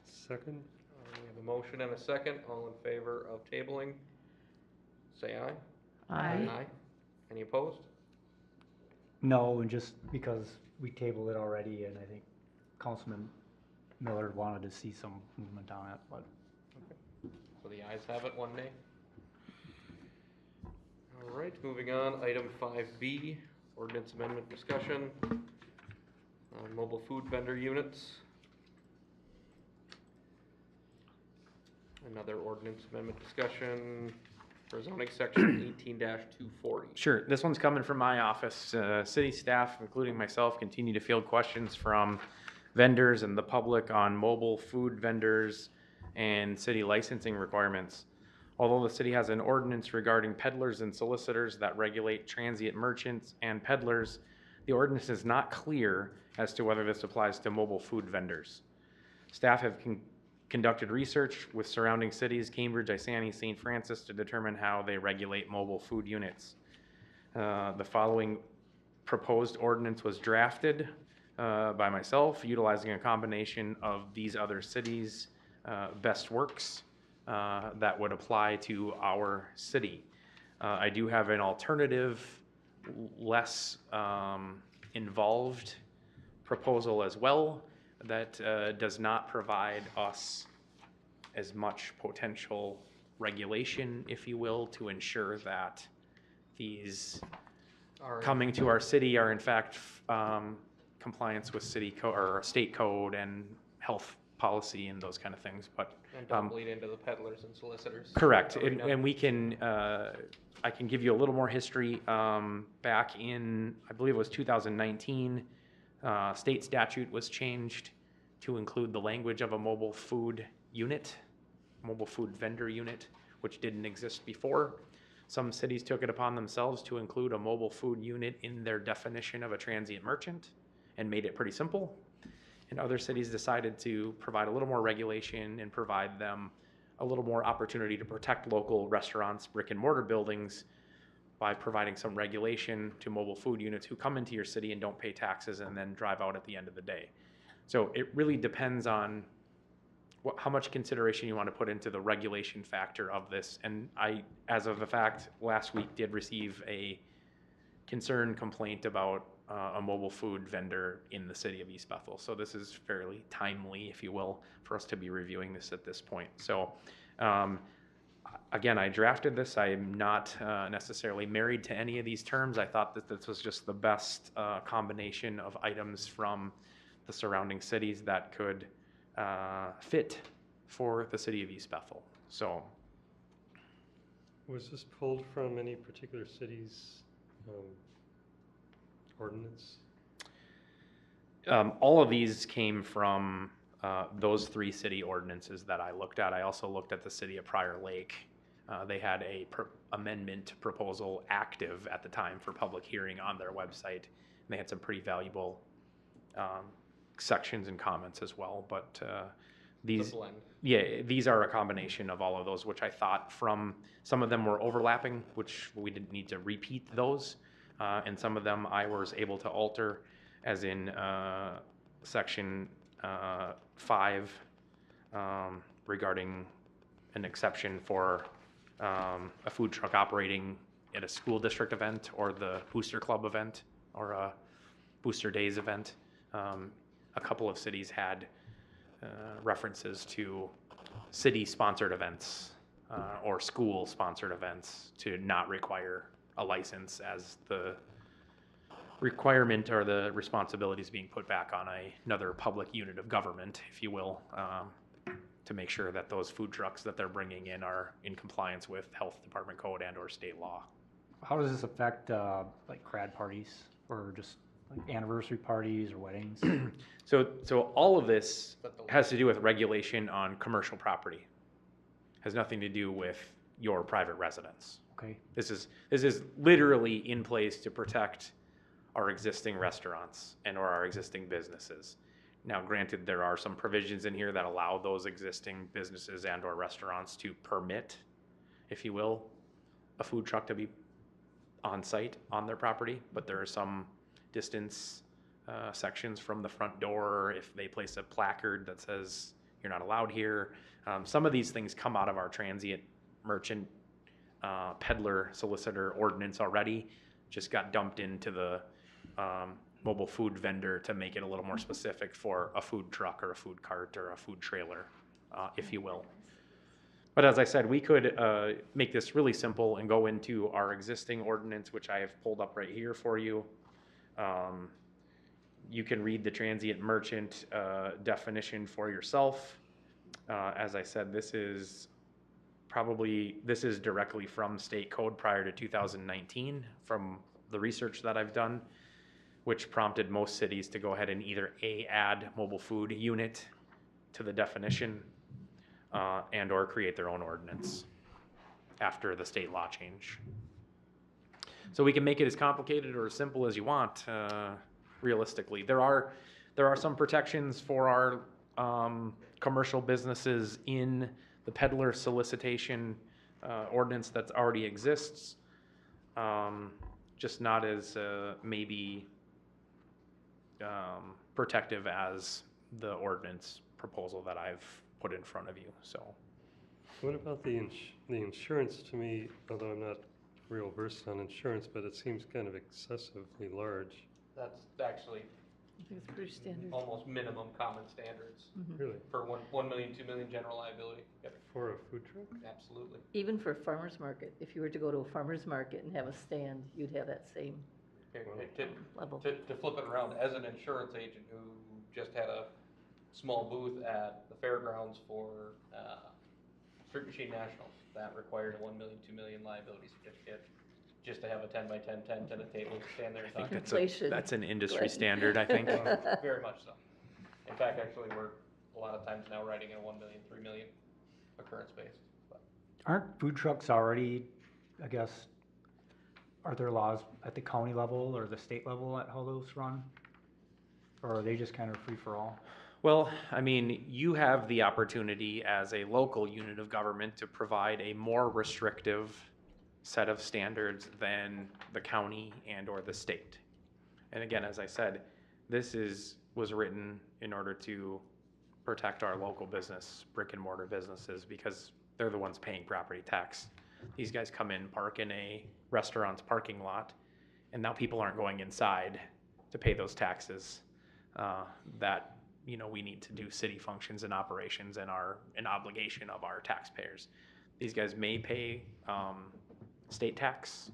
Second? We have a motion and a second. All in favor of tabling, say aye. Aye. Aye. Any opposed? No, and just because we tabled it already, and I think Councilman Miller wanted to see some movement on it, but. So the ayes have it, 1 nay. All right, moving on, item 5B, ordinance amendment discussion. Mobile food vendor units. Another ordinance amendment discussion for zoning section 18-240. Sure, this one's coming from my office. City staff, including myself, continue to field questions from vendors and the public on mobile food vendors and city licensing requirements. Although the city has an ordinance regarding peddlers and solicitors that regulate transient merchants and peddlers, the ordinance is not clear as to whether this applies to mobile food vendors. Staff have conducted research with surrounding cities, Cambridge, Isani, St. Francis, to determine how they regulate mobile food units. The following proposed ordinance was drafted by myself, utilizing a combination of these other cities' best works that would apply to our city. I do have an alternative, less involved proposal as well that does not provide us as much potential regulation, if you will, to ensure that these coming to our city are in fact compliance with city code or state code and health policy and those kind of things. But And don't bleed into the peddlers and solicitors. correct, arena. and we can I can give you a little more history. Back in, I believe it was 2019, state statute was changed to include the language of a mobile food unit, mobile food vendor unit, which didn't exist before. Some cities took it upon themselves to include a mobile food unit in their definition of a transient merchant and made it pretty simple. And other cities decided to provide a little more regulation and provide them a little more opportunity to protect local restaurants, brick and mortar buildings by providing some regulation to mobile food units who come into your city and don't pay taxes and then drive out at the end of the day. So it really depends on how much consideration you want to put into the regulation factor of this. And I, as of the fact, last week did receive a concern complaint about a mobile food vendor in the city of East Bethel. So this is fairly timely, if you will, for us to be reviewing this at this point. So again, I drafted this. I'm not necessarily married to any of these terms. I thought that this was just the best combination of items from the surrounding cities that could fit for the city of East Bethel. So Was this pulled from any particular city's ordinance? all of these came from those three city ordinances that I looked at. I also looked at the city of Prior Lake. They had a amendment proposal active at the time for public hearing on their website. And they had some pretty valuable sections and comments as well. But these, these are a combination of all of those, which I thought from some of them were overlapping, which we didn't need to repeat those. And some of them I was able to alter, as in section 5 regarding an exception for a food truck operating at a school district event or the Booster Club event or a Booster Days event. A couple of cities had references to city-sponsored events or school-sponsored events to not require a license, as the requirement or the responsibilities being put back on another public unit of government, if you will, to make sure that those food trucks that they're bringing in are in compliance with health department code and or state law. How does this affect like crad parties or just like anniversary parties or weddings? So all of this has to do with regulation on commercial property. Has nothing to do with your private residence. Okay. This is literally in place to protect our existing restaurants and or our existing businesses. Now, granted, there are some provisions in here that allow those existing businesses and or restaurants to permit, if you will, a food truck to be on site on their property, but there are some distance sections from the front door if they place a placard that says you're not allowed here. Some of these things come out of our transient merchant peddler solicitor ordinance already, just got dumped into the mobile food vendor to make it a little more specific for a food truck or a food cart or a food trailer, if you will. But as I said, we could make this really simple and go into our existing ordinance, which I have pulled up right here for you. You can read the transient merchant definition for yourself. As I said, this is directly from state code prior to 2019 from the research that I've done, which prompted most cities to go ahead and either add mobile food unit to the definition, and or create their own ordinance after the state law change. So we can make it as complicated or as simple as you want, realistically. There are some protections for our commercial businesses in the peddler solicitation ordinance that already exists, just not as maybe protective as the ordinance proposal that I've put in front of you. So, What about the insurance? To me, although I'm not real versed on insurance, but it seems kind of excessively large. That's actually I think it's pretty standard. almost minimum common standards. Really? For 1 million, 2 million general liability. Yep. For a food truck? Absolutely. Even for a farmer's market, if you were to go to a farmer's market and have a stand, you'd have that same level. To flip it around, as an insurance agent who just had a small booth at the fairgrounds for Street Machine Nationals, that required a 1 million, 2 million liability certificate just to have a 10 by 10 tent and a table to stand there and talk. That's an industry standard, I think. Very much so. In fact, actually, we're a lot of times now writing in 1 million, 3 million occurrence based. But. Aren't food trucks already, I guess, are there laws at the county level or the state level at how those run? Or are they just kind of free for all? Well, I mean, you have the opportunity as a local unit of government to provide a more restrictive set of standards than the county and or the state. And again, as I said, this was written in order to protect our local business, brick and mortar businesses, because they're the ones paying property tax. These guys come in, park in a restaurant's parking lot, and now people aren't going inside to pay those taxes that we need to do city functions and operations and an obligation of our taxpayers. These guys may pay state tax,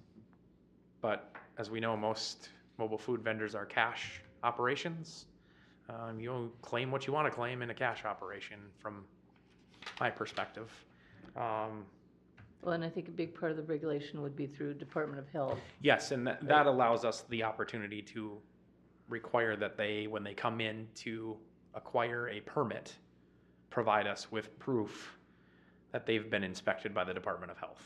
but as we know, most mobile food vendors are cash operations. You claim what you want to claim in a cash operation from my perspective. Well, and I think a big part of the regulation would be through Department of Health. Yes, and that allows us the opportunity to require that they, when they come in to acquire a permit, provide us with proof that they've been inspected by the Department of Health.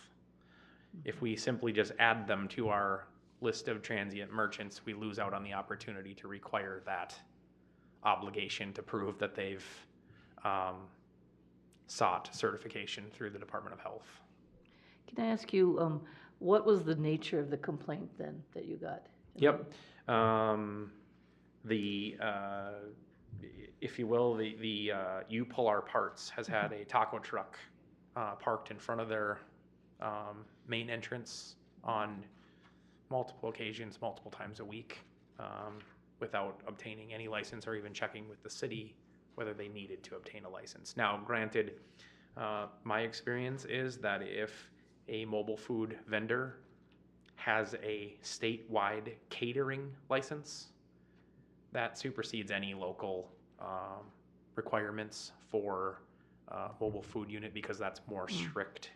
If we simply just add them to our list of transient merchants, we lose out on the opportunity to require that obligation to prove that they've sought certification through the Department of Health. Can I ask you, what was the nature of the complaint then that you got? Yep. If you will, the You Pull Our Parts has had a taco truck parked in front of their main entrance on multiple occasions, multiple times a week, without obtaining any license or even checking with the city whether they needed to obtain a license. Now, granted, my experience is that if a mobile food vendor has a statewide catering license, that supersedes any local requirements for mobile food unit, because that's more strict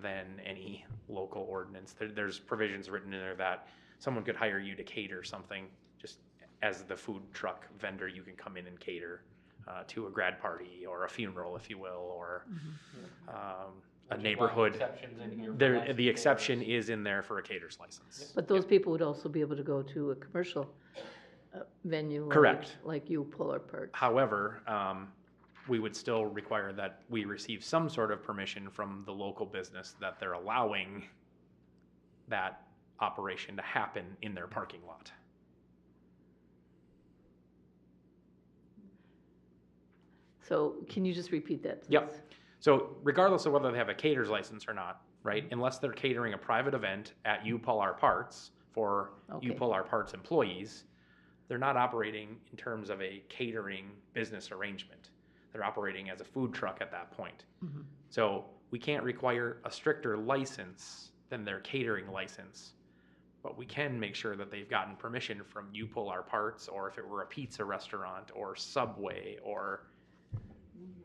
than any local ordinance. There's provisions written in there that someone could hire you to cater something. Just as the food truck vendor, you can come in and cater to a grad party or a funeral, if you will, or a neighborhood. The exception is in there for a caterer's license. But those people would also be able to go to a commercial venue. Correct. Like You Pull Our Parts. However, we would still require that we receive some sort of permission from the local business that they're allowing that operation to happen in their parking lot. So can you just repeat that, please? Yep. So regardless of whether they have a caterer's license or not, right? Unless they're catering a private event at You Pull Our Parts for You Pull Our Parts employees, they're not operating in terms of a catering business arrangement. They're operating as a food truck at that point. Mm-hmm. So we can't require a stricter license than their catering license, but we can make sure that they've gotten permission from You Pull Our Parts, or if it were a pizza restaurant or Subway, or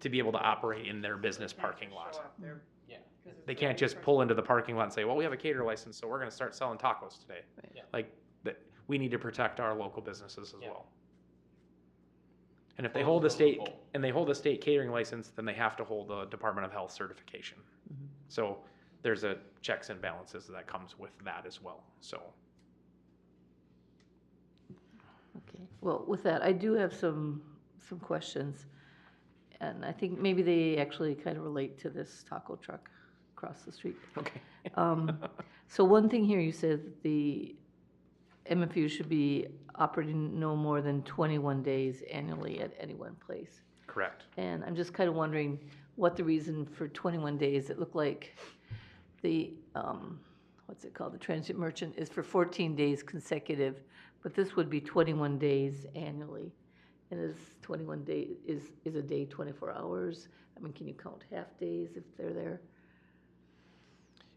to be able to operate in their business parking lot. Yeah. They can't just pull into the parking lot and say, well, we have a cater license, so we're going to start selling tacos today. Right. Yeah. Like, we need to protect our local businesses as well. And if they Close hold the a state, loophole. and they hold a state catering license, then they have to hold a Department of Health certification. So there's a checks and balances that comes with that as well, so. Okay, well, with that, I do have some questions. And I think maybe they actually kind of relate to this taco truck across the street. Okay. So one thing here, you said that the MFU should be operating no more than 21 days annually at any one place. Correct. And I'm just kind of wondering what the reason for 21 days, it looked like the, what's it called, the transient merchant is for 14 days consecutive, but this would be 21 days annually. And is 21 days, is a day 24 hours? I mean, can you count half days if they're there?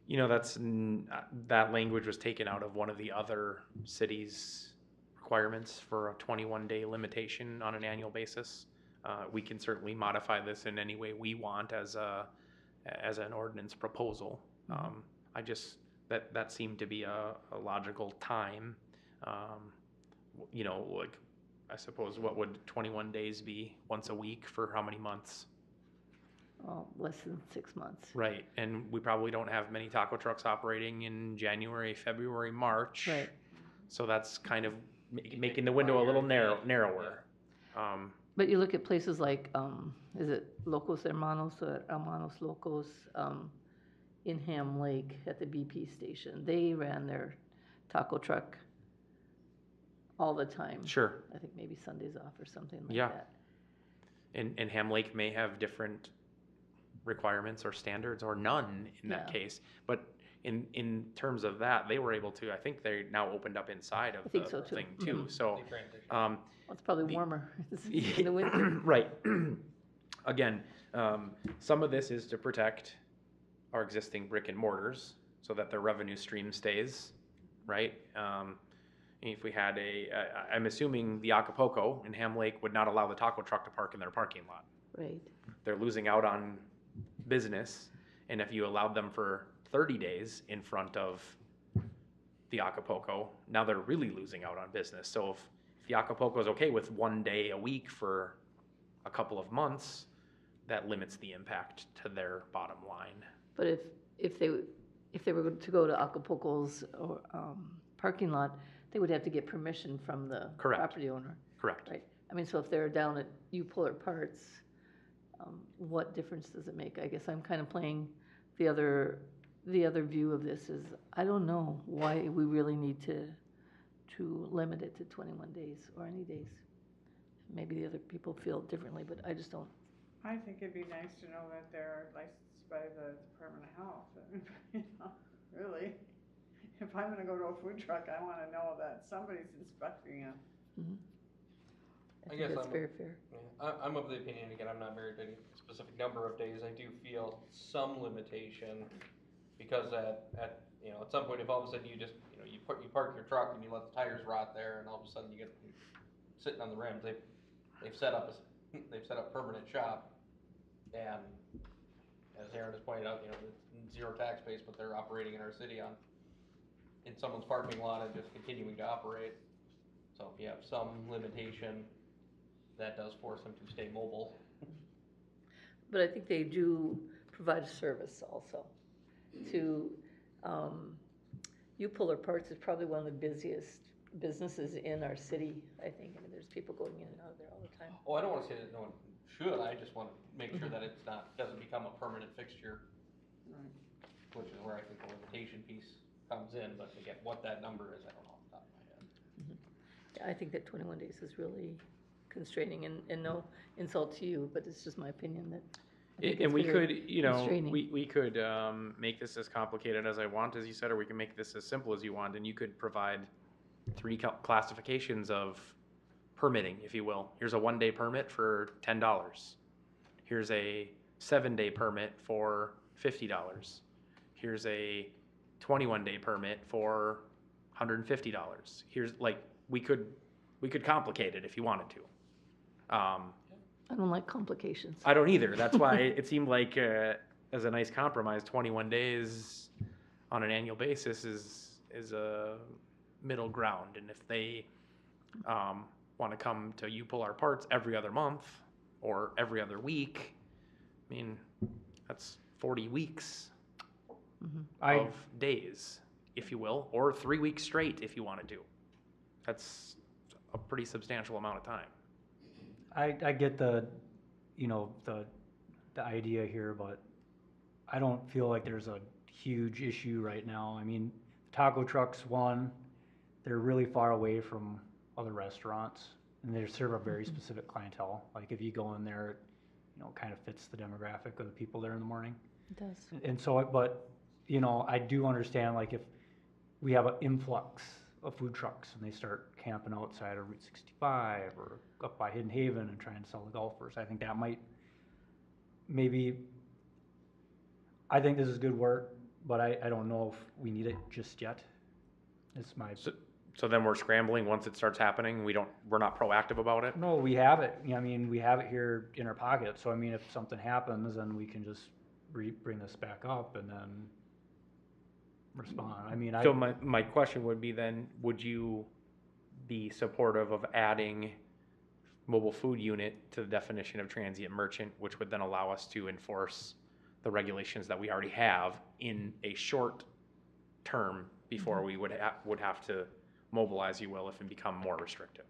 You know, that language was taken out of one of the other cities' requirements for a 21-day limitation on an annual basis. We can certainly modify this in any way we want as an ordinance proposal. I just, that seemed to be a logical time. You know, like, I suppose, what would 21 days be once a week for how many months? Oh, less than 6 months. Right, and we probably don't have many taco trucks operating in January, February, March. Right. So that's kind of making the window a little narrower. But you look at places like, is it Locos Hermanos or Hermanos Locos in Ham Lake at the BP station? They ran their taco truck all the time. Sure. I think maybe Sundays off or something like Yeah. that. And Ham Lake may have different requirements or standards or none in that Yeah. case. But in terms of that, they were able to, I think they now opened up inside of I think the so, too. thing too. Mhm. So, Well, it's probably warmer in the winter. right. Again, some of this is to protect our existing brick and mortars so that their revenue stream stays, right? If we had I'm assuming the Acapulco in Ham Lake would not allow the taco truck to park in their parking lot. Right. They're losing out on business, and if you allowed them for 30 days in front of the Acapulco, now they're really losing out on business. So if the Acapulco is okay with 1 day a week for a couple of months, that limits the impact to their bottom line. But if they were to go to Acapulco's or parking lot, they would have to get permission from the Correct. property owner. Correct. Right. I mean, so if they're down at U-Puller Parts, what difference does it make? I guess I'm kind of playing the other view of this is, I don't know why we really need to limit it to 21 days or any days. Maybe the other people feel differently, but I just don't. I think it'd be nice to know that they're licensed by the Department of Health. You know, really. If I'm gonna go to a food truck, I wanna know that somebody's inspecting it. Mm-hmm. I guess that's very fair. Yeah, I'm of the opinion, again, I'm not married to any specific number of days. I do feel some limitation because at some point, if all of a sudden you just, you park your truck and you let the tires rot there and all of a sudden you get sitting on the rims, they've set up permanent shop, and as Aaron has pointed out, it's zero tax base, but they're operating in our city in someone's parking lot and just continuing to operate. So if you have some limitation, that does force them to stay mobile. But I think they do provide a service also. To U-Puller Parts is probably one of the busiest businesses in our city, I think. I mean, there's people going in and out of there all the time. Oh, I don't want to say that no one should. I just want to make sure that it's doesn't become a permanent fixture, which is where I think the limitation piece comes in. But again, what that number is, I don't know off the top of my head. Yeah, I think that 21 days is really constraining, and no insult to you, but it's just my opinion that. And we could, constraining. we could make this as complicated as I want, as you said, or we can make this as simple as you want, and you could provide 3 classifications of permitting, if you will. Here's a 1-day permit for $10. Here's a 7-day permit for $50. Here's a 21-day permit for $150. Here's, like, we could complicate it if you wanted to. I don't like complications. I don't either. That's why it seemed like, as a nice compromise, 21 days on an annual basis is a middle ground. And if they want to come to You Pull Our Parts every other month or every other week, I mean, that's 40 weeks of days, if you will, or 3 weeks straight if you want to do. That's a pretty substantial amount of time. I get the, you know, the idea here, but I don't feel like there's a huge issue right now. I mean, taco trucks, one, they're really far away from other restaurants, and they serve a very specific clientele. Like if you go in there, you know, it kind of fits the demographic of the people there in the morning. It does. And so, but, you know, I do understand, like if we have an influx of food trucks and they start camping outside of Route 65 or up by Hidden Haven and trying to sell to golfers, I think that might, maybe, I think this is good work, but I don't know if we need it just yet. It's my. So then we're scrambling once it starts happening. We're not proactive about it. No, we have it. I mean, we have it here in our pocket. So I mean, if something happens, then we can just bring this back up and then respond. I mean, So my question would be then, would you be supportive of adding mobile food unit to the definition of transient merchant, which would then allow us to enforce the regulations that we already have in a short term before we would have to mobilize, you will, if it become more restrictive?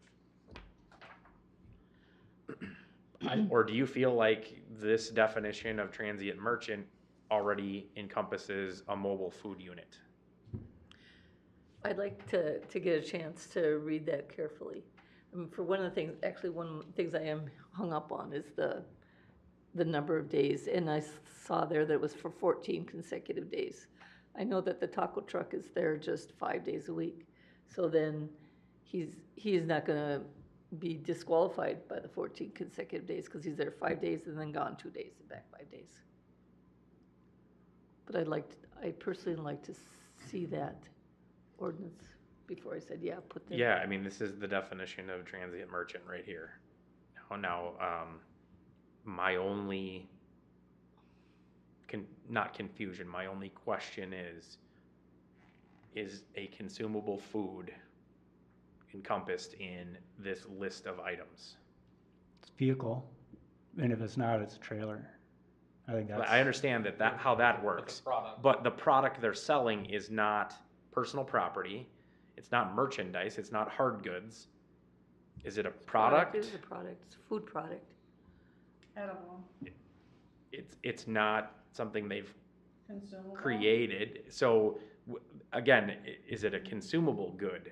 Or do you feel like this definition of transient merchant already encompasses a mobile food unit? I'd like to get a chance to read that carefully. I mean, for one of the things, actually, one of the things I am hung up on is the number of days, and I saw there that it was for 14 consecutive days. I know that the taco truck is there just 5 days a week, so then he's not going to be disqualified by the 14 consecutive days because he's there 5 days and then gone 2 days and back 5 days. But I personally like to see that ordinance before I said, yeah, put that. Yeah, I mean, this is the definition of transient merchant right here. Now, my only, not confusion, my only question is a consumable food encompassed in this list of items? It's vehicle, and if it's not, it's a trailer. I think that's. I understand that how that works, but the product they're selling is not personal property, it's not merchandise, it's not hard goods. Is it a product? It is a product, it's a food product. Edible. It's not something they've Consumable. created. So again, is it a consumable good?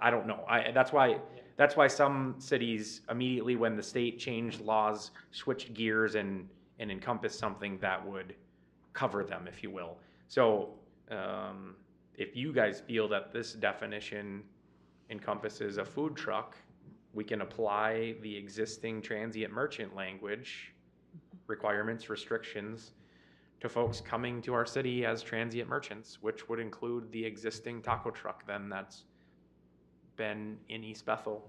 I don't know. That's why some cities immediately, when the state changed laws, switched gears and encompassed something that would cover them, if you will. So if you guys feel that this definition encompasses a food truck, we can apply the existing transient merchant language, requirements, restrictions, to folks coming to our city as transient merchants, which would include the existing taco truck then that's been in East Bethel,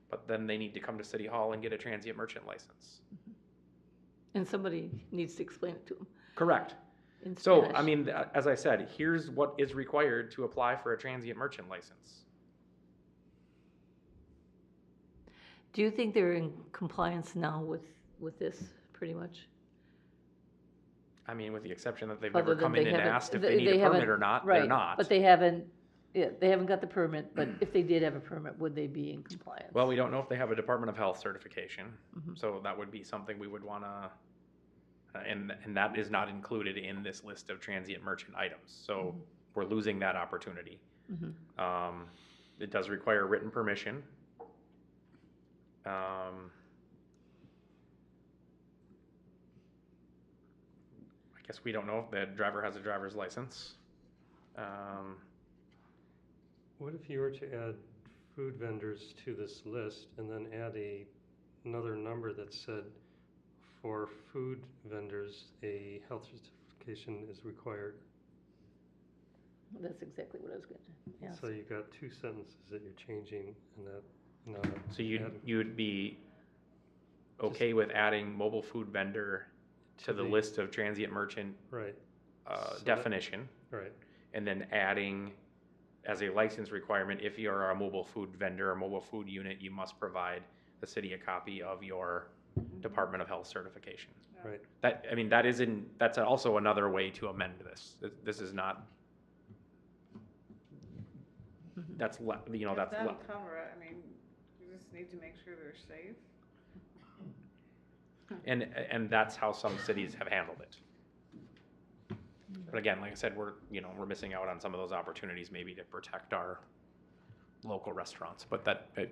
but then they need to come to City Hall and get a transient merchant license. And somebody needs to explain it to them. Correct. In So, Spanish. I mean, as I said, here's what is required to apply for a transient merchant license. Do you think they're in compliance now with this, pretty much? I mean, with the exception that they've Other never than come in and haven't- asked if they need a haven't- permit or not, right, they're not. But they haven't got the permit, but if they did have a permit, would they be in compliance? Well, we don't know if they have a Department of Health certification, Mhm. so that would be something we would wanna, and that is not included in this list of transient merchant items, so we're losing that opportunity. Mhm. It does require written permission. I guess we don't know if the driver has a driver's license. What if you were to add food vendors to this list and then add another number that said, for food vendors, a health certification is required? That's exactly what I was going to ask. So you've got two sentences that you're changing and that. So you'd be okay with adding mobile food vendor to the list of transient merchant right. definition? Right. And then adding as a license requirement, if you are a mobile food vendor or mobile food unit, you must provide the city a copy of your Department of Health certification. Right. That, I mean, that isn't, that's also another way to amend this. This is not, that's, you know, If that's. that'll cover it, I mean, you just need to make sure they're safe. And that's how some cities have handled it. But again, like I said, we're missing out on some of those opportunities maybe to protect our local restaurants, but that, I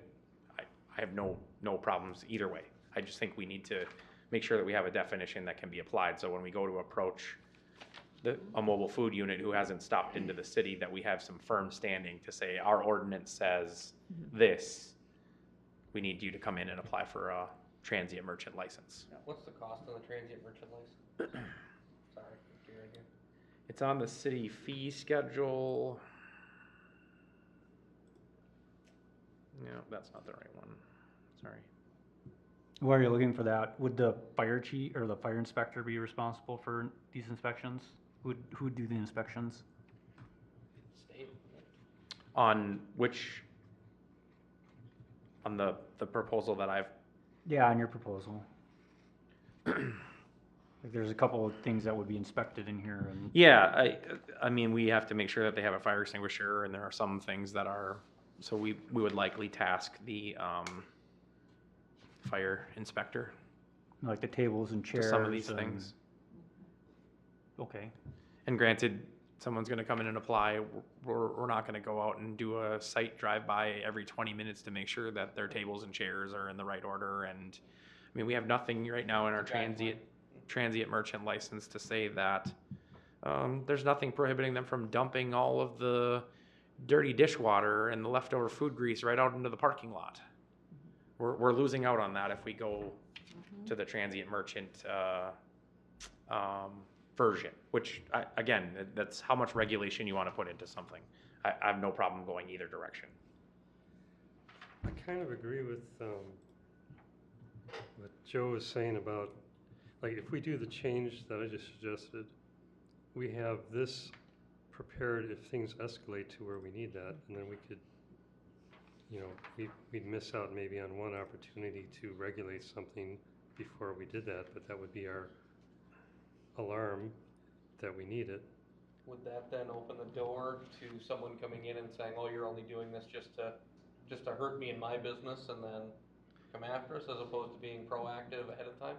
have no problems either way. I just think we need to make sure that we have a definition that can be applied, so when we go to approach a mobile food unit who hasn't stopped into the city, that we have some firm standing to say, our ordinance says this, we need you to come in and apply for a transient merchant license. What's the cost on the transient merchant license? Sorry, Karen here. It's on the city fee schedule. No, that's not the right one. Sorry. While you're looking for that, would the fire chief or the fire inspector be responsible for these inspections? Who'd do the inspections? State. On which, on the proposal that I've. Yeah, on your proposal. Like, there's a couple of things that would be inspected in here and. Yeah, I mean, we have to make sure that they have a fire extinguisher, and there are some things that are, so we would likely task the, fire inspector. Like the tables and chairs. To some of these and- things. Okay. And granted, someone's gonna come in and apply, we're not gonna go out and do a site drive-by every 20 minutes to make sure that their tables and chairs are in the right order, and, I mean, we have nothing right now in our transient merchant license to say that, there's nothing prohibiting them from dumping all of the dirty dishwater and the leftover food grease right out into the parking lot. We're losing out on that if we go to the transient merchant, version, which, again, that's how much regulation you want to put into something. I have no problem going either direction. I kind of agree with what Joe was saying about, like, if we do the change that I just suggested, we have this prepared if things escalate to where we need that, and then we could, we'd miss out maybe on one opportunity to regulate something before we did that, but that would be our alarm that we need it. Would that then open the door to someone coming in and saying, oh, you're only doing this just to hurt me in my business and then come after us, as opposed to being proactive ahead of time?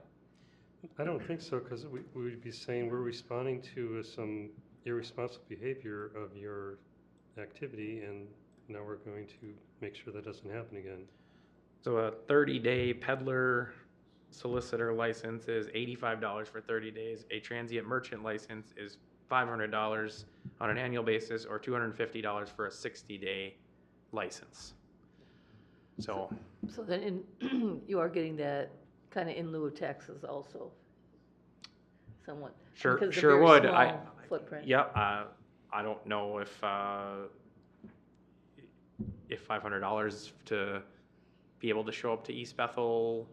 I don't think so, because we would be saying we're responding to some irresponsible behavior of your activity, and now we're going to make sure that doesn't happen again. So a 30-day peddler solicitor license is $85 for 30 days. A transient merchant license is $500 on an annual basis, or $250 for a 60-day license. So then you are getting that kind of in lieu of taxes also, somewhat. Sure, because of the sure very would. small footprint. Yep. I don't know if $500 to be able to show up to East Bethel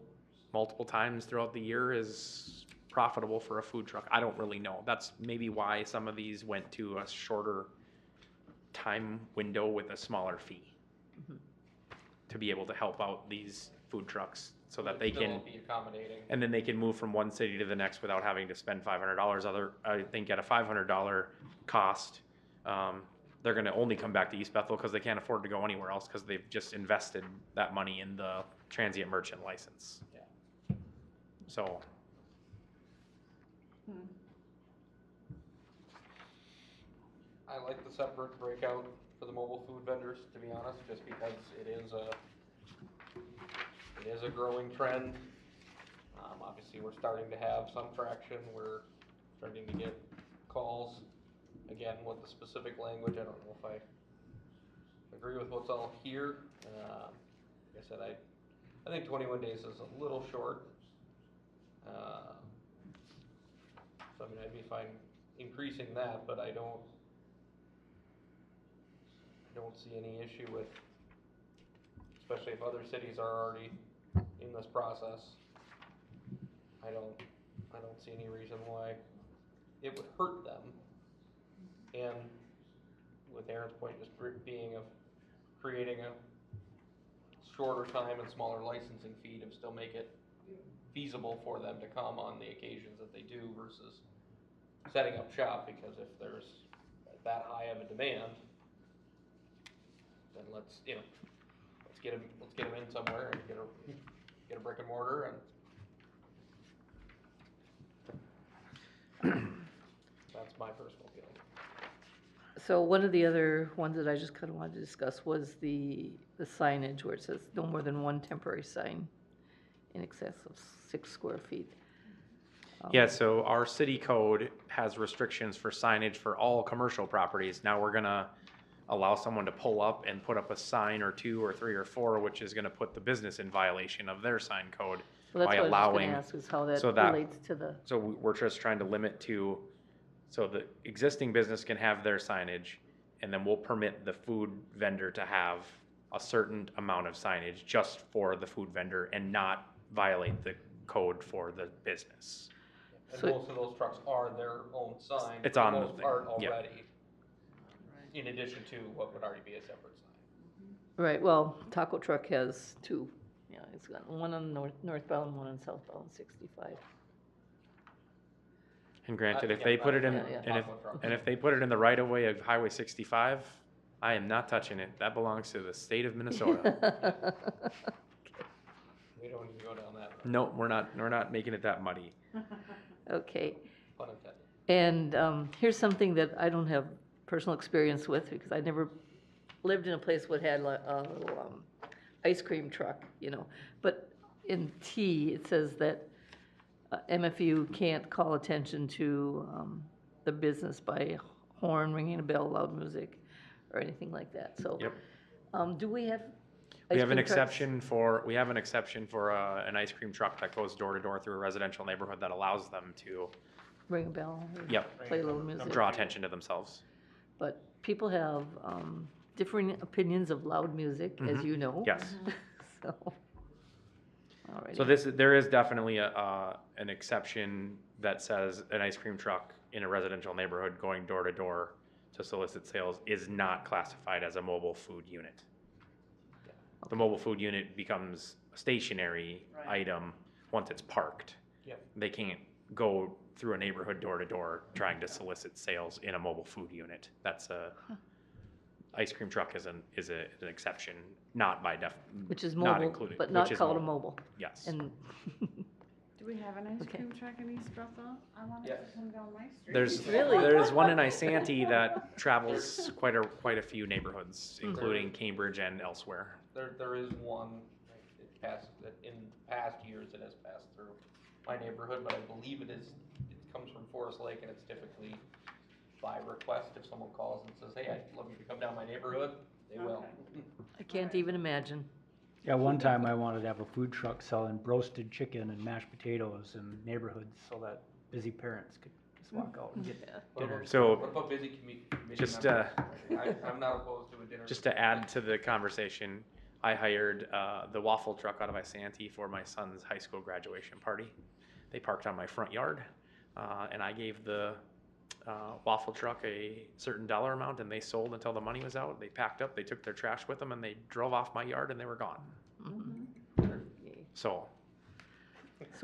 multiple times throughout the year is profitable for a food truck. I don't really know. That's maybe why some of these went to a shorter time window with a smaller fee, to be able to help out these food trucks so that they can be accommodating. And then they can move from one city to the next without having to spend $500. I think at a $500 cost, they're going to only come back to East Bethel because they can't afford to go anywhere else, because they've just invested that money in the transient merchant license. Yeah. So. I like the separate breakout for the mobile food vendors, to be honest, just because it is a growing trend. Obviously, we're starting to have some traction. We're starting to get calls. Again, with the specific language, I don't know if I agree with what's all here. Like I said, I think 21 days is a little short. So I mean, I'd be fine increasing that, but I don't see any issue with, especially if other cities are already in this process. I don't see any reason why it would hurt them. And with Aaron's point, just being of creating a shorter time and smaller licensing fee to still make it feasible for them to come on the occasions that they do versus setting up shop, because if there's that high of a demand, then let's get them in somewhere and get a brick and mortar and that's my personal feeling. So one of the other ones that I just kind of wanted to discuss was the signage where it says no more than one temporary sign in excess of 6 square feet. Yeah, so our city code has restrictions for signage for all commercial properties. Now we're gonna allow someone to pull up and put up a sign or 2 or 3 or 4, which is gonna put the business in violation of their sign code Well, that's by what I was just allowing. gonna ask, is how that so that- relates to the, So we're just trying to limit to, so the existing business can have their signage, and then we'll permit the food vendor to have a certain amount of signage just for the food vendor and not violate the code for the business. And most of those trucks are their own sign. It's for on the the most thing, part yeah. already, in addition to what would already be a separate sign. right, well, Taco Truck has 2. Yeah, it's got one on northbound, one on southbound 65. And granted, if Yeah, they put it in, yeah, yeah. and if they put it in the right of way of Highway 65, I am not touching it. That belongs to the state of Minnesota. We don't need to go down that road. No, we're not making it that muddy. Okay. Pun intended. And here's something that I don't have personal experience with, because I never lived in a place that had like a little ice cream truck, But in T, it says that MFU can't call attention to the business by horn, ringing a bell, loud music, or anything like that. So, Yep. Do we have? We ice have an cream trucks? exception for an ice cream truck that goes door to door through a residential neighborhood that allows them to Ring a bell. Or Yep. Play a little music. draw attention to themselves. But people have differing opinions of loud music, as Mhm. you know. Yes. So, alrighty. So there is definitely an exception that says an ice cream truck in a residential neighborhood going door to door to solicit sales is not classified as a mobile food unit. The mobile food unit becomes a stationary item once it's parked. Yep. They can't go through a neighborhood door to door trying to solicit sales in a mobile food unit. That's ice cream truck is an exception, not by Which is not mobile, included, but which not is called a mobile. Yes. And Do we have an ice Okay. cream truck in East Bethel? I want it to come down my street. There's one in Isanti that travels quite a few neighborhoods, including Cambridge and elsewhere. There is one, in past years it has passed through my neighborhood, but I believe it comes from Forest Lake, and it's typically by request. If someone calls and says, hey, I'd love you to come down my neighborhood, they will. I can't even imagine. Yeah, one time I wanted to have a food truck selling roasted chicken and mashed potatoes in neighborhoods so that busy parents could just walk out and get dinner. So, What about busy committee just, members? I'm not opposed to a dinner. Just to add to the conversation, I hired the waffle truck out of Isanti for my son's high school graduation party. They parked on my front yard, and I gave the waffle truck a certain dollar amount, and they sold until the money was out. They packed up, they took their trash with them, and they drove off my yard, and they were gone. So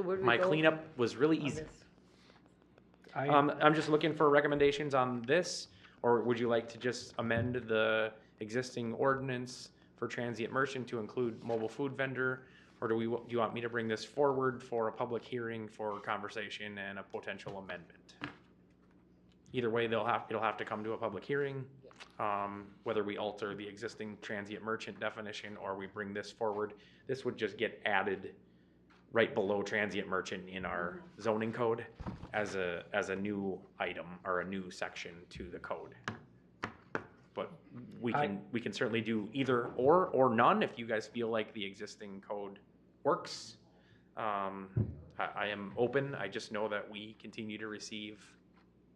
where do we my go cleanup was really on easy. this? I'm just looking for recommendations on this, or would you like to just amend the existing ordinance for transient merchant to include mobile food vendor? Or do you want me to bring this forward for a public hearing for conversation and a potential amendment? Either way, it'll have to come to a public hearing, whether we alter the existing transient merchant definition or we bring this forward. This would just get added right below transient merchant in our zoning code as a new item or a new section to the code. But we can certainly do either or none if you guys feel like the existing code works. I am open. I just know that we continue to receive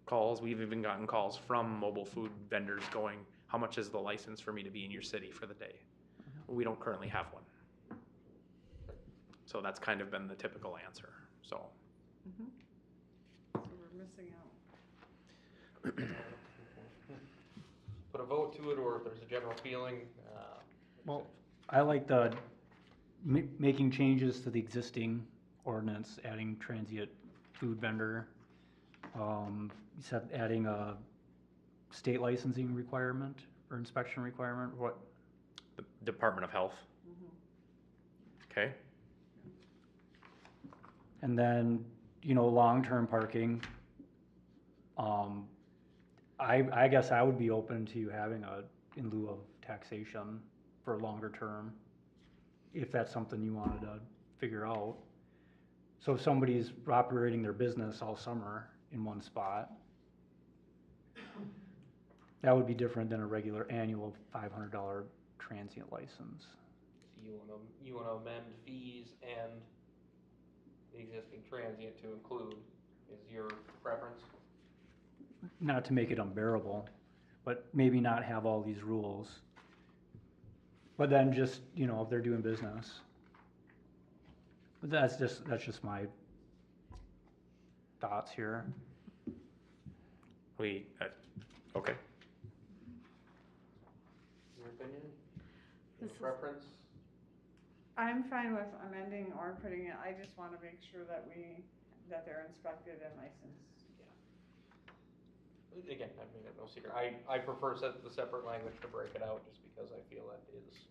calls. We've even gotten calls from mobile food vendors going, how much is the license for me to be in your city for the day? We don't currently have one. So that's kind of been the typical answer, so. So we're missing out. put a vote to it, or if there's a general feeling. Well, I like the making changes to the existing ordinance, adding transient food vendor. You said adding a state licensing requirement or inspection requirement, what? The Department of Health. Okay. And then, you know, long-term parking. I guess I would be open to having in lieu of taxation for longer term, if that's something you wanted to figure out. So if somebody's operating their business all summer in one spot, that would be different than a regular annual $500 transient license. You wanna amend fees and the existing transient to include, is your preference? Not to make it unbearable, but maybe not have all these rules. But then just, you know, if they're doing business. But that's just my thoughts here. Okay. Your opinion? Your This is- preference? I'm fine with amending or putting it, I just wanna make sure that they're inspected and licensed. Again, I mean, no secret, I prefer the separate language to break it out, just because I feel that is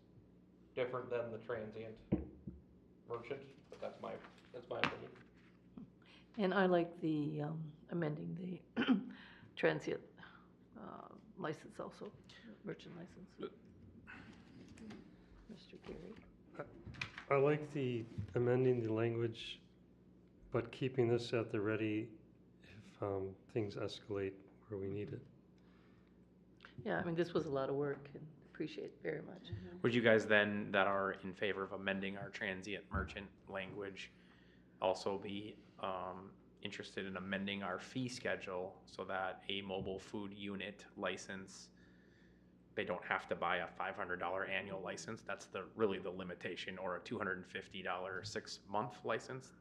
different than the transient merchant, but that's my opinion. And I like the amending the transient license also, merchant license. Mr. Gary? I like the amending the language, but keeping this at the ready if things escalate where we need it. Yeah, I mean, this was a lot of work, and appreciate it very much. Would you guys then, that are in favor of amending our transient merchant language, also be interested in amending our fee schedule so that a mobile food unit license, they don't have to buy a $500 annual license? That's really the limitation, or a $250 6-month license.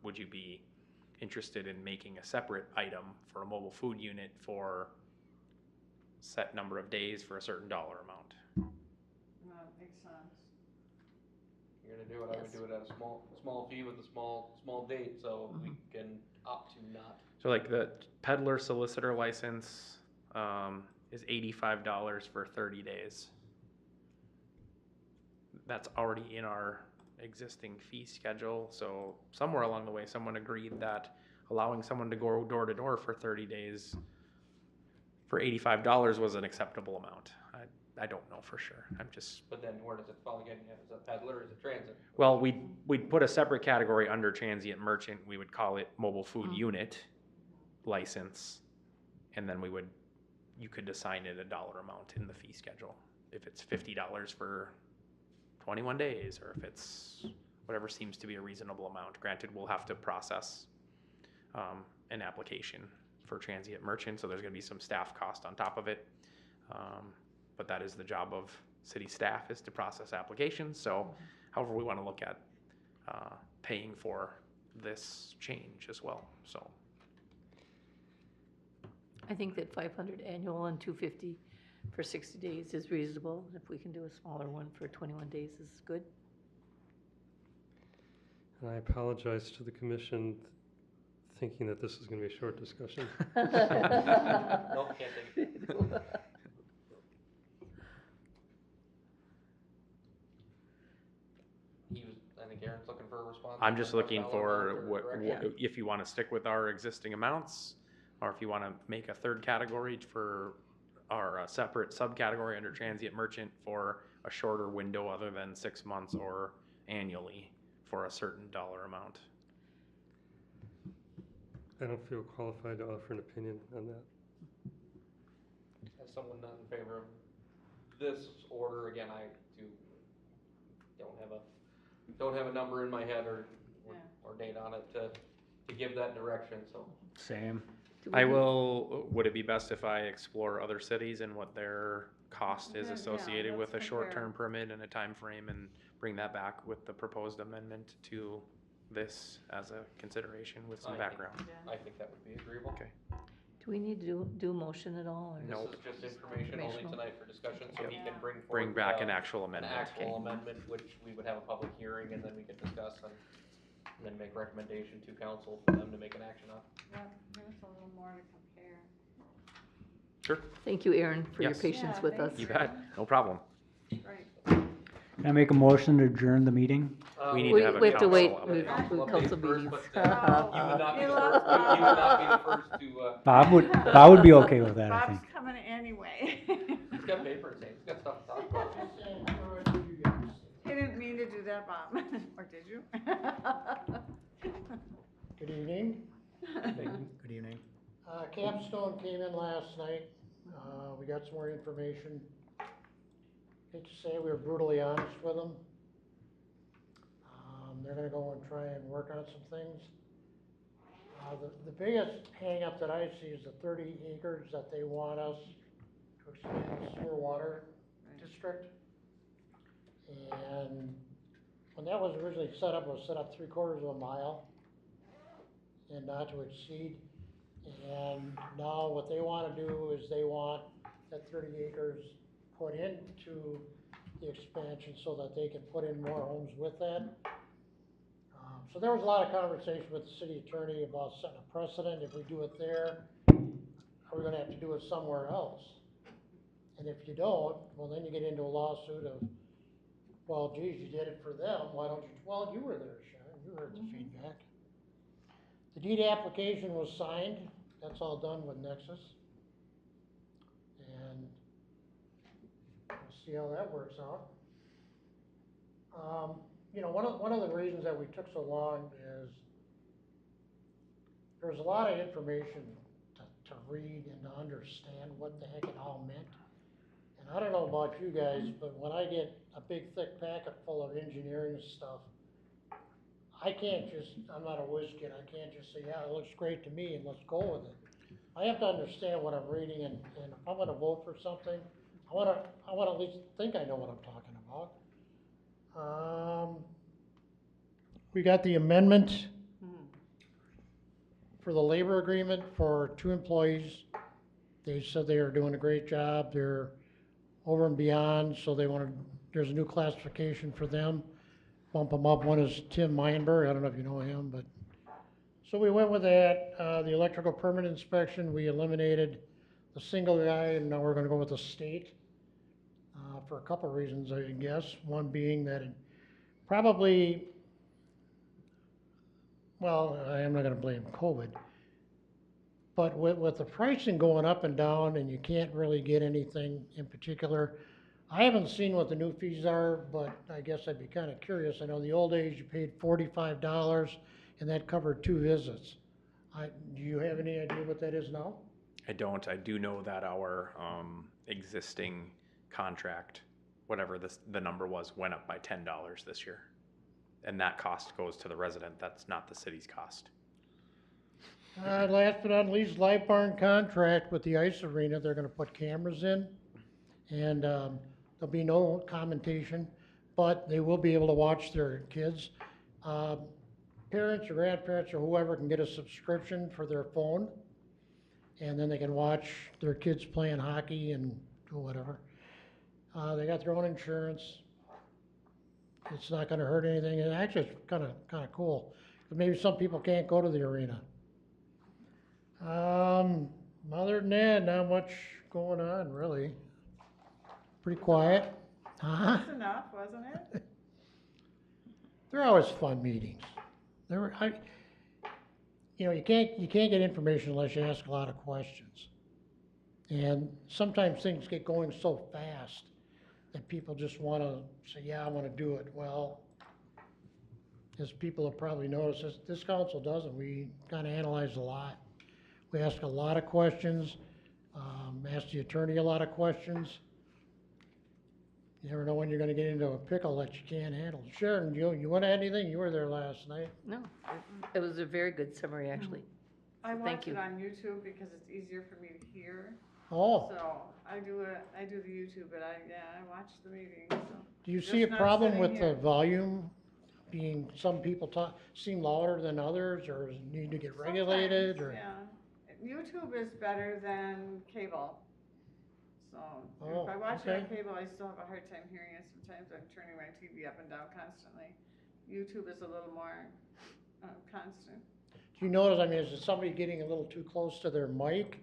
Would you be interested in making a separate item for a mobile food unit for set number of days for a certain dollar amount? That makes sense. You're gonna do it, I would do it at a small fee with a small date, so we can opt to not. So like the peddler solicitor license is $85 for 30 days. That's already in our existing fee schedule, so somewhere along the way, someone agreed that allowing someone to go door to door for 30 days for $85 was an acceptable amount. I don't know for sure. I'm just. But then where does it fall again? Yeah, is it peddler, is it transit? Well, we'd put a separate category under transient merchant. We would call it mobile food unit license, and then you could assign it a dollar amount in the fee schedule. If it's $50 for 21 days, or if it's whatever seems to be a reasonable amount. Granted, we'll have to process an application for transient merchant, so there's going to be some staff cost on top of it. But that is the job of city staff, is to process applications. So however we want to look at paying for this change as well, so. I think that 500 annual and 250 for 60 days is reasonable. If we can do a smaller one for 21 days is good. And I apologize to the commission, thinking that this is going to be a short discussion. Nope, can't take it. I think Aaron's looking for a response. I'm just looking for direction. if you want to stick with our existing amounts, or if you want to make a third category for our separate subcategory under transient merchant for a shorter window other than 6 months or annually for a certain dollar amount. I don't feel qualified to offer an opinion on that. As someone not in favor of this order, again, I don't have a number in my head or date on it to give that direction, so. Same. Would it be best if I explore other cities and what their cost is Yeah, associated let's with a compare. short-term permit and a time frame, and bring that back with the proposed amendment to this as a consideration with some background? I think that would be agreeable. Okay. Do Do we need to do a motion at all, or? Nope. This is just information only Informational. tonight for discussion, so he can bring forward. Bring back an actual An amendment. actual amendment, which we would have a public hearing, and then we could discuss and then make recommendation to council for them to make an action on. Yeah, there's a little more to compare. Sure. Thank you, Aaron, for your Yes. patience Yeah, with thanks, us. You bet. No problem. Right. Can I make a motion to adjourn the meeting? We need to have a We have to wait, council we update. we council Update meetings. first, but, you would not be the first, you would not be the first to, Bob would be okay with that, I Bob's think. coming anyway. he's got papers, he's got stuff to talk about. He didn't mean to do that, Bob, or did you? Good evening. Good evening. Capstone came in last night. We got some more information. Hate to say, we were brutally honest with them. They're gonna go and try and work on some things. The biggest hangup that I see is the 30 acres that they want us to expand the sewer water district. And when that was originally set up, it was set up 3/4 of a mile and not to exceed. And now what they wanna do is they want that 30 acres put into the expansion so that they can put in more homes with that. So there was a lot of conversation with the city attorney about setting a precedent. If we do it there, are we gonna have to do it somewhere else? And if you don't, well, then you get into a lawsuit of, well, geez, you did it for them, why don't you, well, you were there, Sharon, you heard the feedback. The deed application was signed, that's all done with Nexus. And we'll see how that works out. You know, one of the reasons that we took so long is there's a lot of information to read and to understand what the heck it all meant. And I don't know about you guys, but when I get a big thick packet full of engineering stuff, I can't just, I'm not a whiz kid, I can't just say, yeah, it looks great to me and let's go with it. I have to understand what I'm reading, and if I'm gonna vote for something, I wanna at least think I know what I'm talking about. We got the amendment for the labor agreement for 2 employees. They said they are doing a great job, they're over and beyond, so they wanted, there's a new classification for them, bump them up. One is Tim Meinberg, I don't know if you know him, but, so we went with that. The electrical permit inspection, we eliminated the single guy, and now we're gonna go with the state, for a couple of reasons, I guess. One being that it probably, well, I am not gonna blame COVID, but with the pricing going up and down and you can't really get anything in particular, I haven't seen what the new fees are, but I guess I'd be kinda curious. I know the old days you paid $45 and that covered 2 visits. Do you have any idea what that is now? I don't. I do know that our existing contract, whatever the number was, went up by $10 this year. And that cost goes to the resident. That's not the city's cost. Last but not least, Live Barn contract with the ice arena. They're gonna put cameras in, and there'll be no commentation, but they will be able to watch their kids. Parents or grandparents or whoever can get a subscription for their phone, and then they can watch their kids playing hockey and do whatever. They got their own insurance. It's not gonna hurt anything, and actually it's kinda cool, 'cause maybe some people can't go to the arena. Other than that, not much going on, really. Pretty quiet. Huh? That's enough, wasn't it? They're always fun meetings. You know, you can't get information unless you ask a lot of questions. And sometimes things get going so fast that people just wanna say, yeah, I wanna do it. Well, as people have probably noticed, this council doesn't. We kinda analyze a lot. We ask a lot of questions, ask the attorney a lot of questions. You never know when you're gonna get into a pickle that you can't handle. Sharon, you wanna add anything? You were there last night. No, it was a very good summary, actually. I So thank watch you. it on YouTube because it's easier for me to hear. Oh. So I do the YouTube, but I watch the meetings, so. Do you Just see a not problem sitting with here. the volume being, some people seem louder than others, or need to get regulated, or? Sometimes, yeah. YouTube is better than cable. So Oh, if I watch it on okay. cable, I still have a hard time hearing it. Sometimes I'm turning my TV up and down constantly. YouTube is a little more constant. Do you notice, I mean, is it somebody getting a little too close to their mic?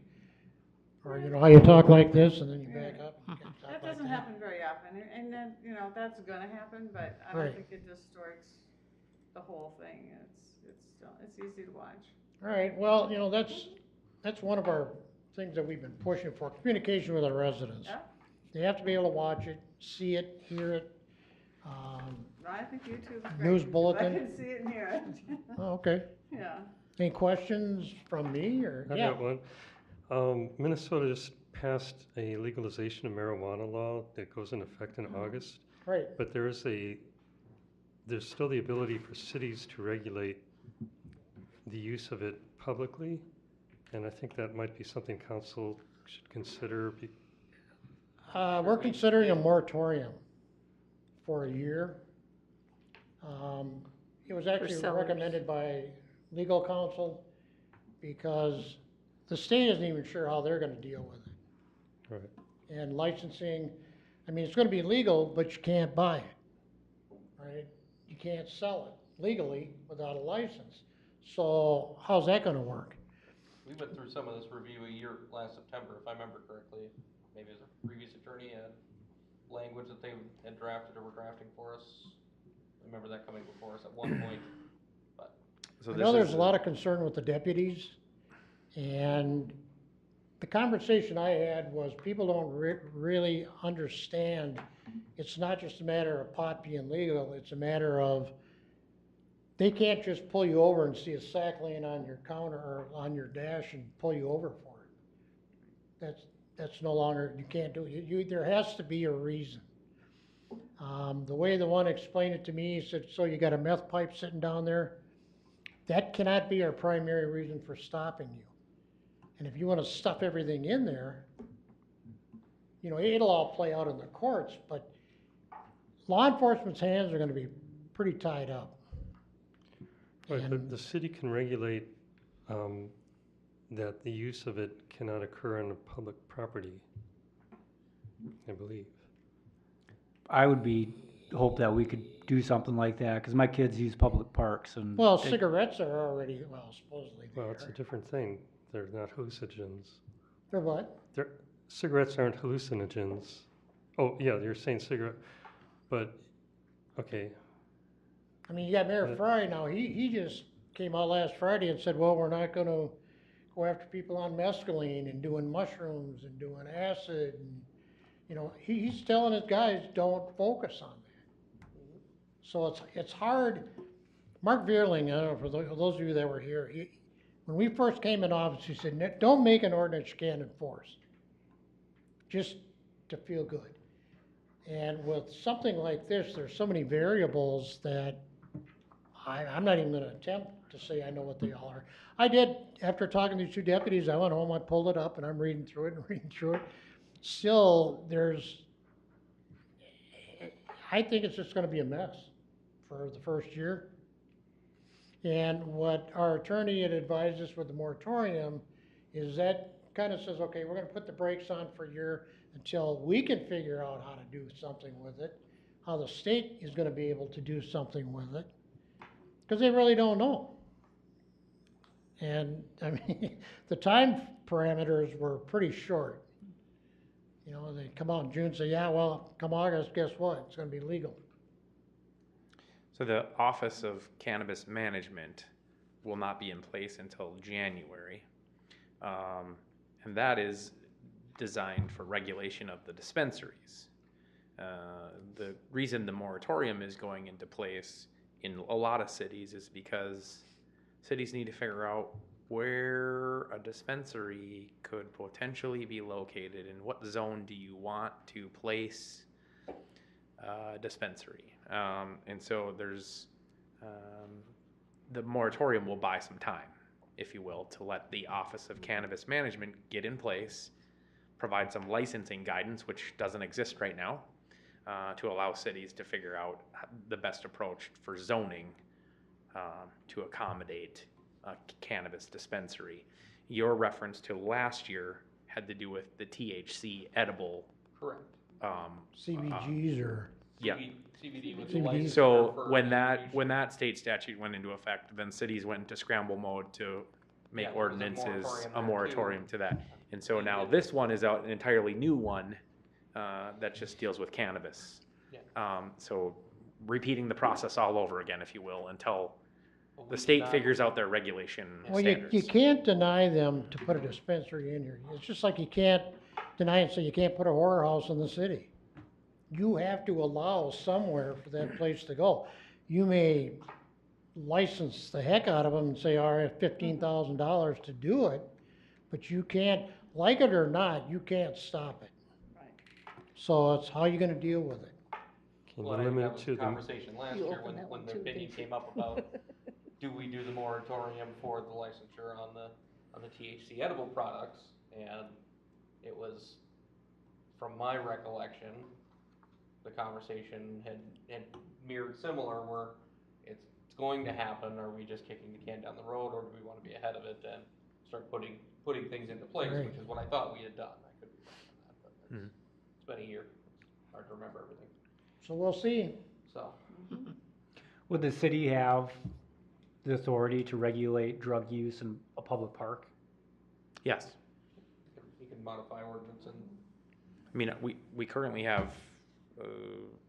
Or, you know, how you talk like this and then you back up? and talk That like doesn't happen very often, and then, you know, that's gonna happen, but I don't Right. think it distorts the whole thing. It's still, it's easy to watch. All right, well, you know, that's one of our things that we've been pushing for, communication with our residents. Yeah. They have to be able to watch it, see it, hear it. No, I think YouTube's great. News because bulletin. I can see it and hear it. Oh, okay. Yeah. Any questions from me, or? I Yeah. got one. Minnesota just passed a legalization of marijuana law that goes into effect in August. Right. But there's still the ability for cities to regulate the use of it publicly, and I think that might be something council should consider. We're considering a moratorium for a year. It was actually sellers. recommended by legal counsel because the state isn't even sure how they're gonna deal with it. Right. And licensing, I mean, it's gonna be legal, but you can't buy it, right? You can't sell it legally without a license. So how's that gonna work? We went through some of this review last September, if I remember correctly. Maybe it was a previous attorney had language that they had drafted or were drafting for us. I remember that coming before us at one point, but. I know there's a lot of concern with the deputies, and the conversation I had was people don't really understand. It's not just a matter of pot being legal, it's a matter of they can't just pull you over and see a sack laying on your counter or on your dash and pull you over for it. That's no longer, you can't do it. There has to be a reason. The way the one explained it to me, he said, so you got a meth pipe sitting down there? That cannot be our primary reason for stopping you. And if you want to stuff everything in there, you know, it'll all play out in the courts, but law enforcement's hands are going to be pretty tied up. Right, but And- the city can regulate that the use of it cannot occur on a public property, I believe. I would hope that we could do something like that, because my kids use public parks and. Well, cigarettes are already, well, supposedly Well, it's a different thing. They're not hallucinogens. They're what? Cigarettes aren't hallucinogens. Oh, yeah, you're saying cigarette, but, okay. I mean, you got Mayor Fry now, he just came out last Friday and said, well, we're not gonna go after people on mescaline and doing mushrooms and doing acid, and, you know, he's telling his guys, don't focus on that. So it's hard. Mark Vierling, I don't know, for those of you that were here, when we first came in office, he said, don't make an ordinance you can't enforce, just to feel good. And with something like this, there's so many variables that I'm not even gonna attempt to say I know what they all are. I did, after talking to these two deputies, I went home, I pulled it up, and I'm reading through it and reading through it. Still, I think it's just gonna be a mess for the first year. And what our attorney had advised us with the moratorium is that kind of says, okay, we're gonna put the brakes on for a year until we can figure out how to do something with it, how the state is gonna be able to do something with it, because they really don't know. And, I mean, the time parameters were pretty short. You know, they come out in June and say, yeah, well, come August, guess what? It's gonna be legal. So the Office of Cannabis Management will not be in place until January. And that is designed for regulation of the dispensaries. The reason the moratorium is going into place in a lot of cities is because cities need to figure out where a dispensary could potentially be located and what zone do you want to place a dispensary. And so there's, the moratorium will buy some time, if you will, to let the Office of Cannabis Management get in place, provide some licensing guidance, which doesn't exist right now, to allow cities to figure out the best approach for zoning to accommodate a cannabis dispensary. Your reference to last year had to do with the THC edible. Correct. CBGs or, Yeah. CBD was CBD. licensed So for when recreation. that state statute went into effect, then cities went into scramble mode to make Yeah, there was a ordinances moratorium a there, moratorium to that. And so And now it- this one is out, an entirely new one, that just deals with cannabis. Yeah. So repeating the process all over again, if you will, until But we the did state not- figures out their regulation well, standards. you can't deny them to put a dispensary in here. It's just like you can't deny and say you can't put a whorehouse in the city. You have to allow somewhere for that place to go. You may license the heck out of them and say, all right, $15,000 to do it, but you can't, like it or not, you can't stop it. So it's how you gonna deal with it? Can you Well, I think limit that it was to the the, conversation last You year opened that when one the too, opinion didn't you? came up about, do we do the moratorium for the licensure on the THC edible products? And it was, from my recollection, the conversation had mirrored similar, where it's going to happen, are we just kicking the can down the road, or do we wanna be ahead of it and start putting things into place, Right. which is what I thought we had done. I could be wrong on that, but Mhm. it's been a year, it's hard to remember everything, So we'll see. so. Would the city have the authority to regulate drug use in a public park? Yes. You can modify ordinance and. I mean, we currently have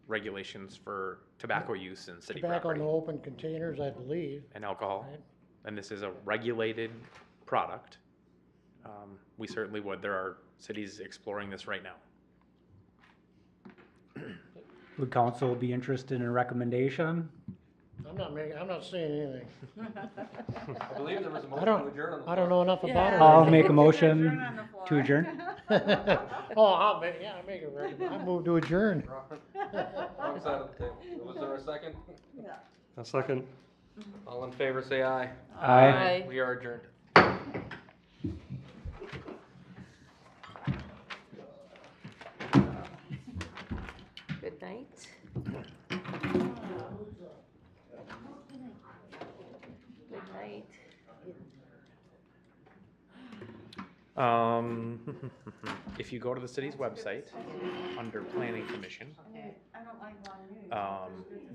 regulations for tobacco use in city Tobacco in property open containers, I believe. and alcohol. Right. And this is a regulated product. We certainly would. There are cities exploring this right now. Would council be interested in a recommendation? I'm not saying anything. I believe there was a I motion don't, to adjourn on the I don't know enough about it. I'll make a motion to adjourn. Oh, I'll make a recommendation. I move to adjourn. Wrong side of the table. Was there a second? a second? All in favor, say aye. Aye. We are adjourned. Good night. Good night. If you go to the city's website, under Planning Commission,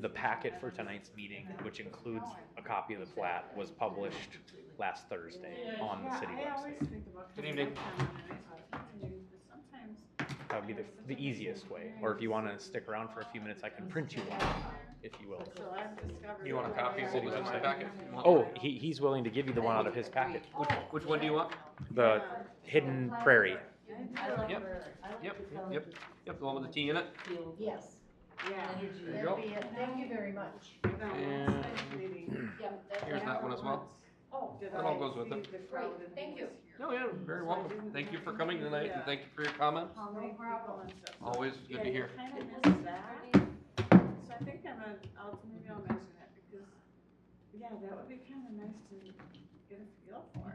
the packet for tonight's meeting, which includes a copy of the plat, was published last Thursday on the city website. Good evening. That would be the easiest way, or if you want to stick around for a few minutes, I can print you one, if you will. You want a copy of what was in my packet? Oh, he's willing to give you the one out of his packet. Which one do you want? The Hidden Prairie. Yep, the one with the T in it? Yes. There you go. Thank you very much. And here's that one as well. Oh, That all goes with it. great, thank you. Oh, yeah, very welcome. Thank you for coming tonight, and thank you for your comments. No problem. Always good to hear. Kind of miss that. So I think maybe I'll mention it because, yeah, that would be kind of nice to get a feel for.